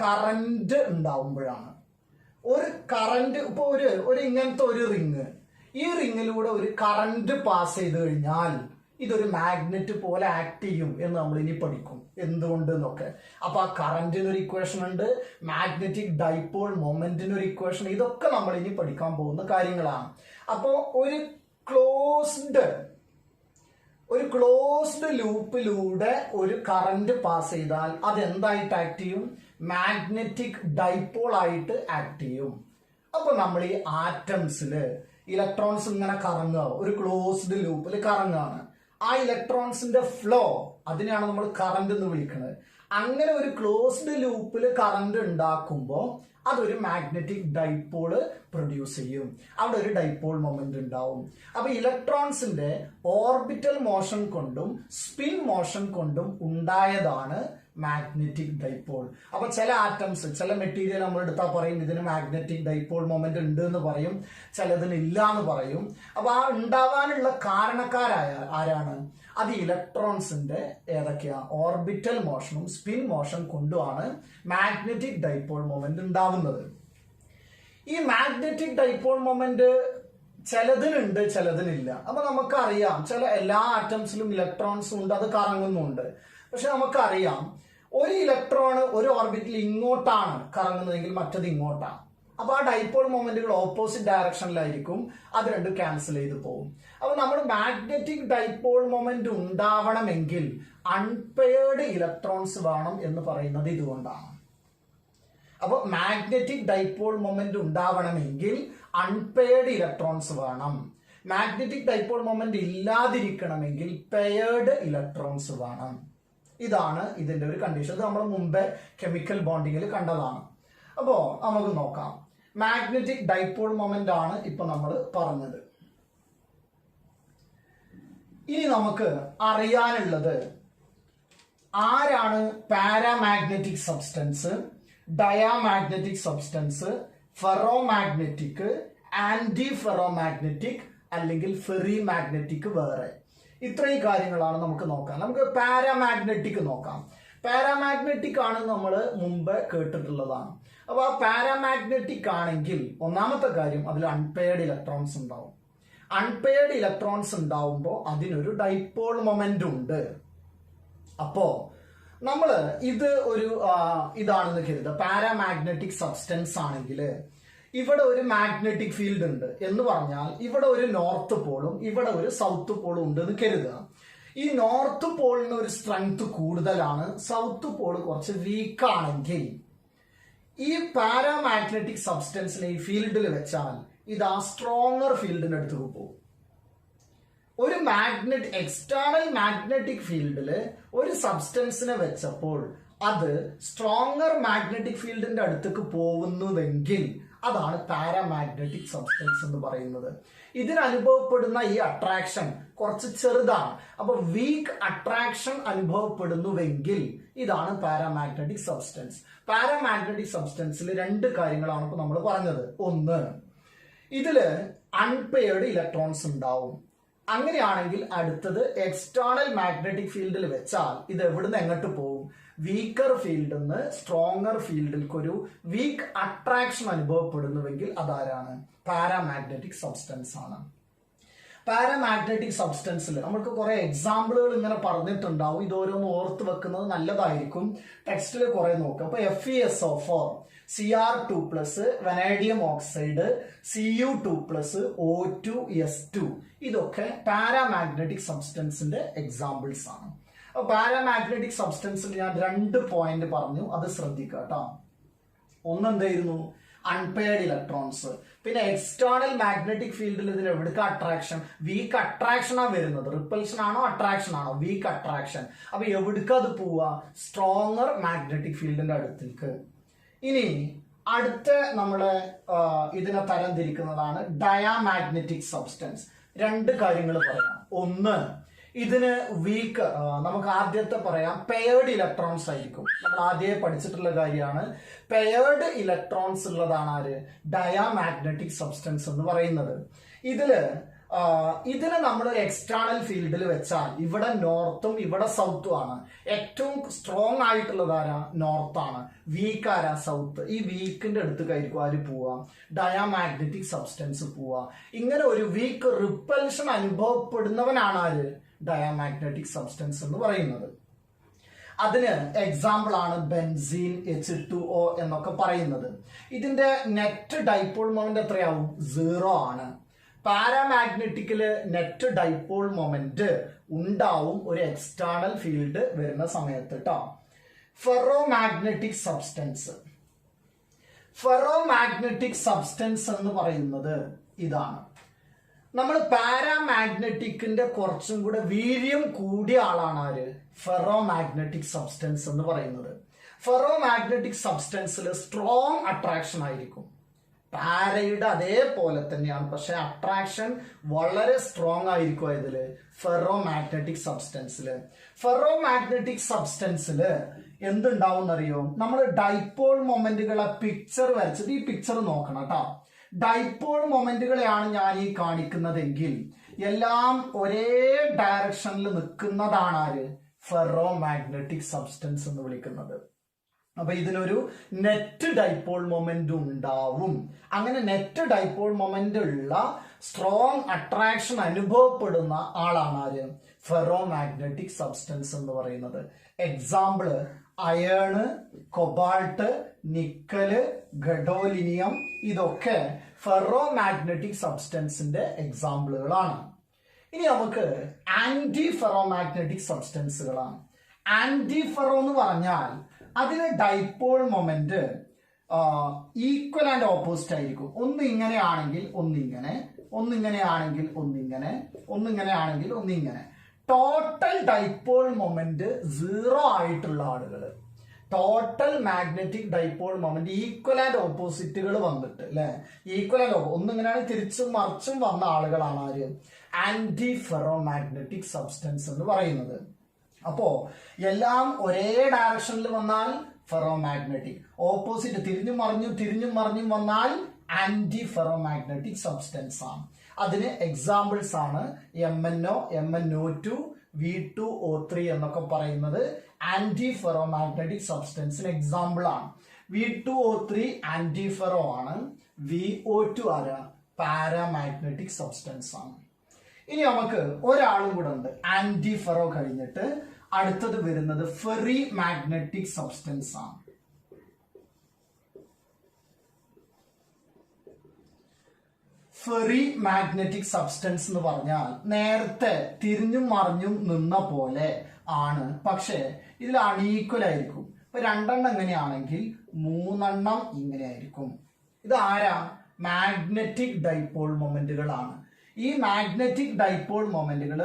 കറന്റ് ഉണ്ടാവുമ്പോഴാണ്. ഒരു കറന്റ് ഇപ്പൊ ഒരു ഇങ്ങനത്തെ ഒരു റിങ്, ഈ റിങ്ങിലൂടെ ഒരു കറന്റ് പാസ് ചെയ്ത് കഴിഞ്ഞാൽ ഇതൊരു മാഗ്നറ്റ് പോലെ ആക്ട് ചെയ്യും എന്ന് നമ്മൾ ഇനി പഠിക്കും എന്തുകൊണ്ട് എന്നൊക്കെ. അപ്പൊ ആ കറന്റിനൊരു ഇക്വേഷൻ ഉണ്ട്, മാഗ്നറ്റിക് ഡൈപോൾ മൊമെന്റിനൊരു ഇക്വേഷൻ, ഇതൊക്കെ നമ്മൾ ഇനി പഠിക്കാൻ പോകുന്ന കാര്യങ്ങളാണ്. അപ്പോ ഒരു ക്ലോസ്ഡ് ലൂപ്പിലൂടെ ഒരു കറന്റ് പാസ് ചെയ്താൽ അത് എന്തായിട്ട് ആക്ട് ചെയ്യും, മാഗ്നറ്റിക് ഡൈപോൾ ആയിട്ട് ആക്ട് ചെയ്യും. അപ്പൊ നമ്മൾ ഈ ആറ്റംസില് ഇലക്ട്രോൺസ് ഇങ്ങനെ കറങ്ങുക, ഒരു ക്ലോസ്ഡ് ലൂപ്പിൽ കറങ്ങുകയാണ്. ആ ഇലക്ട്രോൺസിന്റെ ഫ്ലോ, അതിനെയാണ് നമ്മൾ കറന്റ് എന്ന് വിളിക്കുന്നത്. അങ്ങനെ ഒരു ക്ലോസ്ഡ് ലൂപ്പിൽ കറന്റ് ഉണ്ടാക്കുമ്പോൾ അതൊരു മാഗ്നറ്റിക് ഡൈപോള് പ്രൊഡ്യൂസ് ചെയ്യും. അവിടെ ഒരു ഡൈപോൾ മൊമെന്റ് ഉണ്ടാവും. അപ്പൊ ഇലക്ട്രോൺസിന്റെ ഓർബിറ്റൽ മോഷൻ കൊണ്ടും സ്പിൻ മോഷൻ കൊണ്ടും ഉണ്ടായതാണ് മാഗ്നറ്റിക് ഡൈപോൾ. അപ്പൊ ചില ആറ്റംസ്, ചില മെറ്റീരിയൽ നമ്മൾ എടുത്താൽ പറയും ഇതിന് മാഗ്നറ്റിക് ഡൈപോൾ മൊമെന്റ് ഉണ്ട് എന്ന് പറയും, ചിലതിന് ഇല്ല എന്ന് പറയും. അപ്പൊ ആ ഉണ്ടാവാനുള്ള കാരണക്കാരായ ആരാണ്, അത് ഇലക്ട്രോൺസിന്റെ ഏതൊക്കെയാ, ഓർബിറ്റൽ മോഷനും സ്പിൻ മോഷൻ കൊണ്ടുമാണ് മാഗ്നറ്റിക് ഡൈപോൾ മൊമെന്റ് ഉണ്ടാവുന്നത്. ഈ മാഗ്നറ്റിക് ഡൈപോൾ മൊമെന്റ് ചിലതിനുണ്ട് ചിലതിനില്ല. അപ്പൊ നമുക്കറിയാം ചില എല്ലാ ആറ്റംസിലും ഇലക്ട്രോൺസും ഉണ്ട്, അത് കറങ്ങുന്നുണ്ട്. പക്ഷെ നമുക്കറിയാം ഒരു ഇലക്ട്രോൺ ഒരു ഓർബിറ്റിൽ ഇങ്ങോട്ടാണ് കറങ്ങുന്നതെങ്കിൽ മറ്റത് ഇങ്ങോട്ടാണ്. അപ്പൊ ആ ഡൈപോൾ മൊമെന്റുകൾ ഓപ്പോസിറ്റ് ഡയറക്ഷനിലായിരിക്കും, അത് രണ്ടും ക്യാൻസൽ ചെയ്ത് പോകും. അപ്പൊ നമ്മൾ മാഗ്നറ്റിക് ഡൈപോൾ മൊമെന്റ് ഉണ്ടാവണമെങ്കിൽ അൺപെയർഡ് ഇലക്ട്രോൺസ് വേണം എന്ന് പറയുന്നത് ഇതുകൊണ്ടാണ്. അപ്പൊ മാഗ്നറ്റിക് ഡൈപോൾ മൊമെന്റ് ഉണ്ടാവണമെങ്കിൽ അൺപെയർഡ് ഇലക്ട്രോൺസ് വേണം. മാഗ്നറ്റിക് ഡൈപോൾ മൊമെന്റ് ഇല്ലാതിരിക്കണമെങ്കിൽ പെയർഡ് ഇലക്ട്രോൺസ് വേണം. ഇതാണ് ഇതിന്റെ ഒരു കണ്ടീഷൻ. ഇത് നമ്മൾ മുമ്പേ കെമിക്കൽ ബോണ്ടിങ്ങിൽ കണ്ടതാണ്. അപ്പോ നമുക്ക് നോക്കാം. മാഗ്നറ്റിക് ഡൈപോൾ മൊമെന്റ് ആണ് ഇപ്പൊ നമ്മൾ പറഞ്ഞത്. ഇനി നമുക്ക് അറിയാനുള്ളത് ആരാണ് paramagnetic substance, diamagnetic substance, ferromagnetic, anti ferromagnetic അല്ലെങ്കിൽ ഫെറി മാഗ്നറ്റിക് വേറെ. ഇത്രയും കാര്യങ്ങളാണ് നമുക്ക് നോക്കാം. നമുക്ക് പാരാമാഗ്നറ്റിക് നോക്കാം. പാരാമാഗ്നറ്റിക് ആണ് നമ്മൾ മുമ്പ് കേട്ടിട്ടുള്ളതാണ്. അപ്പൊ ആ പാരാമാഗ്നറ്റിക് ആണെങ്കിൽ ഒന്നാമത്തെ കാര്യം അതിൽ അൺപെയർഡ് ഇലക്ട്രോൺസ് ഉണ്ടാവും. അൺപെയർഡ് ഇലക്ട്രോൺസ് ഉണ്ടാവുമ്പോൾ അതിനൊരു ഡൈപോൾ മൊമെന്റ് ഉണ്ട്. അപ്പോ നമ്മള് ഇത് ഒരു ഇതാണെന്ന് കരുതുക, പാരാമാഗ്നറ്റിക് സബ്സ്റ്റൻസ് ആണെങ്കിൽ ഇവിടെ ഒരു മാഗ്നറ്റിക് ഫീൽഡ് ഉണ്ട് എന്ന് പറഞ്ഞാൽ ഇവിടെ ഒരു നോർത്ത് പോളും ഇവിടെ ഒരു സൗത്ത് പോളും ഉണ്ട് എന്ന് കരുതുക. ഈ നോർത്ത് പോളിന് ഒരു സ്ട്രെങ്ത് കൂടുതലാണ്, സൗത്ത് പോൾ കുറച്ച് വീക്ക് ആണെങ്കിൽ ഈ പാരാമാഗ്നറ്റിക് സബ്സ്റ്റൻസിനെ ഈ ഫീൽഡിൽ വെച്ചാൽ ഇത് ആ സ്ട്രോങ്ങർ ഫീൽഡിന്റെ അടുത്തേക്ക് പോകും. ഒരു എക്സ്റ്റേണൽ മാഗ്നറ്റിക് ഫീൽഡില് ഒരു സബ്സ്റ്റൻസിനെ വെച്ചപ്പോൾ അത് സ്ട്രോങ്ങർ മാഗ്നറ്റിക് ഫീൽഡിന്റെ അടുത്തേക്ക് പോകുന്നുവെങ്കിൽ അതാണ് പാരാമാഗ്നറ്റിക് സബ്സ്റ്റൻസ് എന്ന് പറയുന്നത്. ഇതിനനുഭവപ്പെടുന്ന ഈ അട്രാക്ഷൻ കുറച്ച് ചെറുതാണ്. അപ്പൊ വീക്ക് അട്രാക്ഷൻ അനുഭവപ്പെടുന്നുവെങ്കിൽ ഇതാണ് പാരാമാഗ്നറ്റിക് സബ്സ്റ്റൻസ്. പാരാമാഗ്നറ്റിക് സബ്സ്റ്റൻസിൽ രണ്ട് കാര്യങ്ങളാണ് ഇപ്പൊ നമ്മൾ പറഞ്ഞത്. ഒന്ന്, ഇതില് അൺപെയർഡ് ഇലക്ട്രോൺസ് ഉണ്ടാവും. അങ്ങനെയാണെങ്കിൽ അടുത്തത് എക്സ്റ്റേണൽ മാഗ്നറ്റിക് ഫീൽഡിൽ വെച്ചാൽ ഇത് എവിടുന്ന് എങ്ങോട്ട് പോകും, വീക്കർ ഫീൽഡിൽ നിന്ന് സ്ട്രോങ്ങർ ഫീൽഡിലേക്ക് ഒരു വീക്ക് അട്രാക്ഷൻ അനുഭവപ്പെടുന്നുവെങ്കിൽ അതാരാണ്? പാരാമാഗ്നറ്റിക് സബ്സ്റ്റൻസ് ആണ്. പാരാമാഗ്നറ്റിക് സബ്സ്റ്റൻസിൽ നമുക്ക് കുറെ എക്സാമ്പിളുകൾ ഇങ്ങനെ പറഞ്ഞിട്ടുണ്ടാവും. ഇതോരോന്ന് ഓർത്ത് വെക്കുന്നത് നല്ലതായിരിക്കും. ടെക്സ്റ്റിൽ കുറെ നോക്കുക. അപ്പൊ FeSO4, Cr2+, vanadium oxide, Cu2+, O2S2 ഇതൊക്കെ പാരാമാഗ്നറ്റിക് സബ്സ്റ്റൻസിന്റെ എക്സാമ്പിൾസ് ആണ്. അപ്പൊ പാരാമാഗ്നറ്റിക് സബ്സ്റ്റൻസിൽ ഞാൻ 2 പോയിന്റ് പറഞ്ഞു, അത് ശ്രദ്ധിക്കുക കേട്ടോ. ഒന്നെന്തായിരുന്നു? Unpaired electrons. പിന്നെ എക്സ്റ്റേണൽ മാഗ്നറ്റിക് ഫീൽഡിൽ ഇതിന് എവിടേക്ക് അട്രാക്ഷൻ? വീക്ക് അട്രാക്ഷൻ ആണ് വരുന്നത്. റിപ്പൽഷൻ ആണോ അട്രാക്ഷൻ ആണോ? Weak attraction. അപ്പൊ എവിടേക്ക് അത് പോവാ? സ്ട്രോങ്ങർ മാഗ്നറ്റിക് ഫീൽഡിന്റെ അടുത്തേക്ക്. ഇനി അടുത്ത നമ്മള് ഇതിനെ തരംതിരിക്കുന്നതാണ് ഡയാമാഗ്നറ്റിക് സബ്സ്റ്റൻസ്. 2 കാര്യങ്ങൾ പറയാം. ഒന്ന്, ഇതിന് വീക്ക്, നമുക്ക് ആദ്യത്തെ പറയാം, പെയർഡ് ഇലക്ട്രോൺസ് ആയിരിക്കും. നമ്മൾ ആദ്യമേ പഠിച്ചിട്ടുള്ള കാര്യമാണ്. പെയർഡ് ഇലക്ട്രോൺസ് ഉള്ളതാണ് ആര്? ഡയാമാഗ്നറ്റിക് സബ്സ്റ്റൻസ് എന്ന് പറയുന്നത്. ഇതിന് നമ്മൾ എക്സ്റ്റേണൽ ഫീൽഡിൽ വെച്ചാൽ ഇവിടെ നോർത്തും ഇവിടെ സൗത്തും ആണ്. ഏറ്റവും സ്ട്രോങ് ആയിട്ടുള്ളത് ആരാ? നോർത്ത് ആണ്. വീക്ക് ആരാ? സൗത്ത്. ഈ വീക്കിന്റെ അടുത്തേക്കായിരിക്കും ആര് പോവാ? ഡയാമാഗ്നറ്റിക് സബ്സ്റ്റൻസ് പോവാ. ഇങ്ങനെ ഒരു വീക്ക് റിപ്പൽഷൻ അനുഭവപ്പെടുന്നവനാണ് ആര്? ഡയാമാഗ്നറ്റിക് സബ്സ്റ്റൻസ് എന്ന് പറയുന്നത്. അതിന് എക്സാമ്പിൾ ആണ് ബെൻസീൻ, H2O എന്നൊക്കെ പറയുന്നത്. ഇതിന്റെ നെറ്റ് ഡൈപോൾ മൊമെന്റ് എത്രയാവും? 0 ആണ്. പാരാമാഗ്നറ്റിക്കില് നെറ്റ് ഡൈപോൾ മൊമെന്റ് ഉണ്ടാവും ഒരു എക്സ്റ്റേണൽ ഫീൽഡ് വരുന്ന സമയത്ത് ട്ടോ. Ferromagnetic substance. ഫെറോമാഗ്നറ്റിക് സബ്സ്റ്റൻസ് എന്ന് പറയുന്നത് ഇതാണ്. നമ്മൾ പാരാമാഗ്നറ്റിക്കിന്റെ കുറച്ചും കൂടെ വീര്യം കൂടിയ ആളാണ് ആര്? ഫെറോമാഗ്നറ്റിക് സബ്സ്റ്റൻസ് എന്ന് പറയുന്നത്. ഫെറോമാഗ്നറ്റിക് സബ്സ്റ്റൻസിൽ സ്ട്രോങ് അട്രാക്ഷൻ ആയിരിക്കും. പാരയുടെ അതേപോലെ തന്നെയാണ്, പക്ഷെ അട്രാക്ഷൻ വളരെ സ്ട്രോങ് ആയിരിക്കും ഇതില്, ഫെറോമാഗ്നറ്റിക് സബ്സ്റ്റൻസില്. ഫെറോമാഗ്നറ്റിക് സബ്സ്റ്റൻസില് എന്തുണ്ടാവും എന്നറിയോ? നമ്മൾ ഡൈപോൾ മൊമെന്റുകളെ പിക്ചർ വരച്ചത്, ഈ പിക്ചർ നോക്കണം കേട്ടോ. ഡൈപോൾ മൊമെന്റുകളെയാണ് ഞാൻ ഈ കാണിക്കുന്നതെങ്കിൽ എല്ലാം ഒരേ ഡയറക്ഷനിൽ നിൽക്കുന്നതാണ് ആര്? ഫെറോമാഗ്നറ്റിക് സബ്സ്റ്റൻസ് എന്ന് വിളിക്കുന്നത്. അപ്പൊ ഇതിനൊരു നെറ്റ് ഡൈപോൾ മൊമെന്റ് ഉണ്ടാവും. അങ്ങനെ നെറ്റ് ഡൈപോൾ മൊമെന്റ് ഉള്ള സ്ട്രോങ് അട്രാക്ഷൻ അനുഭവപ്പെടുന്ന ആളാണ് ആര്? ഫെറോമാഗ്നറ്റിക് സബ്സ്റ്റൻസ് എന്ന് പറയുന്നത്. എക്സാമ്പിള് അയേണ്, കൊബാൾട്ട്, നിക്കല്, ഗഡോലിനിയം ഇതൊക്കെ ഫെറോമാഗ്നറ്റിക് സബ്സ്റ്റൻസിന്റെ എക്സാമ്പിളുകളാണ്. ഇനി നമുക്ക് ആന്റി ഫെറോമാഗ്നറ്റിക് സബ്സ്റ്റൻസുകളാണ്. ആന്റി ഫെറോ എന്ന് പറഞ്ഞാൽ അതിന് dipole moment equal and opposite ആയിരിക്കും. ഒന്ന് ഇങ്ങനെയാണെങ്കിൽ ഒന്നിങ്ങനെ, ഒന്നിങ്ങനെയാണെങ്കിൽ ഒന്നിങ്ങനെ, ഒന്നിങ്ങനെയാണെങ്കിൽ ഒന്നിങ്ങനെ. ടോട്ടൽ ഡൈപോൾ മൊമെന്റ് 0 ആയിട്ടുള്ള ആളുകൾ, total magnetic dipole moment equal and ഓപ്പോസിറ്റുകൾ വന്നിട്ട് അല്ലെ, ഈക്വൽ ആൻഡ് ഒന്നിങ്ങനെയാണ് തിരിച്ചും മറിച്ചും വന്ന ആളുകളാണ് ആര്? ആന്റി ഫെറോമാഗ്നറ്റിക് സബ്സ്റ്റൻസ് എന്ന് പറയുന്നത്. അപ്പോ എല്ലാം ഒരേ ഡയറക്ഷനിൽ വന്നാൽ ഫെറോമാഗ്നറ്റിക്, ഓപ്പോസിറ്റ് തിരിഞ്ഞും മറിഞ്ഞും വന്നാൽ ആന്റി ഫെറോമാഗ്നറ്റിക് സബ്സ്റ്റൻസ് ആണ്. അതിന് എക്സാമ്പിൾസ് ആണ് MnO, MnO2, V2O3 എന്നൊക്കെ പറയുന്നത് ആന്റി ഫെറോമാഗ്നറ്റിക് സബ്സ്റ്റൻസിന് എക്സാമ്പിൾ ആണ്. V2O3 ആന്റി ഫെറോ ആണ്. VO2 ആരാ? പാരാമാഗ്നറ്റിക് സബ്സ്റ്റൻസ് ആണ്. ഇനി നമുക്ക് ഒരാളും കൂടെ ഉണ്ട് ആന്റി ഫെറോ കഴിഞ്ഞിട്ട്. അടുത്തത് വരുന്നത് ഫെറി മാഗ്നറ്റിക് സബ്സ്റ്റൻസ് ആണ്. ഫെറി മാഗ്നറ്റിക് സബ്സ്റ്റൻസ് എന്ന് പറഞ്ഞാൽ നേരത്തെ തിരിഞ്ഞും മറിഞ്ഞും നിന്ന പോലെ ആണ്, പക്ഷെ ഇതിൽ അണീക്വൽ ആയിരിക്കും. ഇപ്പൊ 2 എങ്ങനെയാണെങ്കിൽ 3 ഇങ്ങനെയായിരിക്കും. ഇത് ആരാ? മാഗ്നറ്റിക് ഡൈപോൾ മൊമെന്റുകളാണ്. ഈ മാഗ്നറ്റിക് ഡൈപോൾ മൊമെന്റുകൾ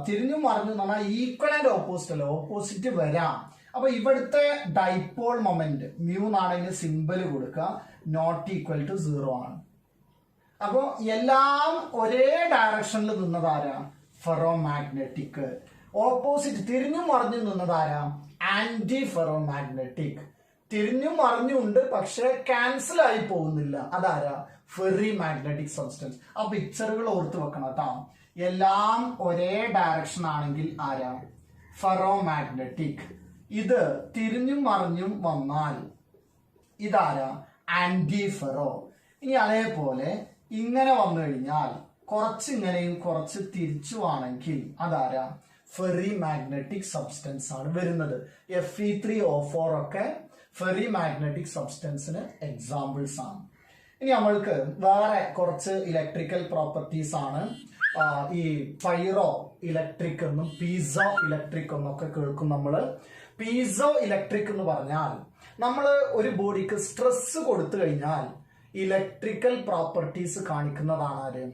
തിരിഞ്ഞും മറിഞ്ഞും പറഞ്ഞാൽ ഈക്വൽ ആൻഡ് ഓപ്പോസിറ്റ് അല്ല, ഓപ്പോസിറ്റ് വരാം. അപ്പൊ ഇവിടുത്തെ ഡൈപോൾ മൊമെന്റ് മ്യൂന്നാണെങ്കിൽ സിമ്പിൾ കൊടുക്കുക, നോട്ട് ഈക്വൽ ടു 0 ആണ്. അപ്പോ എല്ലാം ഒരേ ഡയറക്ഷനിൽ നിന്നതാരാ? ഫെറോമാഗ്നറ്റിക്. ഓപ്പോസിറ്റ് തിരിഞ്ഞും മറിഞ്ഞു നിന്നതാരാ? Anti ferromagnetic. തിരിഞ്ഞും മറിഞ്ഞുണ്ട് പക്ഷെ ക്യാൻസൽ ആയി പോകുന്നില്ല, അതാരാ? Ferry magnetic substance. ആ പിക്ചറുകൾ ഓർത്ത് വെക്കണം കേട്ടോ. എല്ലാം ഒരേ ഡയറക്ഷൻ ആണെങ്കിൽ ആരാ? ഫെറോമാഗ്നറ്റിക്. ഇത് തിരിഞ്ഞും മറിഞ്ഞും വന്നാൽ ഇതാരാ? ആന്റിഫെറോ. ഇനി അതേപോലെ ഇങ്ങനെ വന്നു കഴിഞ്ഞാൽ കുറച്ച് ഇങ്ങനെയും കുറച്ച് തിരിച്ചുവാണെങ്കിൽ അതാരാ? ഫെറി മാഗ്നറ്റിക് സബ്സ്റ്റൻസ് ആണ് വരുന്നത്. Fe3O4 ഒക്കെ ഫെറി മാഗ്നറ്റിക് സബ്സ്റ്റൻസിന് എക്സാമ്പിൾസ് ആണ്. ഇനി നമ്മൾക്ക് വേറെ കുറച്ച് ഇലക്ട്രിക്കൽ പ്രോപ്പർട്ടീസ് ആണ്. ഈ പൈറോ ഇലക്ട്രിക് എന്നും പീസോ ഇലക്ട്രിക് എന്നൊക്കെ കേൾക്കും നമ്മള്. പീസോ ഇലക്ട്രിക് എന്ന് പറഞ്ഞാൽ നമ്മൾ ഒരു ബോഡിക്ക് സ്ട്രെസ് കൊടുത്തു കഴിഞ്ഞാൽ ഇലക്ട്രിക്കൽ പ്രോപ്പർട്ടീസ് കാണിക്കുന്നതാണ് ആര്?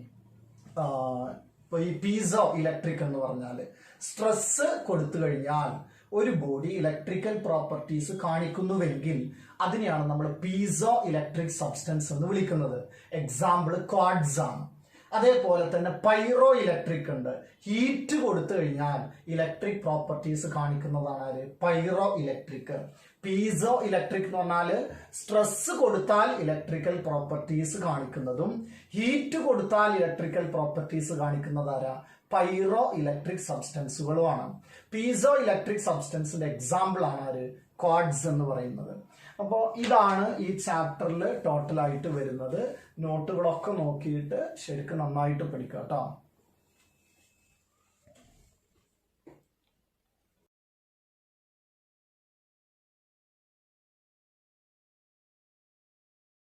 ഈ പീസോ ഇലക്ട്രിക് എന്ന് പറഞ്ഞാൽ സ്ട്രെസ് കൊടുത്തു കഴിഞ്ഞാൽ ഒരു ബോഡി ഇലക്ട്രിക്കൽ പ്രോപ്പർട്ടീസ് കാണിക്കുന്നുവെങ്കിൽ അതിനെയാണ് നമ്മൾ പീസോ ഇലക്ട്രിക് സബ്സ്റ്റൻസ് എന്ന് വിളിക്കുന്നത്. എക്സാമ്പിൾ ക്വാഡ്സ് ആണ്. അതേപോലെ തന്നെ പൈറോ ഇലക്ട്രിക് ഉണ്ട്. ഹീറ്റ് കൊടുത്തു കഴിഞ്ഞാൽ ഇലക്ട്രിക് പ്രോപ്പർട്ടീസ് കാണിക്കുന്നതാണ് ആര്? Pyro electric. പീസോ ഇലക്ട്രിക് എന്ന് പറഞ്ഞാൽ സ്ട്രെസ് കൊടുത്താൽ ഇലക്ട്രിക്കൽ പ്രോപ്പർട്ടീസ് കാണിക്കുന്നതും ഹീറ്റ് കൊടുത്താൽ ഇലക്ട്രിക്കൽ പ്രോപ്പർട്ടീസ് കാണിക്കുന്നത് ആരാ? പൈറോ ഇലക്ട്രിക് സബ്സ്റ്റൻസുകളുമാണ്. പീസോ ഇലക്ട്രിക് സബ്സ്റ്റൻസിന്റെ എക്സാമ്പിൾ ആണ് ആര്? ക്വാഡ്സ് എന്ന് പറയുന്നത്. അപ്പോൾ ഇതാണ് ഈ ചാപ്റ്ററിൽ ടോട്ടലായിട്ട് വരുന്നത്. നോട്ടുകളൊക്കെ നോക്കിയിട്ട് ശരിക്കും നന്നായിട്ട് പഠിക്കാം കേട്ടോ.